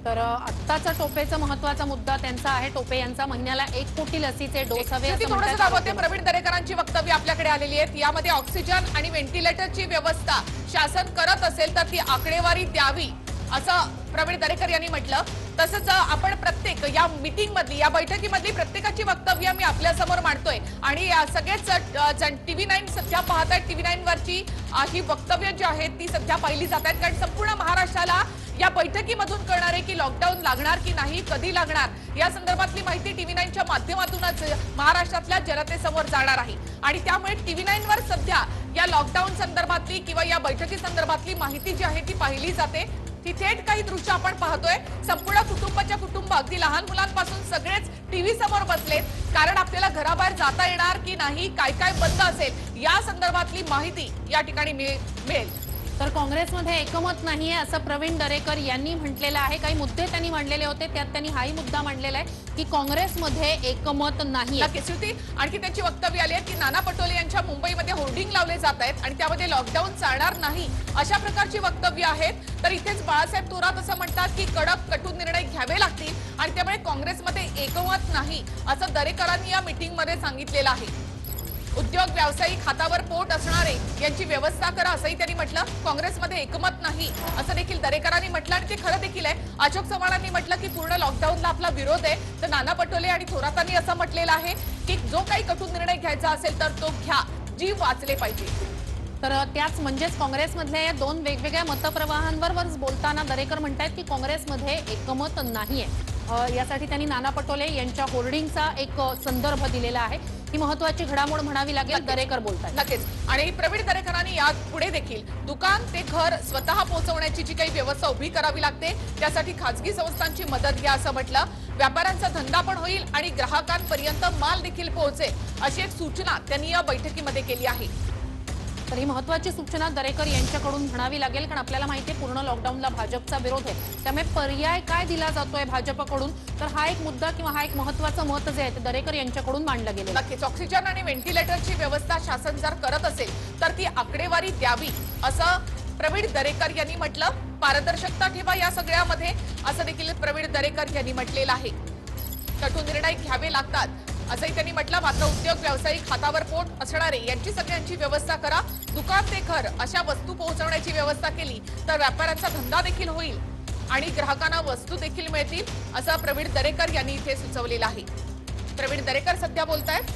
तर आत्ताचा टोपेचा महत्त्वाचा मुद्दा त्यांचा आहे. टोपे यांचा महिन्याला 1 कोटी लसीचे डोस हवे असं थोडंसं दाखवते. म्हणतात. प्रवीण दरेकरांची वक्तव्य आपल्याकडे आलेली आहेत. यामध्ये ऑक्सिजन आणि व्हेंटिलेटरची व्यवस्था शासन करत असेल तर ती आकडेवारी द्यावी असं प्रवीण दरेकर यांनी म्हटलं. तसंच आपण प्रत्येक या मीटिंगमधली या बैठकीमधली प्रत्येकाची वक्तव्य मी आपल्या समोर मांडतोय आणि सगळेच जण TV9 सध्या पाहतायत. TV9 वरची ही वक्तव्य जी आहेत ती सध्या पाहिली जात आहेत कारण संपूर्ण महाराष्ट्राला या बैठकीमधून कळणार आहे की लॉकडाऊन लागणार की नाही, कधी लागणार या संदर्भातली माहिती TV9च्या माध्यमातूनच महाराष्ट्रातल्या जनतेसमोर जाणार आहे. आणि त्यामुळे TV9 वर सध्या या लॉकडाऊन संदर्भातली किंवा या बैठकी संदर्भातली माहिती जी आहे ती पाहिली जाते. ती थेट काही दृश्य आपण पाहतोय. संपूर्ण कुटुंबाच्या कुटुंब अगदी लहान मुलांपासून सगळेच टीव्ही समोर बसलेत कारण आपल्याला घराबाहेर जाता येणार की नाही, काय काय बंद असेल या संदर्भातली माहिती या ठिकाणी मिळेल. तर काँग्रेसमध्ये एकमत नाहीये असं प्रवीण दरेकर यांनी म्हटलेलं आहे. काही मुद्दे त्यांनी मांडलेले होते, त्यात त्यांनी हाही मुद्दा मांडलेला आहे की काँग्रेसमध्ये एकमत नाहीये. नक्कीच श्रुती, आणखी त्यांची वक्तव्य आली आहेत की नाना पटोले यांच्या मुंबईमध्ये होर्डिंग लावले जात आहेत आणि त्यामध्ये लॉकडाऊन चालणार नाही अशा प्रकारची वक्तव्य आहेत. तर इथेच बाळासाहेब थोरात असं म्हणतात की कडक कटू निर्णय घ्यावे लागतील आणि त्यामुळे काँग्रेसमध्ये एकमत नाही असं दरेकरांनी या मीटिंगमध्ये सांगितलेलं आहे. उद्योग व्यावसायिक हातावर पोट असणारे यांची व्यवस्था करा असंही त्यांनी म्हटलं. काँग्रेसमध्ये एकमत नाही असं देखील दरेकरांनी म्हटलं आणि ते खरं देखील आहे. अशोक चव्हाणांनी म्हटलं की पूर्ण लॉकडाऊनला आपला विरोध आहे. तर नाना पटोले आणि थोरातांनी असं म्हटलेलं आहे की जो काही कटू निर्णय घ्यायचा असेल तर तो घ्या, जीव वाचले पाहिजे. तर त्याच म्हणजेच काँग्रेसमधल्या या दोन वेगवेगळ्या मतप्रवाहांवर बोलताना दरेकर म्हणतात की काँग्रेसमध्ये एकमत नाहीये. यासाठी त्यांनी नाना पटोले यांच्या होर्डिंगचा एक संदर्भ दिलेला आहे. ही महत्वाची घडामोड म्हणावी लागेल. दरेकर बोलतात. नक्कीच. आणि प्रवीण दरेकरांनी यात पुढे देखील दुकान ते घर स्वतः पोहोचवण्याची जी काही व्यवस्था उभी करावी लागते त्यासाठी खासगी संस्थांची मदत घ्या असं म्हटलं. व्यापाऱ्यांचा धंदा पण होईल आणि ग्राहकांपर्यंत माल देखील पोहोचेल अशी एक सूचना त्यांनी या बैठकीमध्ये केली आहे. तर ही महत्वाची सूचना दरेकर यांच्याकडून म्हणावी लागेल, कारण आपल्याला माहिती आहे पूर्ण लॉकडाऊनला भाजपचा विरोध आहे. त्यामुळे पर्याय काय दिला जातोय भाजपकडून, तर हा एक मुद्दा किंवा हा एक महत्वाचं मत जे आहे ते दरेकर यांच्याकडून मांडलं गेलं. नक्कीच. ऑक्सिजन आणि व्हेंटिलेटरची व्यवस्था शासन जर करत असेल तर ती आकडेवारी द्यावी असं प्रवीण दरेकर यांनी म्हटलं. पारदर्शकता ठेवा या सगळ्यामध्ये असं देखील प्रवीण दरेकर यांनी म्हटलेलं आहे. कठोर निर्णय घ्यावे लागतात असंही त्यांनी म्हटलं. मात्र उद्योग व्यावसायिक हातावर पोट असणारे यांची सगळ्यांची व्यवस्था करा. दुकान ते घर अशा वस्तू पोहोचवण्याची व्यवस्था केली तर व्यापाऱ्यांचा धंदा देखील होईल आणि ग्राहकांना वस्तू देखील मिळतील असं प्रवीण दरेकर यांनी इथे सुचवलेलं आहे. प्रवीण दरेकर सध्या बोलतायत.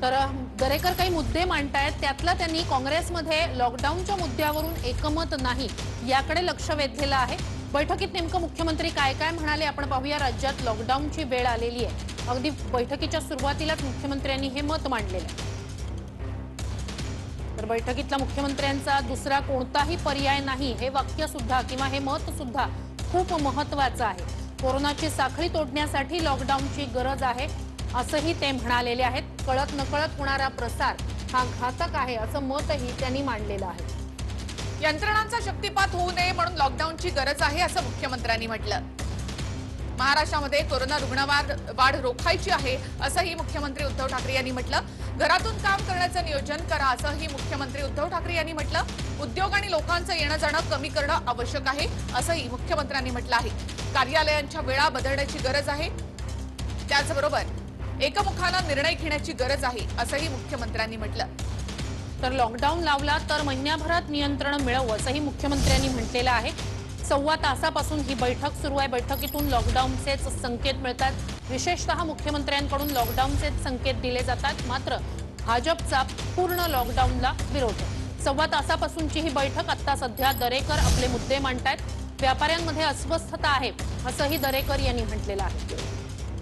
तर दरेकर काही मुद्दे मांडतायत. त्यातला त्यांनी काँग्रेसमध्ये लॉकडाऊनच्या मुद्द्यावरून एकमत नाही याकडे लक्ष वेधलेलं आहे. बैठकीत नेमकं मुख्यमंत्री काय काय म्हणाले आपण पाहूया. राज्यात लॉकडाऊनची वेळ आलेली आहे. अगदी बैठकीच्या सुरुवातीलाच मुख्यमंत्र्यांनी हे मत मांडलेलं आहे. तर बैठकीतला मुख्यमंत्र्यांचा दुसरा कोणताही पर्याय नाही हे वाक्य सुद्धा किंवा हे मत सुद्धा खूप महत्वाचं आहे. कोरोनाची साखळी तोडण्यासाठी लॉकडाऊनची गरज आहे असंही ते म्हणालेले आहेत. कळत नकळत होणारा प्रसार हा घातक आहे असं मतही त्यांनी मांडलेलं आहे. यंत्रणांचा शक्तिपात होऊ नये म्हणून लॉकडाऊनची गरज आहे असं मुख्यमंत्र्यांनी म्हटलं. महाराष्ट्रामध्ये कोरोना रुग्णवाढ रोखायची आहे असंही मुख्यमंत्री उद्धव ठाकरे यांनी म्हटलं. घरातून काम करण्याचं नियोजन करा असंही मुख्यमंत्री उद्धव ठाकरे यांनी म्हटलं. उद्योग आणि लोकांचं येणं जाणं कमी करणं आवश्यक आहे असंही मुख्यमंत्र्यांनी म्हटलं आहे. कार्यालयांच्या वेळा बदलण्याची गरज आहे. त्याचबरोबर एकमुखानं निर्णय घेण्याची गरज आहे असंही मुख्यमंत्र्यांनी म्हटलं. तर लॉकडाऊन लावला तर महिन्याभरात नियंत्रण मिळवू असंही मुख्यमंत्र्यांनी म्हटलेलं आहे. 1.25 तासापासून ही बैठक सुरू आहे. बैठकीतून लॉकडाऊनचेच संकेत मिळतात. विशेषतः मुख्यमंत्र्यांकडून लॉकडाऊनचेच संकेत दिले जातात. मात्र भाजपचा पूर्ण लॉकडाऊनला विरोध आहे. 1.25 तासापासूनची ही बैठक. आता सध्या दरेकर आपले मुद्दे मांडतायत. व्यापाऱ्यांमध्ये अस्वस्थता आहे असंही दरेकर यांनी म्हटलेलं आहे.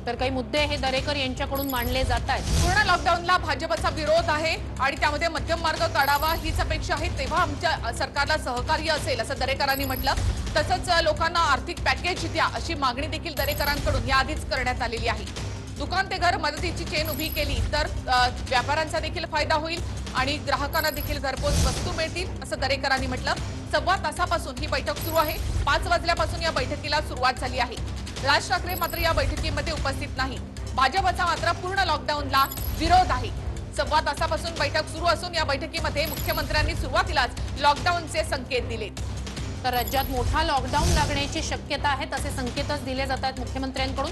तर काही मुद्दे हे दरेकर यांच्याकडून मांडले जात आहेत. पूर्ण लॉकडाऊनला भाजपचा विरोध आहे आणि त्यामध्ये मध्यम मार्ग काढावा हीच अपेक्षा आहे. तेव्हा आमच्या सरकारला सहकार्य असेल असं दरेकरांनी म्हटलं. तसंच लोकांना आर्थिक पॅकेज द्या अशी मागणी देखील दरेकरांकडून याआधीच करण्यात आलेली आहे. दुकान ते घर मदतीची चेन उभी केली तर व्यापाऱ्यांचा देखील फायदा होईल आणि ग्राहकांना देखील घरपोच वस्तू मिळतील असं दरेकरांनी म्हटलं. 1.25 तासापासून ही बैठक सुरू आहे. 5 वाजल्यापासून या बैठकीला सुरुवात झाली आहे. राज ठाकरे मात्र या बैठकीमध्ये उपस्थित नाही. भाजपचा मात्र पूर्ण लॉकडाऊनला विरोध आहे. 1.25 तासापासून बैठक सुरू असून या बैठकीमध्ये मुख्यमंत्र्यांनी सुरुवातीलाच लॉकडाऊनचे संकेत दिले. तर राज्यात मोठा लॉकडाऊन लागण्याची शक्यता आहे तसे संकेतच दिले जात आहेत मुख्यमंत्र्यांकडून.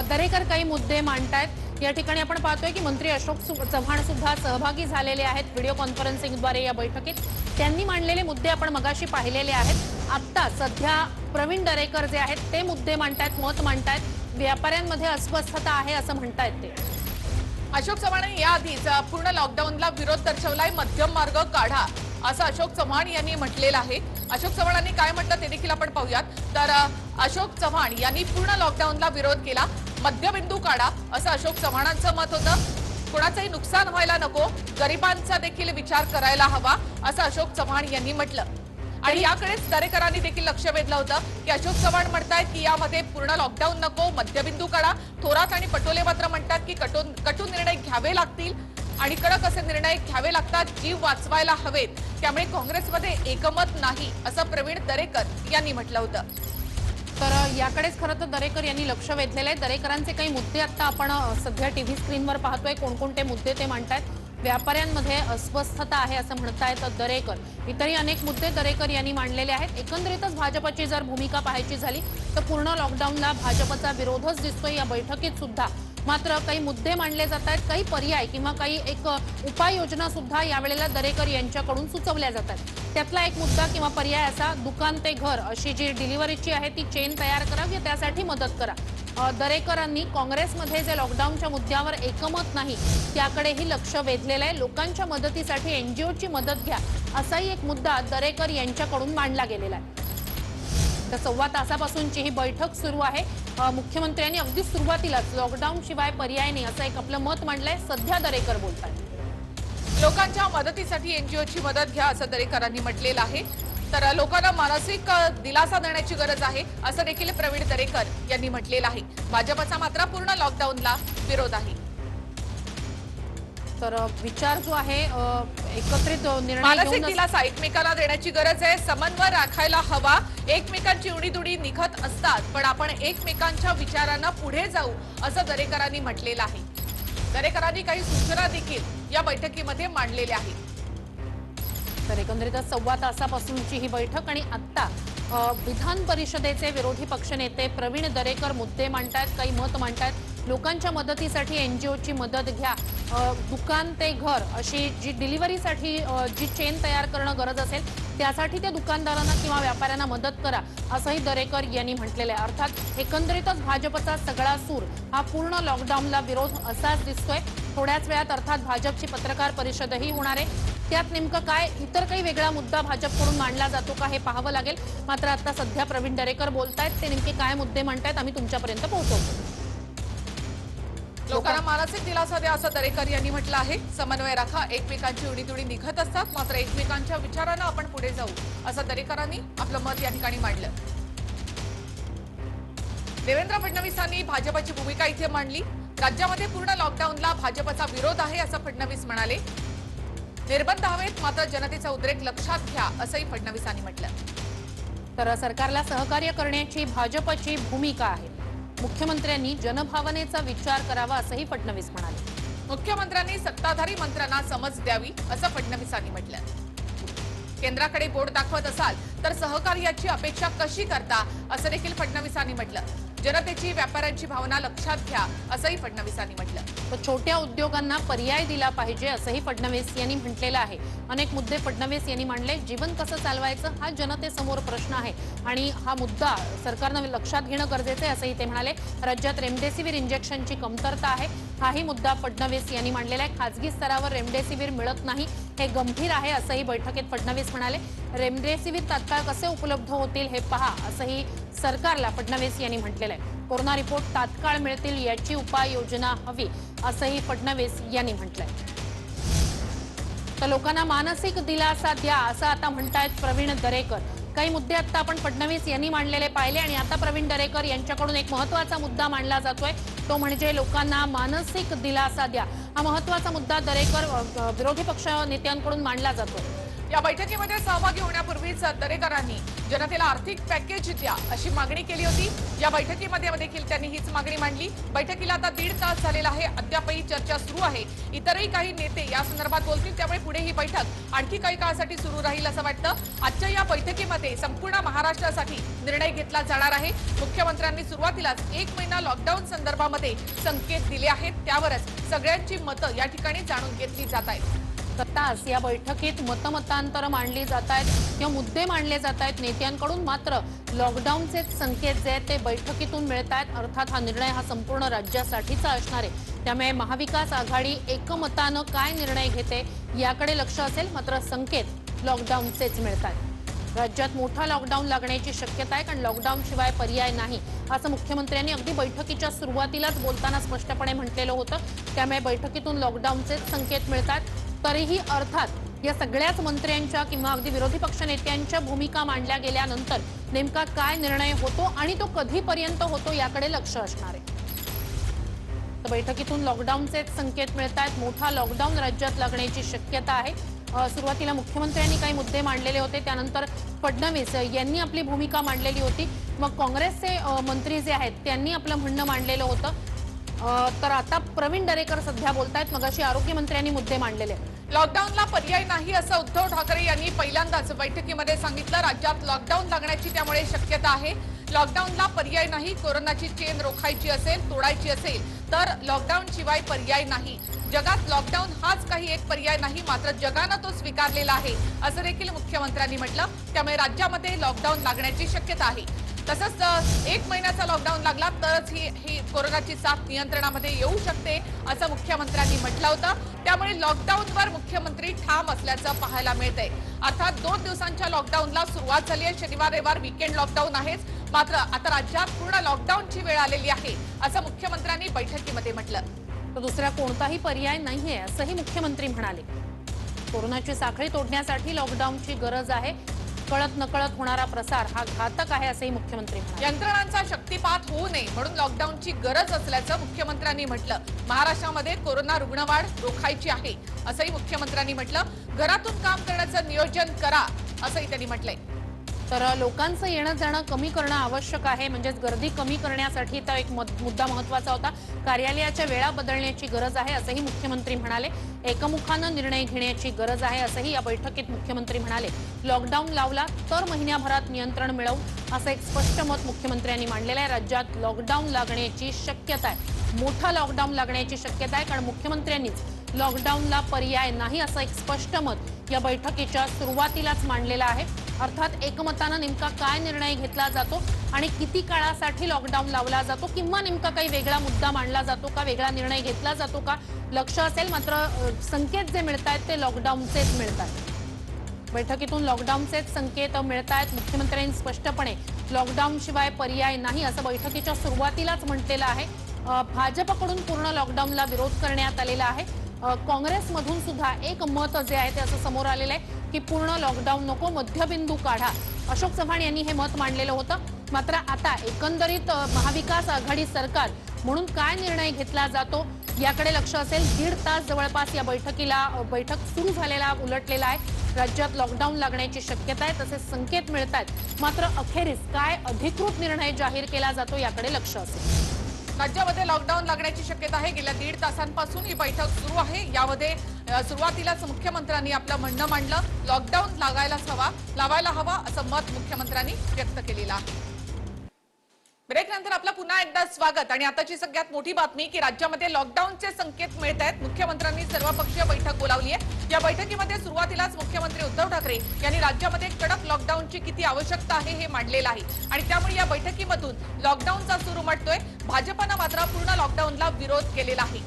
दरेकर काही मुद्दे मांडतायत. या ठिकाणी आपण पाहतोय की मंत्री अशोक चव्हाण सुद्धा सहभागी झालेले आहेत व्हिडिओ कॉन्फरन्सिंगद्वारे या बैठकीत. त्यांनी मांडलेले मुद्दे आपण मगाशी पाहिलेले आहेत. आता सध्या प्रवीण दरेकर जे आहेत ते मुद्दे मांडतायत, मत मांडतायत. व्यापाऱ्यांमध्ये अस्वस्थता आहे असं म्हणतायत ते. अशोक चव्हाणांनी याआधीच पूर्ण लॉकडाऊनला विरोध दर्शवलाय. मध्यम मार्ग काढा असं अशोक चव्हाण यांनी म्हटलेलं आहे. अशोक चव्हाणांनी काय म्हटलं ते देखील आपण पाहूयात. तर अशोक चव्हाण यांनी पूर्ण लॉकडाऊनला विरोध केला. मध्यबिंदू काढा असं अशोक चव्हाणांचं मत होतं. कोणाचंही नुकसान व्हायला नको, गरिबांचा देखील विचार करायला हवा असं अशोक चव्हाण यांनी म्हटलं. आणि याकडेच दरेकरांनी देखील लक्ष वेधलं होतं की अशोक चव्हाण म्हणतायत की यामध्ये पूर्ण लॉकडाऊन नको, मध्यबिंदू काढा. थोरात आणि पटोले मात्र म्हणतात की कटू निर्णय घ्यावे लागतील. आणि कडक असे निर्णय घ्यावे लागतात, जीव वाचवायला हवेत. त्यामुळे काँग्रेसमध्ये एकमत नाही असं प्रवीण दरेकर यांनी म्हटलं होतं. तर याकडेच खरं तर दरेकर यांनी लक्ष वेधलेलं आहे. दरेकरांचे काही मुद्दे आता आपण सध्या टीव्ही स्क्रीनवर पाहतोय. कोणकोणते मुद्दे ते मांडतायत. व्यापाऱ्यांमध्ये अस्वस्थता आहे असं म्हणतायत दरेकर. इतरही अनेक मुद्दे दरेकर यांनी मांडलेले आहेत. एकंदरीतच भाजपची जर भूमिका पाहायची झाली तर पूर्ण लॉकडाऊनला भाजपचा विरोधच दिसतोय या बैठकीत सुद्धा. मात्र काही मुद्दे मांडले जात आहेत, काही पर्याय किंवा काही एक उपाययोजना सुद्धा यावेळेला दरेकर यांच्याकडून सुचवल्या जातात. त्यातला एक मुद्दा किंवा पर्याय असा, दुकान ते घर अशी जी डिलिव्हरीची आहे ती चेन तयार करावी, त्यासाठी मदत करा. दरेकरांनी काँग्रेसमध्ये जे लॉकडाऊनच्या मुद्द्यावर एकमत नाही त्याकडेही लक्ष वेधलेलं आहे. लोकांच्या मदतीसाठी एनजीओची मदत घ्या असाही एक मुद्दा दरेकर यांच्याकडून मांडला गेलेला आहे. तर 1.25 तासापासूनची ही बैठक सुरू आहे. मुख्यमंत्र्यांनी अगदी सुरुवातीलाच लॉकडाऊन शिवाय पर्याय नाही असं एक आपलं मत मांडलंय. सध्या दरेकर बोलतात. लोकांच्या मदतीसाठी एनजीओची मदत घ्या असं दरेकरांनी म्हटलेलं आहे. तर लोकांना मानसिक दिलासा देण्याची गरज आहे असं देखील प्रवीण दरेकर यांनी म्हटलेलं आहे. भाजपचा मात्र पूर्ण लॉकडाऊनला विरोध आहे. तर विचार जो आहे एकत्रित निर्णय मानसिक घेऊन दिलासा एकमेकांना देण्याची गरज आहे. समन्वय राखायला हवा. एकमेकांची उडीदुडी निघत असतात, पण आपण एकमेकांच्या विचारांना पुढे जाऊ असं दरेकरांनी म्हटलेलं आहे. दरेकरांनी काही सूचना देखील या बैठकीमध्ये मांडलेल्या आहेत. तर एकंदरीतच 1.25 तासापासूनची ही बैठक आणि आता विधान परिषदेचे विरोधी पक्षनेते प्रवीण दरेकर मुद्दे मांडतायत, काही मत मांडतायत. लोकांच्या मदतीसाठी एनजीओची मदत घ्या. दुकान ते घर अशी जी डिलिव्हरीसाठी जी चेन तयार करणं गरज असेल त्यासाठी त्या दुकानदारांना किंवा व्यापाऱ्यांना मदत करा असंही दरेकर यांनी म्हटलेलं आहे. अर्थात एकंदरीतच भाजपचा सगळा सूर हा पूर्ण लॉकडाऊनला विरोध असाच दिसतोय. थोड्याच वेळात अर्थात भाजपची पत्रकार परिषदही होणार आहे. त्यात नेमकं काय इतर काही वेगळा मुद्दा भाजपकडून मांडला जातो का हे पाहावं लागेल. मात्र आता सध्या प्रवीण दरेकर बोलतायत, ते नेमके काय मुद्दे मांडतायत आम्ही तुमच्यापर्यंत पोहोचवतो. लोकांना मानसिक दिलासा द्या असं दरेकर यांनी म्हटलं आहे. समन्वय राखा. एकमेकांची उडीदुडी निघत असतात, मात्र एकमेकांच्या विचारांना आपण पुढे जाऊ असं दरेकरांनी आपलं मत या ठिकाणी मांडलं. देवेंद्र फडणवीसांनी भाजपची भूमिका इथे मांडली. राज्यामध्ये पूर्ण लॉकडाऊनला भाजपचा विरोध आहे असं फडणवीस म्हणाले. निर्बंध हवेत, मात्र जनतेचा उद्रेक लक्षात घ्या असंही फडणवीसांनी म्हटलं. तर सरकारला सहकार्य करण्याची भाजपची भूमिका आहे. मुख्यमंत्र्यांनी जनभावनेचा विचार करावा असंही फडणवीस म्हणाले. मुख्यमंत्र्यांनी सत्ताधारी मंत्र्यांना समज द्यावी असं फडणवीसांनी म्हटलं. केंद्राकडे बोट दाखवत असाल तर सहकार्याची अपेक्षा कशी करता असं देखील फडणवीसांनी म्हटलं. जनतेची व्यापाऱ्यांची भावना लक्षात घ्या असंही फडणवीसांनी म्हटलं. तर छोट्या उद्योगांना पर्याय दिला पाहिजे असंही फडणवीस यांनी म्हटलेलं आहे. अनेक मुद्दे फडणवीस यांनी मांडले. जीवन कसं चालवायचं हा जनतेसमोर प्रश्न आहे आणि हा मुद्दा सरकारनं लक्षात घेणं गरजेचं आहे असंही ते म्हणाले. राज्यात रेमडेसिवीर इंजेक्शनची कमतरता आहे हाही मुद्दा फडणवीस यांनी मांडलेला आहे. खासगी स्तरावर रेमडेसिवीर मिळत नाही हे गंभीर आहे असंही बैठकीत फडणवीस म्हणाले. रेमडेसिवीर तात्काळ कसे उपलब्ध होतील हे पहा असंही सरकारला फडणवीस यांनी म्हटलेलं आहे. कोरोना रिपोर्ट तात्काळ मिळतील याची उपाययोजना हवी असंही फडणवीस यांनी म्हटलंय. तर लोकांना मानसिक दिलासा द्या असं आता म्हणतायत प्रवीण दरेकर. काही मुद्दे आता आपण फडणवीस यांनी मांडलेले पाहिले आणि आता प्रवीण दरेकर यांच्याकडून एक महत्त्वाचा मुद्दा मांडला जातोय, तो म्हणजे लोकांना मानसिक दिलासा द्या. हा महत्त्वाचा मुद्दा दरेकर विरोधी पक्ष नेत्यांकडून मांडला जातोय. या बैठकीमध्ये सहभागी होण्यापूर्वीच दरेकरांनी जनतेला आर्थिक पॅकेज द्या अशी मागणी केली होती. या बैठकीमध्ये देखील त्यांनी हीच मागणी मांडली. बैठकीला आता 1.5 तास झालेला आहे. अद्यापही चर्चा सुरू आहे. इतरही काही नेते या संदर्भात बोलतील, त्यामुळे पुढे ही बैठक आणखी काही काळासाठी सुरू राहील असं वाटतं. आजच्या या बैठकीमध्ये संपूर्ण महाराष्ट्रासाठी निर्णय घेतला जाणार आहे. मुख्यमंत्र्यांनी सुरुवातीलाच 1 महिना लॉकडाऊन संदर्भामध्ये संकेत दिले आहेत. त्यावरच सगळ्यांची मतं या ठिकाणी जाणून घेतली जात आहेत. तास या बैठकीत मतमतांतर मांडली जात आहेत किंवा मुद्दे मांडले जात आहेत नेत्यांकडून. मात्र लॉकडाऊनचे संकेत जे आहेत ते बैठकीतून मिळत आहेत. अर्थात हा निर्णय हा संपूर्ण राज्यासाठीचा असणार आहे. त्यामुळे महाविकास आघाडी एकमतानं काय निर्णय घेते याकडे लक्ष असेल. मात्र संकेत लॉकडाऊनचेच मिळत आहेत. राज्यात मोठा लॉकडाऊन लागण्याची शक्यता आहे, कारण लॉकडाऊन शिवाय पर्याय नाही असं मुख्यमंत्र्यांनी अगदी बैठकीच्या सुरुवातीलाच बोलताना स्पष्टपणे म्हटलेलं होतं. त्यामुळे बैठकीतून लॉकडाऊनचेच संकेत मिळतात. तरीही अर्थात या सगळ्याच मंत्र्यांच्या किंवा अगदी विरोधी पक्ष नेत्यांच्या भूमिका मांडल्या गेल्यानंतर नेमका काय निर्णय होतो आणि तो कधीपर्यंत होतो याकडे लक्ष असणार आहे. तर बैठकीतून लॉकडाऊनचे संकेत मिळत आहेत. मोठा लॉकडाऊन राज्यात लागण्याची शक्यता आहे. सुरुवातीला मुख्यमंत्र्यांनी काही मुद्दे मांडलेले होते, त्यानंतर फडणवीस यांनी आपली भूमिका मांडलेली होती, मग काँग्रेसचे मंत्री जे आहेत त्यांनी आपलं म्हणणं मांडलेलं होतं. तर आता प्रवीण दरेकर सध्या बोलतायत. मगाशी आरोग्यमंत्र्यांनी मुद्दे मांडलेले आहेत. लॉकडाऊनला पर्याय नाही असं उद्धव ठाकरे यांनी पहिल्यांदाच बैठकीमध्ये सांगितलं. राज्यात लॉकडाऊन लागण्याची त्यामुळे शक्यता आहे. लॉकडाऊनला पर्याय नाही. कोरोनाची चेन रोखायची असेल, तोडायची असेल तर लॉकडाऊन शिवाय पर्याय नाही. जगात लॉकडाऊन हाच काही एक पर्याय नाही, मात्र जगानं तो स्वीकारलेला आहे असं देखील मुख्यमंत्र्यांनी म्हटलं. त्यामुळे राज्यामध्ये लॉकडाऊन लागण्याची शक्यता आहे. तसंच 1 महिन्याचा लॉकडाऊन लागला तरच ही कोरोनाची साथ नियंत्रणामध्ये येऊ शकते असं मुख्यमंत्र्यांनी म्हटलं होतं. त्यामुळे लॉकडाऊनवर मुख्यमंत्री ठाम असल्याचं पाहायला मिळतंय. अर्थात 2 दिवसांच्या लॉकडाऊनला सुरुवात झाली आहे. शनिवार रविवार वीकेंड लॉकडाऊन आहेच, मात्र आता राज्यात पूर्ण लॉकडाऊनची वेळ आलेली आहे असं मुख्यमंत्र्यांनी बैठकीमध्ये म्हटलं. तर दुसरा कोणताही पर्याय नाहीये असंही मुख्यमंत्री म्हणाले. कोरोनाची साखळी तोडण्यासाठी लॉकडाऊनची गरज आहे. कळत नकळत होणारा प्रसार हा घातक आहे असंही मुख्यमंत्री म्हणाले. यंत्रणांचा शक्तिपात होऊ नये म्हणून लॉकडाऊनची गरज असल्याचं मुख्यमंत्र्यांनी म्हटलं. महाराष्ट्रामध्ये कोरोना रुग्णवाढ रोखायची आहे असंही मुख्यमंत्र्यांनी म्हटलं. घरातून काम करण्याचं नियोजन करा असंही त्यांनी म्हटलंय. तर लोकांचं येणं जाणं कमी करणं आवश्यक आहे, म्हणजेच गर्दी कमी करण्यासाठी तर एक मुद्दा महत्त्वाचा होता. कार्यालयाच्या वेळा बदलण्याची गरज आहे असंही मुख्यमंत्री म्हणाले. एकमुखानं निर्णय घेण्याची गरज आहे असंही या बैठकीत मुख्यमंत्री म्हणाले. लॉकडाऊन लावला तर महिन्याभरात नियंत्रण मिळवू असं एक स्पष्ट मत मुख्यमंत्र्यांनी मांडलेलं आहे. राज्यात लॉकडाऊन लागण्याची शक्यता आहे. मोठा लॉकडाऊन लागण्याची शक्यता आहे, कारण मुख्यमंत्र्यांनीच लॉकडाऊनला पर्याय नाही असं एक स्पष्ट मत या बैठकीच्या सुरुवातीलाच मांडलेलं आहे. अर्थात एकमतानं नेमका काय निर्णय घेतला जातो आणि किती काळासाठी लॉकडाऊन लावला जातो, किंवा नेमका काही वेगळा मुद्दा मांडला जातो का, वेगळा निर्णय घेतला जातो का, लक्ष असेल. मात्र संकेत जे मिळत आहेत ते लॉकडाऊनचेच मिळत आहेत. बैठकीतून लॉकडाऊनचेच संकेत मिळत आहेत. मुख्यमंत्र्यांनी स्पष्टपणे लॉकडाऊन शिवाय पर्याय नाही असं बैठकीच्या सुरुवातीलाच म्हटलेलं आहे. भाजपकडून पूर्ण लॉकडाऊनला विरोध करण्यात आलेला आहे. काँग्रेसमधून सुद्धा एक मत जे आहे ते असं समोर आलेलं आहे की पूर्ण लॉकडाऊन नको, मध्यबिंदू काढा. अशोक चव्हाण यांनी हे मत मांडलेलं होतं. मात्र आता एकंदरीत महाविकास आघाडी सरकार म्हणून काय निर्णय घेतला जातो याकडे लक्ष असेल. 1.5 तास जवळपास या बैठक सुरू झालेला उलटलेला आहे. राज्यात लॉकडाऊन लागण्याची शक्यता आहे, तसेच संकेत मिळत आहेत. मात्र अखेरीस काय अधिकृत निर्णय जाहीर केला जातो याकडे लक्ष असेल. राज्यामध्ये लॉकडाऊन लागण्याची शक्यता आहे. गेल्या 1.5 तासांपासून ही बैठक सुरू आहे. यामध्ये सुरुवातीलाच मुख्यमंत्र्यांनी आपलं म्हणणं मांडलं. लॉकडाऊन लावायला हवा असं मत मुख्यमंत्र्यांनी व्यक्त केलेलं आहे. ब्रेक नंतर आपलं पुन्हा एकदा स्वागत. आणि आताची सगळ्यात मोठी बातमी की राज्यामध्ये लॉकडाऊनचे संकेत मिळत आहेत. मुख्यमंत्र्यांनी सर्वपक्षीय बैठक बोलावली आहे. या बैठकीमध्ये सुरुवातीलाच मुख्यमंत्री उद्धव ठाकरे यांनी राज्यामध्ये कडक लॉकडाऊनची किती आवश्यकता आहे हे मांडलेलं आहे. आणि त्यामुळे या बैठकीमधून लॉकडाऊनचा सूर उमटतोय. भाजपनं मात्र पूर्ण लॉकडाऊनला विरोध केलेला आहे.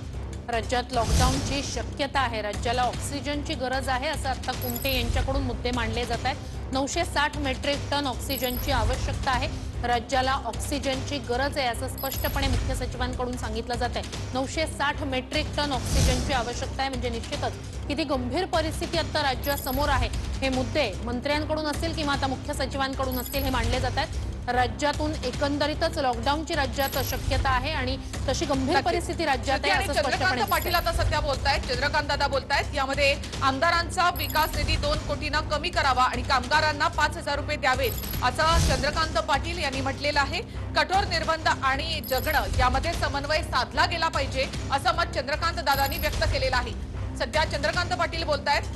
राज्यात लॉकडाऊनची शक्यता आहे. राज्याला ऑक्सिजनची गरज आहे असं आता कुंटे यांच्याकडून मुद्दे मांडले जात आहेत. 960 मेट्रिक टन ऑक्सिजनची आवश्यकता आहे. राज्याला ऑक्सिजनची गरज आहे असं स्पष्टपणे मुख्य सचिवांकडून सांगितलं जात आहे. 960 मेट्रिक टन ऑक्सिजनची आवश्यकता आहे. म्हणजे निश्चितच किती गंभीर परिस्थिती आता राज्यासमोर आहे हे मुद्दे मंत्र्यांकडून असतील किंवा आता मुख्य सचिवांकडून असतील हे मांडले जात आहेत. राज्यातून एकंदरीतच लॉकडाऊनची राज्यात शक्यता आहे आणि तशी गंभीर परिस्थिती राज्यात आहे असं स्पष्टपणे चंद्रकांत पाटील आता सध्या बोलतायत. चंद्रकांत दादा बोलतायत. यामध्ये आमदारांचा विकास निधी 2 कोटींना कमी करावा आणि कामगारांना 5,000 रुपये द्यावेत असं चंद्रकांत पाटील यांनी म्हटलेलं आहे. कठोर निर्बंध आणि जगणं यामध्ये समन्वय साधला गेला पाहिजे असं मत चंद्रकांत दादांनी व्यक्त केलेलं आहे. सध्या चंद्रकांत पाटील बोलतायत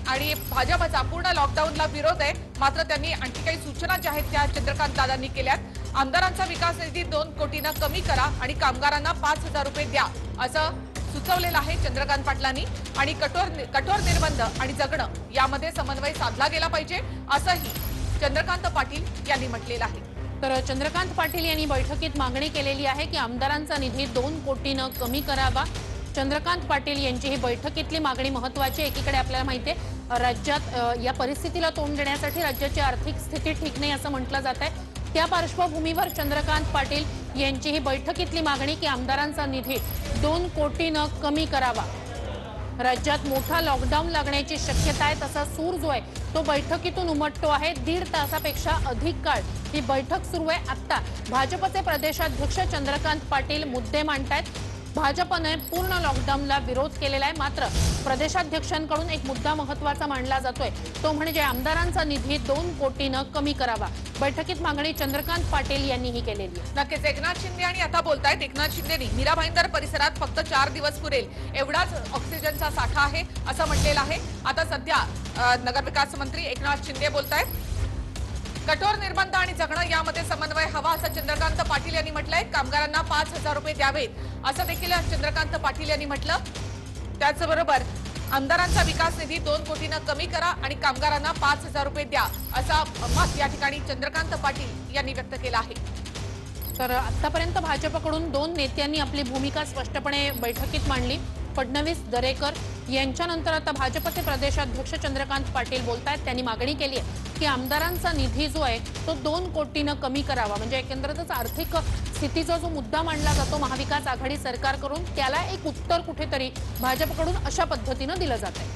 आणि भाजपचा पूर्ण लॉकडाऊनला विरोध आहे. मात्र त्यांनी आणखी काही सूचना ज्या आहेत त्या चंद्रकांत दादांनी केल्यात. आमदारांचा विकास निधी 2 कोटींना कमी करा आणि कामगारांना 5,000 रुपये द्या असं सुचवलेलं आहे चंद्रकांत पाटलांनी. आणि कठोर निर्बंध आणि जगणं यामध्ये समन्वय साधला गेला पाहिजे असंही चंद्रकांत पाटील यांनी म्हटलेलं आहे. तर चंद्रकांत पाटील यांनी बैठकीत मागणी केलेली आहे की आमदारांचा निधी 2 कोटींना कमी करावा. चंद्रकांत पाटील यांची ही बैठकीतली मागणी महत्त्वाची. एकीकडे आपल्याला माहिती आहे राज्यात या परिस्थितीला तोंड देण्यासाठी राज्याची आर्थिक स्थिती ठीक नाही असं म्हटलं जात आहे. त्या पार्श्वभूमीवर चंद्रकांत पाटील यांची ही बैठकीतली मागणी की आमदारांचा निधी 2 कोटींना कमी करावा. राज्यात मोठा लॉकडाऊन लागण्याची शक्यता आहे. तसा सूर जो आहे तो बैठकीतून उमटतो आहे. 1.5 तासापेक्षा अधिक काळ ही बैठक सुरू आहे. आता भाजपचे प्रदेशाध्यक्ष चंद्रकांत पाटील मुद्दे मांडतायत. भाजपने पूर्ण लॉकडाऊनला विरोध केलेला आहे, मात्र प्रदेशाध्यक्षांकडून एक मुद्दा महत्त्वाचा मांडला जातोय, तो म्हणजे आमदारांचा निधी 2 कोटीनं कमी करावा. बैठकीत मागणी चंद्रकांत पाटील यांनीही केलेली आहे. नक्कीच एकनाथ शिंदे आणि आता बोलतायत एकनाथ शिंदेनी मीरा भाईंदर परिसरात फक्त 4 दिवस पुरेल एवढाच ऑक्सिजनचा साठा आहे असं म्हटलेलं आहे. आता सध्या नगरविकास मंत्री एकनाथ शिंदे बोलतायत. कठोर निर्बंध आणि जगणं यामध्ये समन्वय हवा असं चंद्रकांत पाटील यांनी म्हटलंय. कामगारांना 5,000 रुपये द्यावेत असं देखील चंद्रकांत पाटील यांनी म्हटलं. त्याचबरोबर आमदारांचा विकास निधी 2 कोटीनं कमी करा आणि कामगारांना 5,000 रुपये द्या असा मत या ठिकाणी चंद्रकांत पाटील यांनी व्यक्त केलं आहे. तर आतापर्यंत भाजपकडून 2 नेत्यांनी आपली भूमिका स्पष्टपणे बैठकीत मांडली. फडणवीस, दरेकर यांच्यानंतर आता भाजपचे प्रदेशाध्यक्ष चंद्रकांत पाटील बोलतायत. त्यांनी मागणी केली आहे की आमदारांचा निधी जो आहे तो 2 कोटीनं कमी करावा. म्हणजे एकंदरीतच आर्थिक स्थितीचा जो मुद्दा मांडला जातो महाविकास आघाडी सरकारकडून, त्याला एक उत्तर कुठेतरी भाजपकडून अशा पद्धतीनं दिलं जात आहे.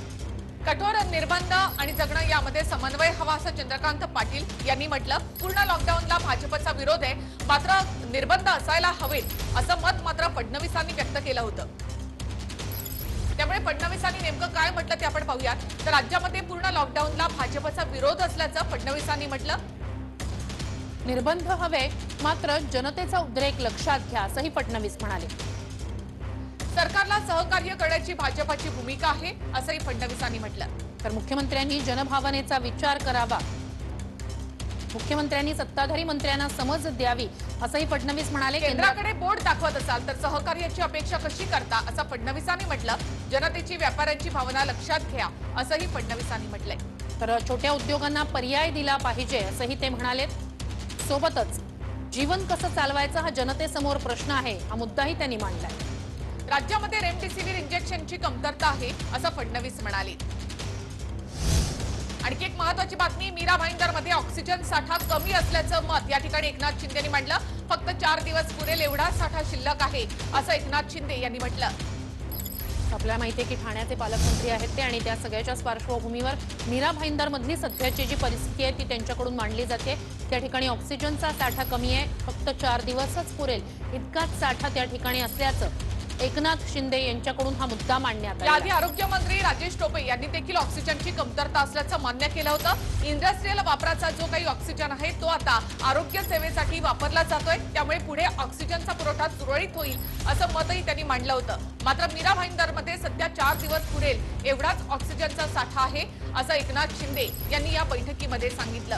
कठोर निर्बंध आणि जगणं यामध्ये समन्वय हवा असं चंद्रकांत पाटील यांनी म्हटलं. पूर्ण लॉकडाऊनला भाजपचा विरोध आहे, मात्र निर्बंध असायला हवेत असं मत मात्र फडणवीसांनी व्यक्त केलं होतं. त्यामुळे फडणवीसांनी नेमकं काय म्हटलं ते आपण पाहूयात. तर राज्यामध्ये पूर्ण लॉकडाऊनला भाजपचा विरोध असल्याचं फडणवीसांनी म्हटलं. निर्बंध हवे, मात्र जनतेचा उद्रेक लक्षात घ्या असंही फडणवीस म्हणाले. सरकारला सहकार्य करण्याची भाजपची भूमिका आहे असंही फडणवीसांनी म्हटलं. तर मुख्यमंत्र्यांनी जनभावनेचा विचार करावा. मुख्यमंत्र्यांनी सत्ताधारी मंत्र्यांना समज द्यावी असंही फडणवीस म्हणाले. केंद्राकडे बोट दाखवत असाल तर सहकार्याची अपेक्षा कशी करता असं फडणवीसांनी म्हटलं. जनतेची व्यापाऱ्यांची भावना लक्षात घ्या असंही फडणवीसांनी म्हटलंय. तर छोट्या उद्योगांना पर्याय दिला पाहिजे असंही ते म्हणाले. सोबतच जीवन कसं चालवायचं हा जनतेसमोर प्रश्न आहे, हा मुद्दाही त्यांनी मांडलाय. राज्यामध्ये रेमडेसिवीर इंजेक्शनची कमतरता आहे असं फडणवीस म्हणाले. आणखी एक महत्वाची बातमी, मीरा भाईंदरमध्ये ऑक्सिजन साठा कमी असल्याचं मत या ठिकाणी एकनाथ शिंदे यांनी मांडलं. फक्त 4 दिवस पुरेल एवढा साठा शिल्लक आहे असं एकनाथ शिंदे यांनी म्हटलं. आपल्याला माहिती आहे की ठाण्याचे पालकमंत्री आहेत ते, आणि त्या सगळ्याच्या पार्श्वभूमीवर मीरा भाईंदरमधली सध्याची जी परिस्थिती आहे ती त्यांच्याकडून मांडली जाते. त्या ठिकाणी ऑक्सिजनचा साठा कमी आहे, फक्त 4 दिवसच पुरेल इतकाच साठा त्या ठिकाणी असल्याचं एकनाथ शिंदे यांच्याकडून हा मुद्दा मांडण्यात आला. याआधी आरोग्यमंत्री राजेश टोपे यांनी देखील ऑक्सिजनची कमतरता असल्याचं मान्य केलं होतं. इंडस्ट्रियल वापराचा जो काही ऑक्सिजन आहे तो आता आरोग्य सेवेसाठी वापरला जातोय, त्यामुळे पुढे ऑक्सिजनचा पुरवठा सुरळीत होईल असं मतही त्यांनी मांडलं होतं. मात्र मीरा भाईंदरमध्ये सध्या 4 दिवस पुरेल एवढाच ऑक्सिजनचा साठा आहे असं एकनाथ शिंदे यांनी या बैठकीमध्ये सांगितलं.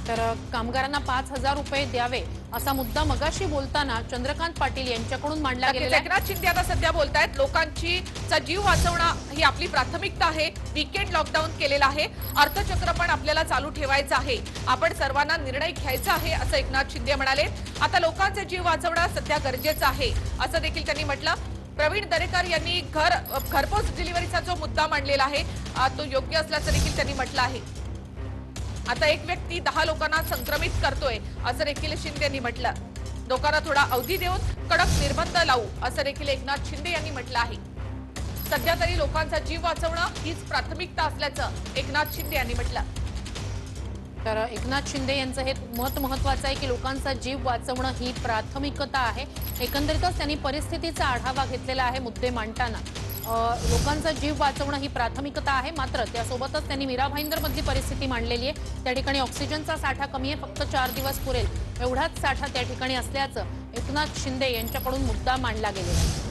तर कामगारांना 5,000 रुपये द्यावे असा मुद्दा मगाशी बोलताना चंद्रकांत पाटील यांच्याकडून मांडला गेलेला आहे. एकनाथ शिंदे आता सध्या बोलतायत लोकांची जीव वाचवणं ही आपली प्राथमिकता आहे. वीकेंड लॉकडाऊन केलेला आहे, अर्थचक्र पण आपल्याला चालू ठेवायचं आहे. आपण सर्वांना निर्णय घ्यायचा आहे असं एकनाथ शिंदे म्हणाले. आता लोकांचे जीव वाचवणं सध्या गरजेचं आहे असं देखील त्यांनी म्हटलं. प्रवीण दरेकर यांनी घरपोच डिलिव्हरीचा जो मुद्दा मांडलेला आहे तो योग्य असल्याचं देखील त्यांनी म्हटलं आहे. आता एक व्यक्ती 10 लोकांना संक्रमित करतोय असं देखील शिंदे यांनी म्हटलं. लोकांना थोडा अवधी देऊन कडक निर्बंध लावू असं देखील एकनाथ शिंदे यांनी म्हटलं आहे. सध्या तरी लोकांचा जीव वाचवणं हीच प्राथमिकता असल्याचं एकनाथ शिंदे यांनी म्हटलं. तर एकनाथ शिंदे यांचं हे मत महत्वाचं आहे की लोकांचा जीव वाचवणं ही प्राथमिकता आहे. एकंदरीतच त्यांनी परिस्थितीचा आढावा घेतलेला आहे मुद्दे मांडताना. लोकांचा जीव वाचवणं ही प्राथमिकता आहे, मात्र त्यासोबतच त्यांनी मीरा भाईंदरमधली परिस्थिती मांडलेली आहे. त्या ठिकाणी ऑक्सिजनचा साठा कमी आहे, फक्त 4 दिवस पुरेल एवढाच साठा त्या ठिकाणी असल्याचं एकनाथ शिंदे यांच्याकडून मुद्दा मांडला गेलेला आहे.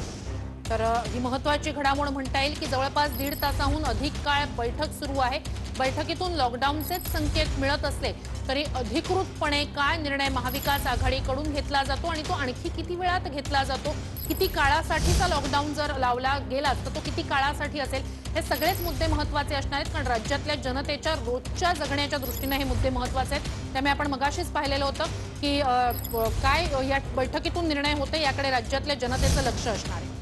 तर ही महत्वाची घडामोड म्हणता येईल की जवळपास 1.5 तासाहून अधिक काळ बैठक सुरू आहे. बैठकीतून लॉकडाऊनचेच संकेत मिळत असले तरी अधिकृतपणे काय निर्णय महाविकास आघाडीकडून घेतला जातो आणि तो आणखी किती वेळात घेतला जातो, किती काळासाठीचा लॉकडाऊन जर लावला गेला तर तो किती काळासाठी असेल, हे सगळेच मुद्दे महत्वाचे असणार आहेत. कारण राज्यातल्या जनतेच्या रोजच्या जगण्याच्या दृष्टीने हे मुद्दे महत्वाचे आहेत. त्यामुळे आपण मगाशीच पाहिलेलं होतं की काय या बैठकीतून निर्णय होते याकडे राज्यातल्या जनतेचं लक्ष असणार आहे.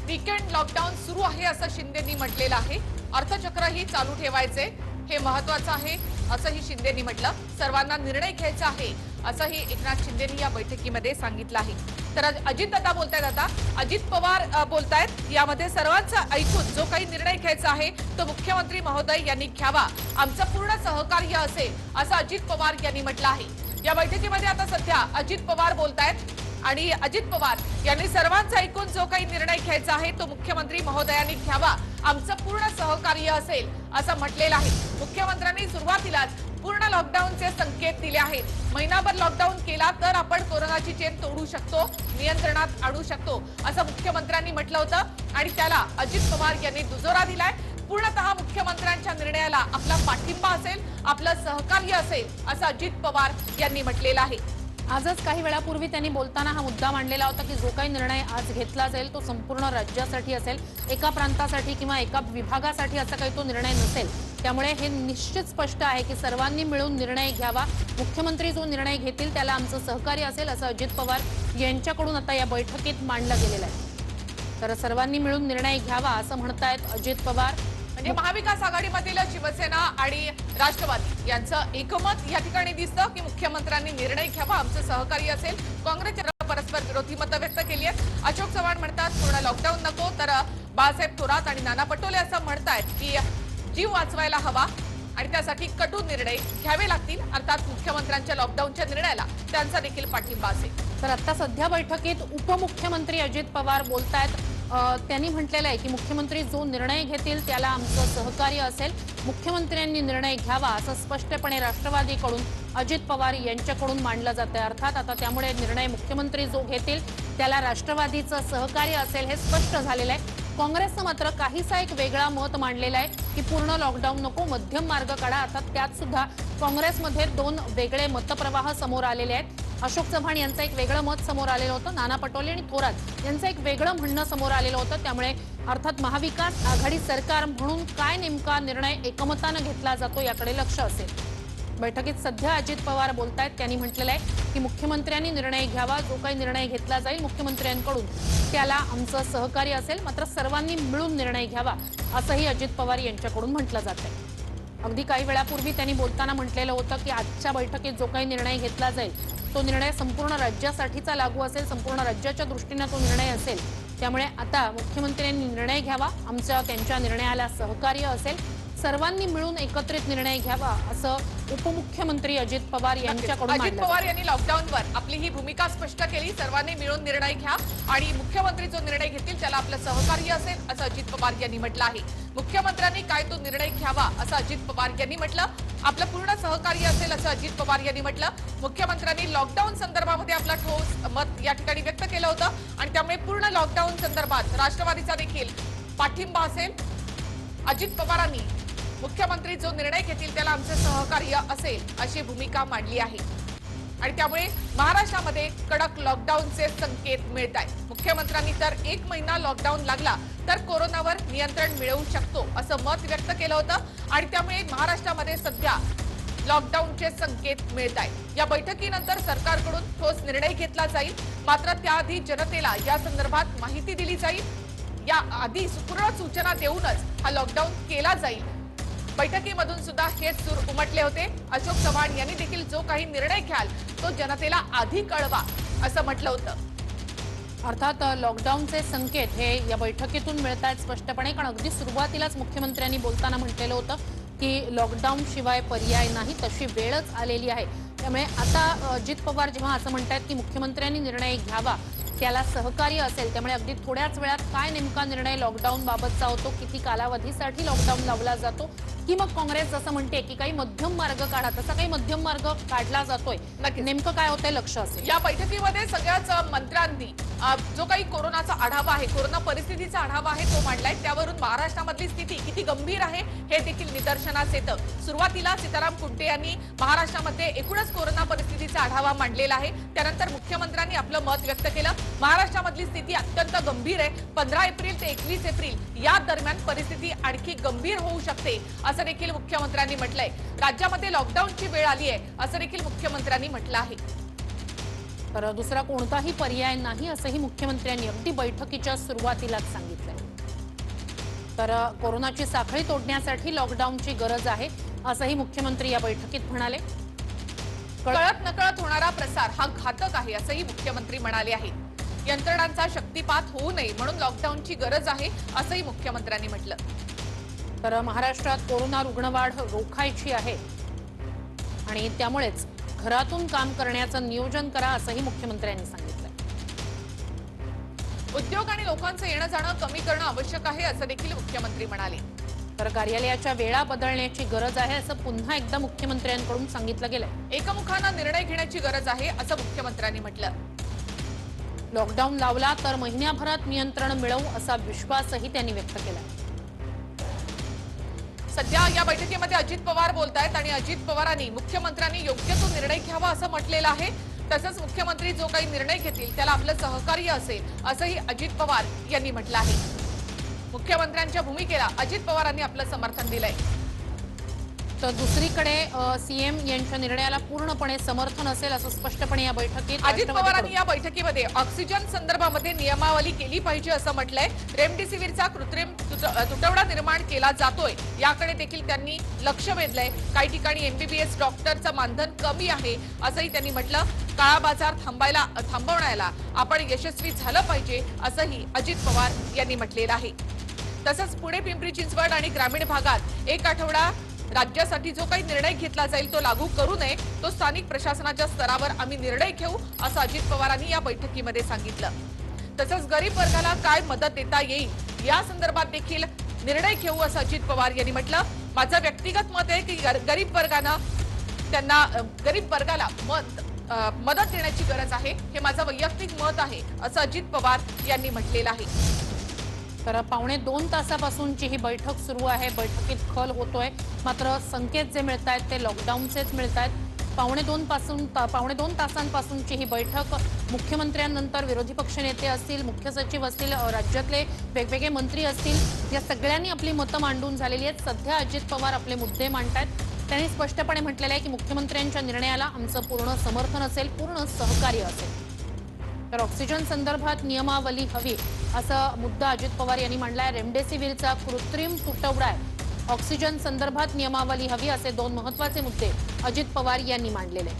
वीकेंड लॉकडाऊन सुरू आहे असं शिंदेंनी म्हटलेलं आहे. अर्थचक्रही चालू ठेवायचे हे महत्वाचं आहे असंही शिंदेंनी म्हटलं. सर्वांना निर्णय घ्यायचा आहे असंही एकनाथ शिंदेंनी या बैठकीमध्ये सांगितलं आहे. तर अजितदादा बोलतायत. आता अजित पवार बोलतायत. यामध्ये सर्वांचं ऐकून जो काही निर्णय घ्यायचा आहे तो मुख्यमंत्री महोदय यांनी घ्यावा, आमचं पूर्ण सहकार्य असेल असं अजित पवार यांनी म्हटलं आहे. या बैठकीमध्ये आता सध्या अजित पवार बोलतायत. आणि अजित पवार यांनी सर्वांचा ऐकून जो काही निर्णय घ्यायचा आहे तो मुख्यमंत्री महोदयांनी घ्यावा, आमचं पूर्ण सहकार्य असेल असं म्हटलेलं आहे। मुख्यमंत्र्यांनी सुरुवातीलाच पूर्ण लॉकडाऊनचे संकेत दिले आहेत। महिनाभर लॉकडाऊन केला तर आपण कोरोनाची चेन तोडू शकतो, नियंत्रणात आणू शकतो असं मुख्यमंत्र्यांनी म्हटलं होतं आणि त्याला अजित पवार यांनी दुजोरा दिलाय। पूर्णतः मुख्यमंत्र्यांच्या निर्णयाला आपला पाठिंबा असेल, आपलं सहकार्य असेल असं अजित पवार यांनी म्हटलेलं आहे। आजच काही वेळापूर्वी त्यांनी बोलताना हा मुद्दा मांडलेला होता की जो काही निर्णय आज घेतला जाईल तो संपूर्ण राज्यासाठी असेल, एका प्रांतासाठी किंवा एका विभागासाठी असा काही तो निर्णय नसेल। त्यामुळे हे निश्चित स्पष्ट आहे की सर्वांनी मिळून निर्णय घ्यावा, मुख्यमंत्री जो निर्णय घेतील त्याला आमचं सहकार्य असेल असं अजित पवार यांच्याकडून आता या बैठकीत मांडलं गेलेलं आहे। तर सर्वांनी मिळून निर्णय घ्यावा असं म्हणतायत अजित पवार। म्हणजे महाविकास आघाडीमधील शिवसेना आणि राष्ट्रवादी यांचं एकमत या ठिकाणी दिसतं की मुख्यमंत्र्यांनी निर्णय घ्यावा, आमचं सहकार्य असेल। काँग्रेसने परस्पर विरोधी मतं व्यक्त केली आहेत। अशोक चव्हाण म्हणतात पूर्ण लॉकडाऊन नको, तर बाळासाहेब थोरात आणि नाना पटोले असं म्हणतायत की जीव वाचवायला हवा आणि त्यासाठी कठोर निर्णय घ्यावे लागतील। अर्थात मुख्यमंत्र्यांच्या लॉकडाऊनच्या निर्णयाला त्यांचा देखील पाठिंबा असेल। तर आता सध्या बैठकीत उपमुख्यमंत्री अजित पवार बोलतायत। त्यांनी म्हटलेलं आहे की मुख्यमंत्री जो निर्णय घेतील त्याला आमचं सहकार्य असेल, मुख्यमंत्र्यांनी निर्णय घ्यावा असं स्पष्टपणे राष्ट्रवादीकडून अजित पवार यांच्याकडून मांडलं जात आहे। अर्थात आता त्यामुळे निर्णय मुख्यमंत्री जो घेतील त्याला राष्ट्रवादीचं सहकार्य असेल हे स्पष्ट झालेलं आहे। काँग्रेसनं मात्र काहीसा एक वेगळा मत मांडलेला आहे की पूर्ण लॉकडाऊन नको, मध्यम मार्ग काढा। अर्थात त्यात सुद्धा काँग्रेसमध्ये दोन वेगळे मतप्रवाह समोर आलेले आहेत। अशोक चव्हाण यांचं एक वेगळं मत समोर आलेलं होतं, नाना पटोले आणि थोरात यांचं एक वेगळं म्हणणं समोर आलेलं होतं। त्यामुळे अर्थात महाविकास आघाडी सरकार म्हणून काय नेमका निर्णय एकमतानं घेतला जातो याकडे लक्ष असेल। बैठकीत सध्या अजित पवार बोलतायत। त्यांनी म्हटलेलं आहे की मुख्यमंत्र्यांनी निर्णय घ्यावा, जो काही निर्णय घेतला जाईल मुख्यमंत्र्यांकडून त्याला आमचं सहकार्य असेल, मात्र सर्वांनी मिळून निर्णय घ्यावा असंही अजित पवार यांच्याकडून म्हटलं जात आहे। अगदी काही वेळापूर्वी त्यांनी बोलताना म्हटलेलं होतं की आजच्या बैठकीत जो काही निर्णय घेतला जाईल तो निर्णय संपूर्ण राज्यासाठीचा लागू असेल, संपूर्ण राज्याच्या दृष्टीने तो निर्णय असेल। त्यामुळे आता मुख्यमंत्र्यांनी निर्णय घ्यावा, आमचं त्यांच्या निर्णयाला सहकार्य असेल, सर्वांनी मिळून एकत्रित निर्णय घ्यावा असं उपमुख्यमंत्री अजित पवार यांच्याकडून अजित मांडलं पवार यांनी लॉकडाऊनवर आपली ही भूमिका स्पष्ट केली। सर्वांनी मिळून निर्णय घ्या आणि मुख्यमंत्री जो निर्णय घेतील त्याला आपलं सहकार्य असेल असं अजित पवार यांनी म्हटलं आहे। मुख्यमंत्र्यांनी काय तो निर्णय घ्यावा असं अजित पवार यांनी म्हटलं, आपलं पूर्ण सहकार्य असेल असं अजित पवार यांनी म्हटलं। मुख्यमंत्र्यांनी लॉकडाऊन संदर्भामध्ये आपलं ठोस मत या ठिकाणी व्यक्त केलं होतं आणि त्यामुळे पूर्ण लॉकडाऊन संदर्भात राष्ट्रवादीचा देखील पाठिंबा असेल। अजित पवारांनी मुख्यमंत्री जो निर्णय घेतील त्याला आमचे सहकार्य असेल अशी भूमिका मांडली आहे आणि त्यामुळे महाराष्ट्रामध्ये कडक लॉकडाऊनचे संकेत मिळत आहेत। मुख्यमंत्र्यांनी तर 1 महिना लॉकडाऊन लागला तर कोरोनावर नियंत्रण मिळवू शकतो असं मत व्यक्त केलं होतं आणि त्यामुळे महाराष्ट्रामध्ये सध्या लॉकडाऊनचे संकेत मिळत आहेत। या बैठकीनंतर सरकारकडून ठोस निर्णय घेतला जाईल, मात्र त्याआधी जनतेला या संदर्भात माहिती दिली जाईल। या आधी पूर्ण सूचना देऊनच हा लॉकडाऊन केला जाईल। बैठकीमधून सुद्धा हेच सूर उमटले होते। अशोक चव्हाण यांनी देखील जो काही निर्णय घ्याल तो जनतेला आधी कळवा असं म्हटलं होतं। अर्थात लॉकडाऊनचे संकेत हे या बैठकीतून मिळत आहेत स्पष्टपणे, कारण अगदी सुरुवातीलाच मुख्यमंत्र्यांनी बोलताना म्हटलेलं होतं की लॉकडाऊन शिवाय पर्याय नाही, तशी वेळच आलेली आहे। त्यामुळे आता अजित पवार जेव्हा असं म्हणतात की मुख्यमंत्र्यांनी निर्णय घ्यावा त्याला सहकार्य असेल, त्यामुळे अगदी थोड्याच वेळात काय नेमका निर्णय लॉकडाऊन बाबतचा होतो, किती कालावधीसाठी लॉकडाऊन लावला जातो, की मग काँग्रेस जसं म्हणते की काही मध्यम मार्ग काढा, तसा काही मध्यम मार्ग काढला जातोय, नेमकं काय होतंय लक्ष असेल। या बैठकीमध्ये सगळ्याच मंत्र्यांनी जो काही कोरोनाचा आढावा आहे, कोरोना परिस्थितीचा आढावा आहे तो मांडलाय। त्यावरून महाराष्ट्रामधली स्थिती किती गंभीर आहे हे देखील निदर्शनास येतं। सुरुवातीला सीताराम कुंटे यांनी महाराष्ट्रामध्ये एकूणच कोरोना परिस्थितीचा आढावा मांडलेला आहे, त्यानंतर मुख्यमंत्र्यांनी आपलं मत व्यक्त केलं। महाराष्ट्रामधली स्थिती अत्यंत गंभीर आहे, 15 एप्रिल ते 21 एप्रिल या दरम्यान परिस्थिती आणखी गंभीर होऊ शकते असं देखील मुख्यमंत्र्यांनी म्हटलंय। राज्यामध्ये लॉकडाऊनची वेळ आली आहे असं देखील मुख्यमंत्र्यांनी म्हटलं आहे। तर दुसरा कोणताही पर्याय नाही असंही मुख्यमंत्र्यांनी अगदी बैठकीच्या सुरुवातीलाच सांगितलंय। तर कोरोनाची साखळी तोडण्यासाठी लॉकडाऊनची गरज आहे असंही मुख्यमंत्री या बैठकीत म्हणाले। कळत नकळत होणारा प्रसार हा घातक आहे असंही मुख्यमंत्री म्हणाले आहेत। यंत्रणांचा शक्तिपात होऊ नये म्हणून लॉकडाऊनची गरज आहे असंही मुख्यमंत्र्यांनी म्हटलं। तर महाराष्ट्रात कोरोना रुग्णवाढ रोखायची आहे आणि त्यामुळेच घरातून काम करण्याचं नियोजन करा असंही मुख्यमंत्र्यांनी सांगितलं। उद्योग आणि लोकांचं येणं जाणं कमी करणं आवश्यक आहे असं देखील मुख्यमंत्री म्हणाले. तर कार्यालयाच्या वेळा बदलण्याची गरज आहे असं पुन्हा एकदा मुख्यमंत्र्यांकडून सांगितलं गेलंय. एकमुखानं निर्णय घेण्याची गरज आहे असं मुख्यमंत्र्यांनी म्हटलं. लॉकडाऊन लावला तर महिन्याभरात नियंत्रण मिळवू असा विश्वासही त्यांनी व्यक्त केला. सध्या या बैठकीमध्ये अजित पवार बोलतायत आणि अजित पवारांनी मुख्यमंत्र्यांनी योग्य तो निर्णय घ्यावा असं म्हटलेलं आहे. तसंच मुख्यमंत्री जो काही निर्णय घेतील त्याला आपलं सहकार्य असेल असंही अजित पवार यांनी म्हटलं आहे. मुख्यमंत्र्यांच्या भूमिकेला अजित पवारांनी आपलं समर्थन दिलंय. तर दुसरीकडे सीएम यांच्या निर्णयाला पूर्णपणे समर्थन असेल असं स्पष्टपणे या बैठकीत अजित पवारांनी राष्ट्रवादीकडून या बैठकीमध्ये ऑक्सिजन संदर्भामध्ये नियमावली केली पाहिजे असं म्हटलंय. रेमडेसिवीरचा कृत्रिम तुटवडा निर्माण केला जातोय याकडे देखील त्यांनी लक्ष वेधलंय. काही ठिकाणी एमबीबीएस डॉक्टरचं मानधन कमी आहे असंही त्यांनी म्हटलं. काळा बाजार थांबवण्याला आपण यशस्वी झालं पाहिजे असंही अजित पवार यांनी म्हटलेलं आहे. तसंच पुणे, पिंपरी चिंचवड आणि ग्रामीण भागात एक आठवडा राज्यासाठी जो काही निर्णय घेतला जाईल तो लागू करू नये, तो स्थानिक प्रशासनाच्या स्तरावर आम्ही निर्णय घेऊ असं अजित पवारांनी या बैठकीमध्ये सांगितलं. तसंच गरीब वर्गाला काय मदत देता येईल या संदर्भात देखील निर्णय घेऊ असं अजित पवार यांनी म्हटलं. माझं व्यक्तिगत मत आहे की गरीब वर्गाला मदत देण्याची गरज आहे, हे माझं वैयक्तिक मत आहे असं अजित पवार यांनी म्हटलेलं आहे. तर 1.25 तासापासूनची ही बैठक सुरू आहे. बैठकीत खल होतोय, मात्र संकेत जे मिळत आहेत ते लॉकडाऊनचेच मिळत आहेत. 1.25 तासांपासूनची ही बैठक मुख्यमंत्र्यांनंतर विरोधी पक्षनेते असतील, मुख्य सचिव असतील, राज्यातले वेगवेगळे मंत्री असतील, या सगळ्यांनी आपली मतं मांडून झालेली आहेत. सध्या अजित पवार आपले मुद्दे मांडतायत. त्यांनी स्पष्टपणे म्हटलेलं आहे की मुख्यमंत्र्यांच्या निर्णयाला आमचं पूर्ण समर्थन असेल, पूर्ण सहकार्य असेल. तर ऑक्सिजन संदर्भात नियमावली हवी असा मुद्दा अजित पवार यांनी मांडलाय. रेमडेसिवीरचा कृत्रिम तुटवडा आहे, ऑक्सिजन संदर्भात नियमावली हवी असे दोन महत्त्वाचे मुद्दे अजित पवार यांनी मांडलेले.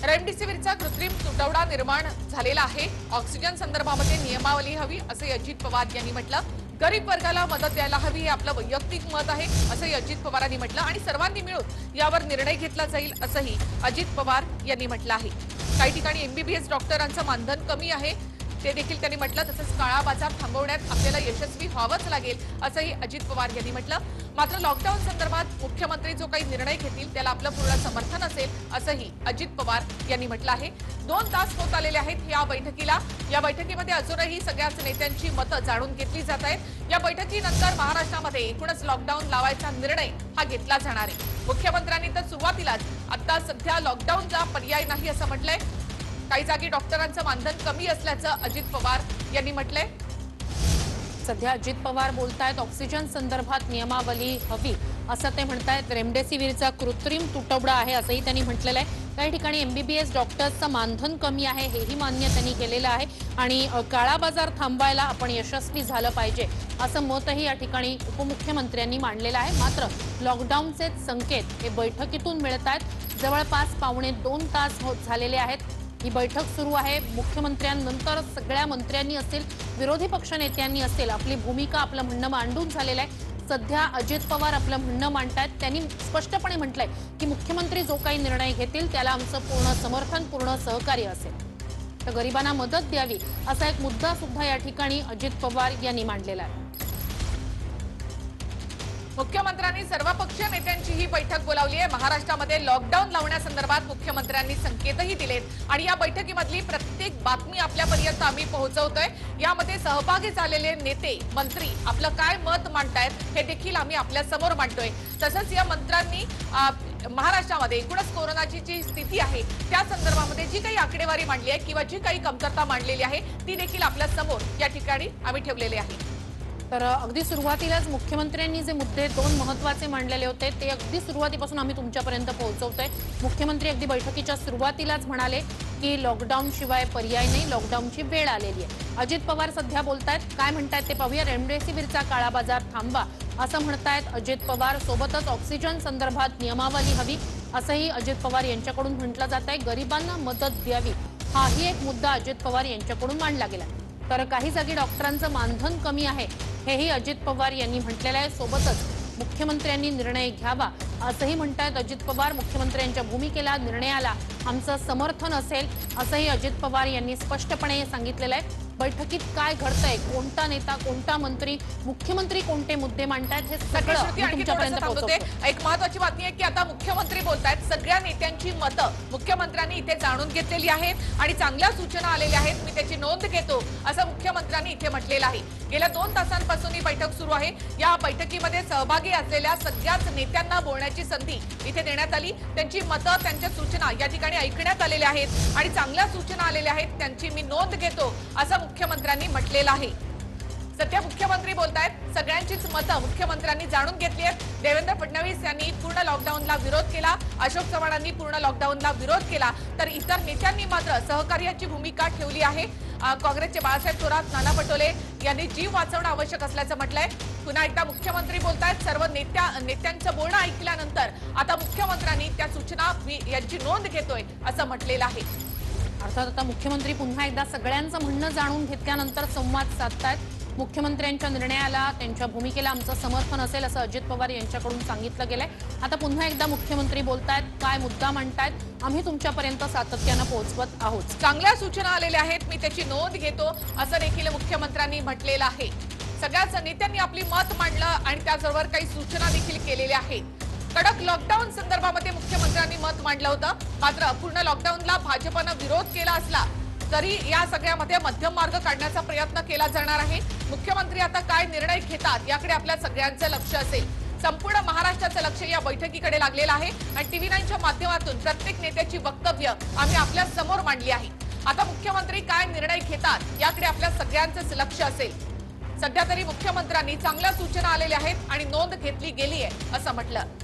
रेमडेसिवीरचा कृत्रिम तुटवडा निर्माण झालेला आहे, ऑक्सिजन संदर्भामध्ये नियमावली हवी असे अजित पवार यांनी म्हटलं. गरीब वर्गाला मदत द्यायला हवी हे आपलं वैयक्तिक मत आहे असंही अजित पवारांनी म्हटलं आणि सर्वांनी मिळून यावर निर्णय घेतला जाईल असंही अजित पवार यांनी म्हटलं आहे. काही ठिकाणी एमबीबीएस डॉक्टरांचं मानधन कमी आहे ते देखील त्यांनी म्हटलं. तसंच काळा बाजार थांबवण्यात आपल्याला यशस्वी व्हावंच लागेल असंही अजित पवार यांनी म्हटलं. मात्र लॉकडाऊन संदर्भात मुख्यमंत्री जो काही निर्णय घेतील त्याला आपलं पूर्ण समर्थन असेल असंही अजित पवार यांनी म्हटलं आहे. 2 तास होत आलेले आहेत या बैठकीला. या बैठकीमध्ये अजूनही सगळ्याच नेत्यांची मतं जाणून घेतली जात आहेत. या बैठकीनंतर महाराष्ट्रामध्ये एकूणच लॉकडाऊन लावायचा निर्णय हा घेतला जाणार आहे. मुख्यमंत्र्यांनी तर सुरुवातीलाच आता सध्या लॉकडाऊनचा पर्याय नाही असं म्हटलंय. काही जागी डॉक्टरांचं मानधन कमी असल्याचं अजित पवार यांनी म्हटलंय. सध्या अजित पवार बोलतायत ऑक्सिजन संदर्भात नियमावली हवी असं ते म्हणतायत. रेमडेसिवीरचा कृत्रिम तुटवडा आहे असंही त्यांनी म्हटलेलं आहे. काही ठिकाणी एमबीबीएस डॉक्टर्सचं मानधन कमी आहे हेही मान्य त्यांनी केलेलं आहे आणि काळा बाजार थांबवायला आपण यशस्वी झालं पाहिजे असं मतही या ठिकाणी उपमुख्यमंत्र्यांनी मांडलेलं आहे. मात्र लॉकडाऊनचे संकेत हे बैठकीतून मिळत आहेत. जवळपास 1.25 तास झालेले आहेत. ही बैठक सुरू आहे. मुख्यमंत्र्यांनंतर सगळ्या मंत्र्यांनी असतील, विरोधी पक्षनेत्यांनी असतील, आपली भूमिका आपलं म्हणणं मांडून झालेलं आहे. सध्या अजित पवार आपलं म्हणणं मांडतायत. त्यांनी स्पष्टपणे म्हटलंय की मुख्यमंत्री जो काही निर्णय घेतील त्याला आमचं पूर्ण समर्थन, पूर्ण सहकार्य असेल. तर गरिबांना मदत द्यावी असा एक मुद्दा सुद्धा या ठिकाणी अजित पवार यांनी मांडलेला आहे. मुख्यमंत्र्यांनी सर्वपक्षीय नेत्यांची ही बैठक बोलावली आहे. महाराष्ट्रामध्ये लॉकडाऊन लावण्यासंदर्भात मुख्यमंत्र्यांनी संकेतही दिलेत आणि या बैठकीमधली प्रत्येक बातमी आपल्यापर्यंत आम्ही पोहोचवतोय. यामध्ये सहभागी झालेले नेते, मंत्री आपलं काय मत मांडतायत हे देखील आम्ही आपल्या समोर मांडतोय. तसंच या मंत्र्यांनी महाराष्ट्रामध्ये एकूणच कोरोनाची जी स्थिती आहे त्या संदर्भामध्ये जी काही आकडेवारी मांडली आहे किंवा जी काही कमतरता मांडलेली आहे ती देखील आपल्या समोर या ठिकाणी आम्ही ठेवलेली आहे. तर अगदी सुरुवातीलाच मुख्यमंत्र्यांनी जे मुद्दे दोन महत्त्वाचे मांडलेले होते ते अगदी सुरुवातीपासून आम्ही तुमच्यापर्यंत पोहोचवतोय. मुख्यमंत्री अगदी बैठकीच्या सुरुवातीलाच म्हणाले की लॉकडाऊन शिवाय पर्याय नाही, लॉकडाऊनची वेळ आलेली आहे. अजित पवार सध्या बोलतायत, काय म्हणतायत ते पाहूया. रेमडेसिवीरचा काळा बाजार थांबवा असं म्हणतायत अजित पवार. सोबतच ऑक्सिजन संदर्भात नियमावली हवी असंही अजित पवार यांच्याकडून म्हटलं जात आहे. गरिबांना मदत द्यावी हाही एक मुद्दा अजित पवार यांच्याकडून मांडला गेला. तर काही जागी डॉक्टरांचं मानधन कमी आहे हेही अजित पवार यांनी म्हटलेलं आहे. सोबतच मुख्यमंत्र्यांनी निर्णय घ्यावा असंही म्हणतायत अजित पवार. मुख्यमंत्र्यांच्या भूमिकेला, निर्णयाला आमचं समर्थन असेल असंही अजित पवार यांनी स्पष्टपणे सांगितलेलं आहे. बैठकीत काय घडतंय, कोणता नेता, कोणता मंत्री, मुख्यमंत्री कोणते मुद्दे मांडतायत, हे नक्कीच सगळं श्रुती, मी आणखी तुमच्यापर्यंत थोडंसं थांबवते. पोहोचवतो. एक महत्वाची बातमी आहे की आता मुख्यमंत्री बोलतायत. सगळ्या नेत्यांची मतं मुख्यमंत्र्यांनी इथे जाणून घेतलेली आहेत आणि चांगल्या सूचना आलेल्या आहेत. मी त्याची नोंद घेतो असं मुख्यमंत्र्यांनी इथे म्हटलेलं आहे. गेल्या 2 तासांपासून ही बैठक सुरू आहे. या बैठकीमध्ये सहभागी असलेल्या सगळ्याच नेत्यांना बोलण्याची संधी इथे देण्यात आली. त्यांची मतं, त्यांच्या सूचना या ठिकाणी ऐकण्यात आलेल्या आहेत आणि चांगल्या सूचना आलेल्या आहेत. त्यांची मी नोंद घेतो असं मुख्यमंत्र्यांनी म्हटलेलं आहे. सध्या मुख्यमंत्री बोलतायत. सगळ्यांचीच मतं मुख्यमंत्र्यांनी जाणून घेतली आहेत. देवेंद्र फडणवीस यांनी पूर्ण लॉकडाऊनला विरोध केला, अशोक चव्हाणांनी पूर्ण लॉकडाऊनला विरोध केला, तर इतर नेत्यांनी मात्र सहकार्याची भूमिका ठेवली आहे. काँग्रेसचे बाळासाहेब थोरात, नाना पटोले यांनी जीव वाचवणं आवश्यक असल्याचं म्हटलंय. पुन्हा एकदा मुख्यमंत्री बोलतायत. सर्व नेत्यांचं बोलणं ऐकल्यानंतर आता मुख्यमंत्र्यांनी त्या सूचना मी यांची नोंद घेतोय असं म्हटलेलं आहे. अर्थात आता मुख्यमंत्री पुन्हा एकदा सगळ्यांचं म्हणणं जाणून घेतल्यानंतर संवाद साधतायत. मुख्यमंत्र्यांच्या निर्णयाला, त्यांच्या भूमिकेला आमचं समर्थन असेल असं अजित पवार यांच्याकडून सांगितलं गेलंय. आता पुन्हा एकदा मुख्यमंत्री बोलतायत, काय मुद्दा मांडतायत, आम्ही तुमच्यापर्यंत सातत्यानं पोहोचवत आहोत. चांगल्या सूचना आलेल्या आहेत, मी त्याची नोंद घेतो असं देखील मुख्यमंत्र्यांनी म्हटलेलं आहे. सगळ्याच नेत्यांनी आपली मत मांडलं आणि त्याचबरोबर काही सूचना देखील केलेल्या आहेत. कडक लॉकडाऊन संदर्भामध्ये मुख्यमंत्र्यांनी मत मांडलं होतं. मात्र पूर्ण लॉकडाऊनला भाजपनं विरोध केला असला तरी या सगळ्यामध्ये मध्यम मार्ग काढण्याचा प्रयत्न केला जाणार आहे. मुख्यमंत्री आता काय निर्णय घेतात याकडे आपल्या सगळ्यांचं लक्ष असेल. संपूर्ण महाराष्ट्राचं लक्ष या बैठकीकडे लागलेलं आहे आणि TV9च्या माध्यमातून प्रत्येक नेत्याची वक्तव्य आम्ही आपल्या समोर मांडली आहे. आता मुख्यमंत्री काय निर्णय घेतात याकडे आपल्या सगळ्यांचंच लक्ष असेल. सध्या तरी मुख्यमंत्र्यांनी चांगल्या सूचना आलेल्या आहेत आणि नोंद घेतली गेली आहे असं म्हटलं.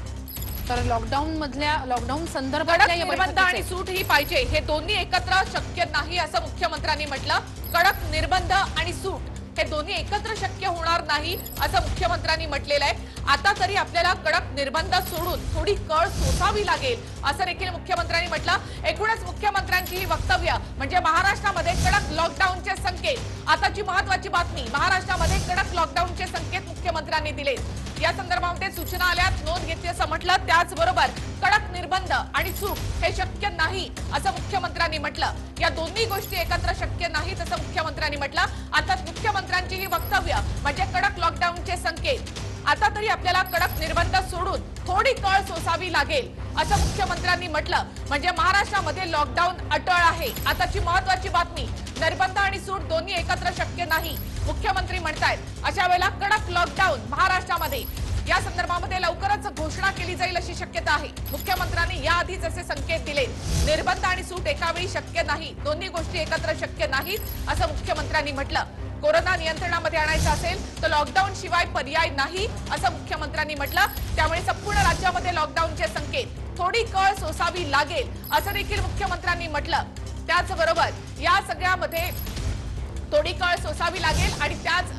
तर लॉकडाऊन संदर्भात कडक निर्बंध आणि सूट ही पाहिजे, हे दोन्ही एकत्र शक्य नाही असं मुख्यमंत्र्यांनी म्हटलं. कडक निर्बंध आणि सूट हे दोन्ही एकत्र शक्य होणार नाही असं मुख्यमंत्र्यांनी म्हटलेलं आहे. आता तरी आपल्याला कडक निर्बंध सोडून थोडी कळ सोसावी लागेल असं देखील मुख्यमंत्र्यांनी म्हटलं. एकूणच मुख्यमंत्र्यांची ही वक्तव्य म्हणजे महाराष्ट्रामध्ये कडक लॉकडाऊनचे संकेत. आताची महत्वाची बातमी, महाराष्ट्रामध्ये कडक लॉकडाऊनचे संकेत मुख्यमंत्र्यांनी दिले. या संदर्भामध्ये सूचना आल्या, नोंद घेतली असं म्हटलं. त्याचबरोबर कडक निर्बंध आणि सूट हे शक्य नाही असं मुख्यमंत्र्यांनी म्हटलं. या दोन्ही गोष्टी एकत्र शक्य नाहीत असं मुख्यमंत्र्यांनी म्हटलं. आता मुख्यमंत्र्यांची ही वक्तव्य म्हणजे कडक लॉकडाऊनचे संकेत. आता तरी आपल्याला कडक निर्बंध सोडून थोडी कळ सोसावी लागेल असं मुख्यमंत्र्यांनी म्हटलं. म्हणजे महाराष्ट्रामध्ये लॉकडाऊन अटळ आहे. आताची महत्वाची बातमी, निर्बंध आणि सूट दोन्ही एकत्र शक्य नाही मुख्यमंत्री म्हणतायत. अशा वेळेला कडक लॉकडाऊन महाराष्ट्रामध्ये या संदर्भामध्ये लवकरच घोषणा केली जाईल अशी शक्यता आहे. मुख्यमंत्र्यांनी याआधीच असे संकेत दिले. निर्बंध आणि सूट एकावेळी शक्य नाही, दोन्ही गोष्टी एकत्र शक्य नाहीत असं मुख्यमंत्र्यांनी म्हटलं. कोरोना नियंत्रणामध्ये आणायचं असेल तर लॉकडाऊन शिवाय पर्याय नाही असं मुख्यमंत्र्यांनी म्हटलं. त्यामुळे संपूर्ण राज्यामध्ये लॉकडाऊनचे संकेत, थोडी कळ सोसावी लागेल असं देखील मुख्यमंत्र्यांनी म्हटलं. त्याचबरोबर या सगळ्यामध्ये थोडी कळ सोसावी लागेल आणि त्याच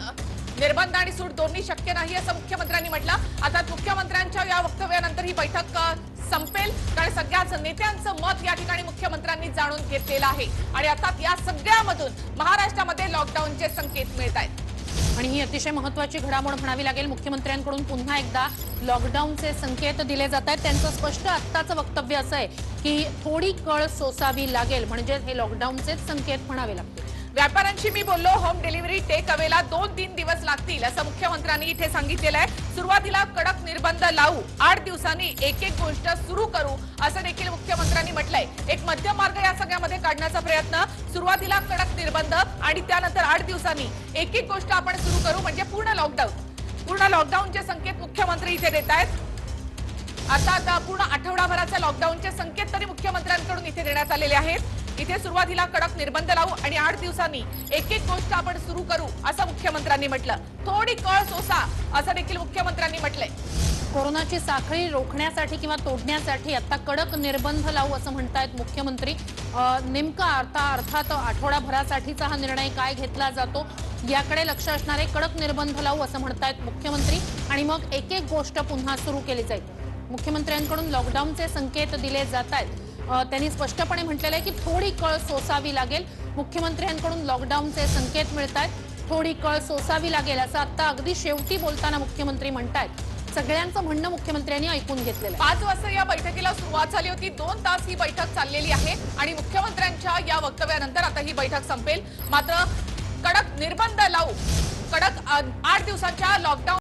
निर्बंध आणि सूट दोन्ही शक्य नाही असं मुख्यमंत्र्यांनी म्हटलं. आता मुख्यमंत्र्यांच्या या वक्तव्यानंतर ही बैठक संपेल, कारण सगळ्याच नेत्यांचं मत या ठिकाणी मुख्यमंत्र्यांनी जाणून घेतलेलं आहे आणि आता या सगळ्यामधून महाराष्ट्रामध्ये लॉकडाऊनचे संकेत मिळत आहेत. आणि ही अतिशय महत्वाची घडामोड म्हणावी लागेल. मुख्यमंत्र्यांकडून पुन्हा एकदा लॉकडाऊनचे संकेत दिले जात आहेत. त्यांचं स्पष्ट आत्ताचं वक्तव्य असं आहे की थोडी कळ सोसावी लागेल, म्हणजे हे लॉकडाऊनचेच संकेत म्हणावे लागतील. व्यापाऱ्यांशी मी बोललो, होम डिलिव्हरी टेक अवेला 2-3 दिवस लागतील असं मुख्यमंत्र्यांनी इथे सांगितलेलं आहे. सुरुवातीला कडक निर्बंध लावू, 8 दिवसांनी एक एक गोष्ट सुरू करू असं देखील मुख्यमंत्र्यांनी म्हटलंय. एक मध्यम मार्ग या सगळ्यामध्ये काढण्याचा प्रयत्न, सुरुवातीला कडक निर्बंध आणि त्यानंतर 8 दिवसांनी एक एक गोष्ट आपण सुरू करू, म्हणजे पूर्ण लॉकडाऊनचे संकेत मुख्यमंत्री इथे देत आहेत. आता पूर्ण आठवडाभराच्या लॉकडाऊनचे संकेत तरी मुख्यमंत्र्यांकडून इथे देण्यात आलेले आहेत. इथे सुरुवातीला कडक निर्बंध लावू आणि 8 दिवसांनी एक एक गोष्ट आपण सुरू करू असं मुख्यमंत्र्यांनी म्हटलं. थोडी कळ सोसा असं देखील मुख्यमंत्र्यांनी म्हटलंय. कोरोनाची साखळी रोखण्यासाठी किंवा तोडण्यासाठी आता कडक निर्बंध लावू असं म्हणतायत मुख्यमंत्री. नेमका अर्थात आठवडाभरासाठीचा हा निर्णय काय घेतला जातो याकडे लक्ष असणारे कडक निर्बंध लावू असं म्हणतायत मुख्यमंत्री आणि मग एक एक गोष्ट पुन्हा सुरू केली जाईल. मुख्यमंत्र्यांकडून लॉकडाऊनचे संकेत दिले जात आहेत. त्यांनी स्पष्टपणे म्हटलेलं आहे की थोडी कळ सोसावी लागेल. मुख्यमंत्र्यांकडून लॉकडाऊनचे संकेत मिळत आहेत, थोडी कळ सोसावी लागेल असं आता अगदी शेवटी बोलताना मुख्यमंत्री म्हणतायत. सगळ्यांचं म्हणणं मुख्यमंत्र्यांनी ऐकून घेतलेलं आहे. 5 वाजता या बैठकीला सुरुवात झाली होती. 2 तास ही बैठक चाललेली आहे आणि मुख्यमंत्र्यांच्या या वक्तव्यानंतर आता ही बैठक संपेल. मात्र कडक निर्बंध लावू, कडक 8 दिवसांच्या लॉकडाऊन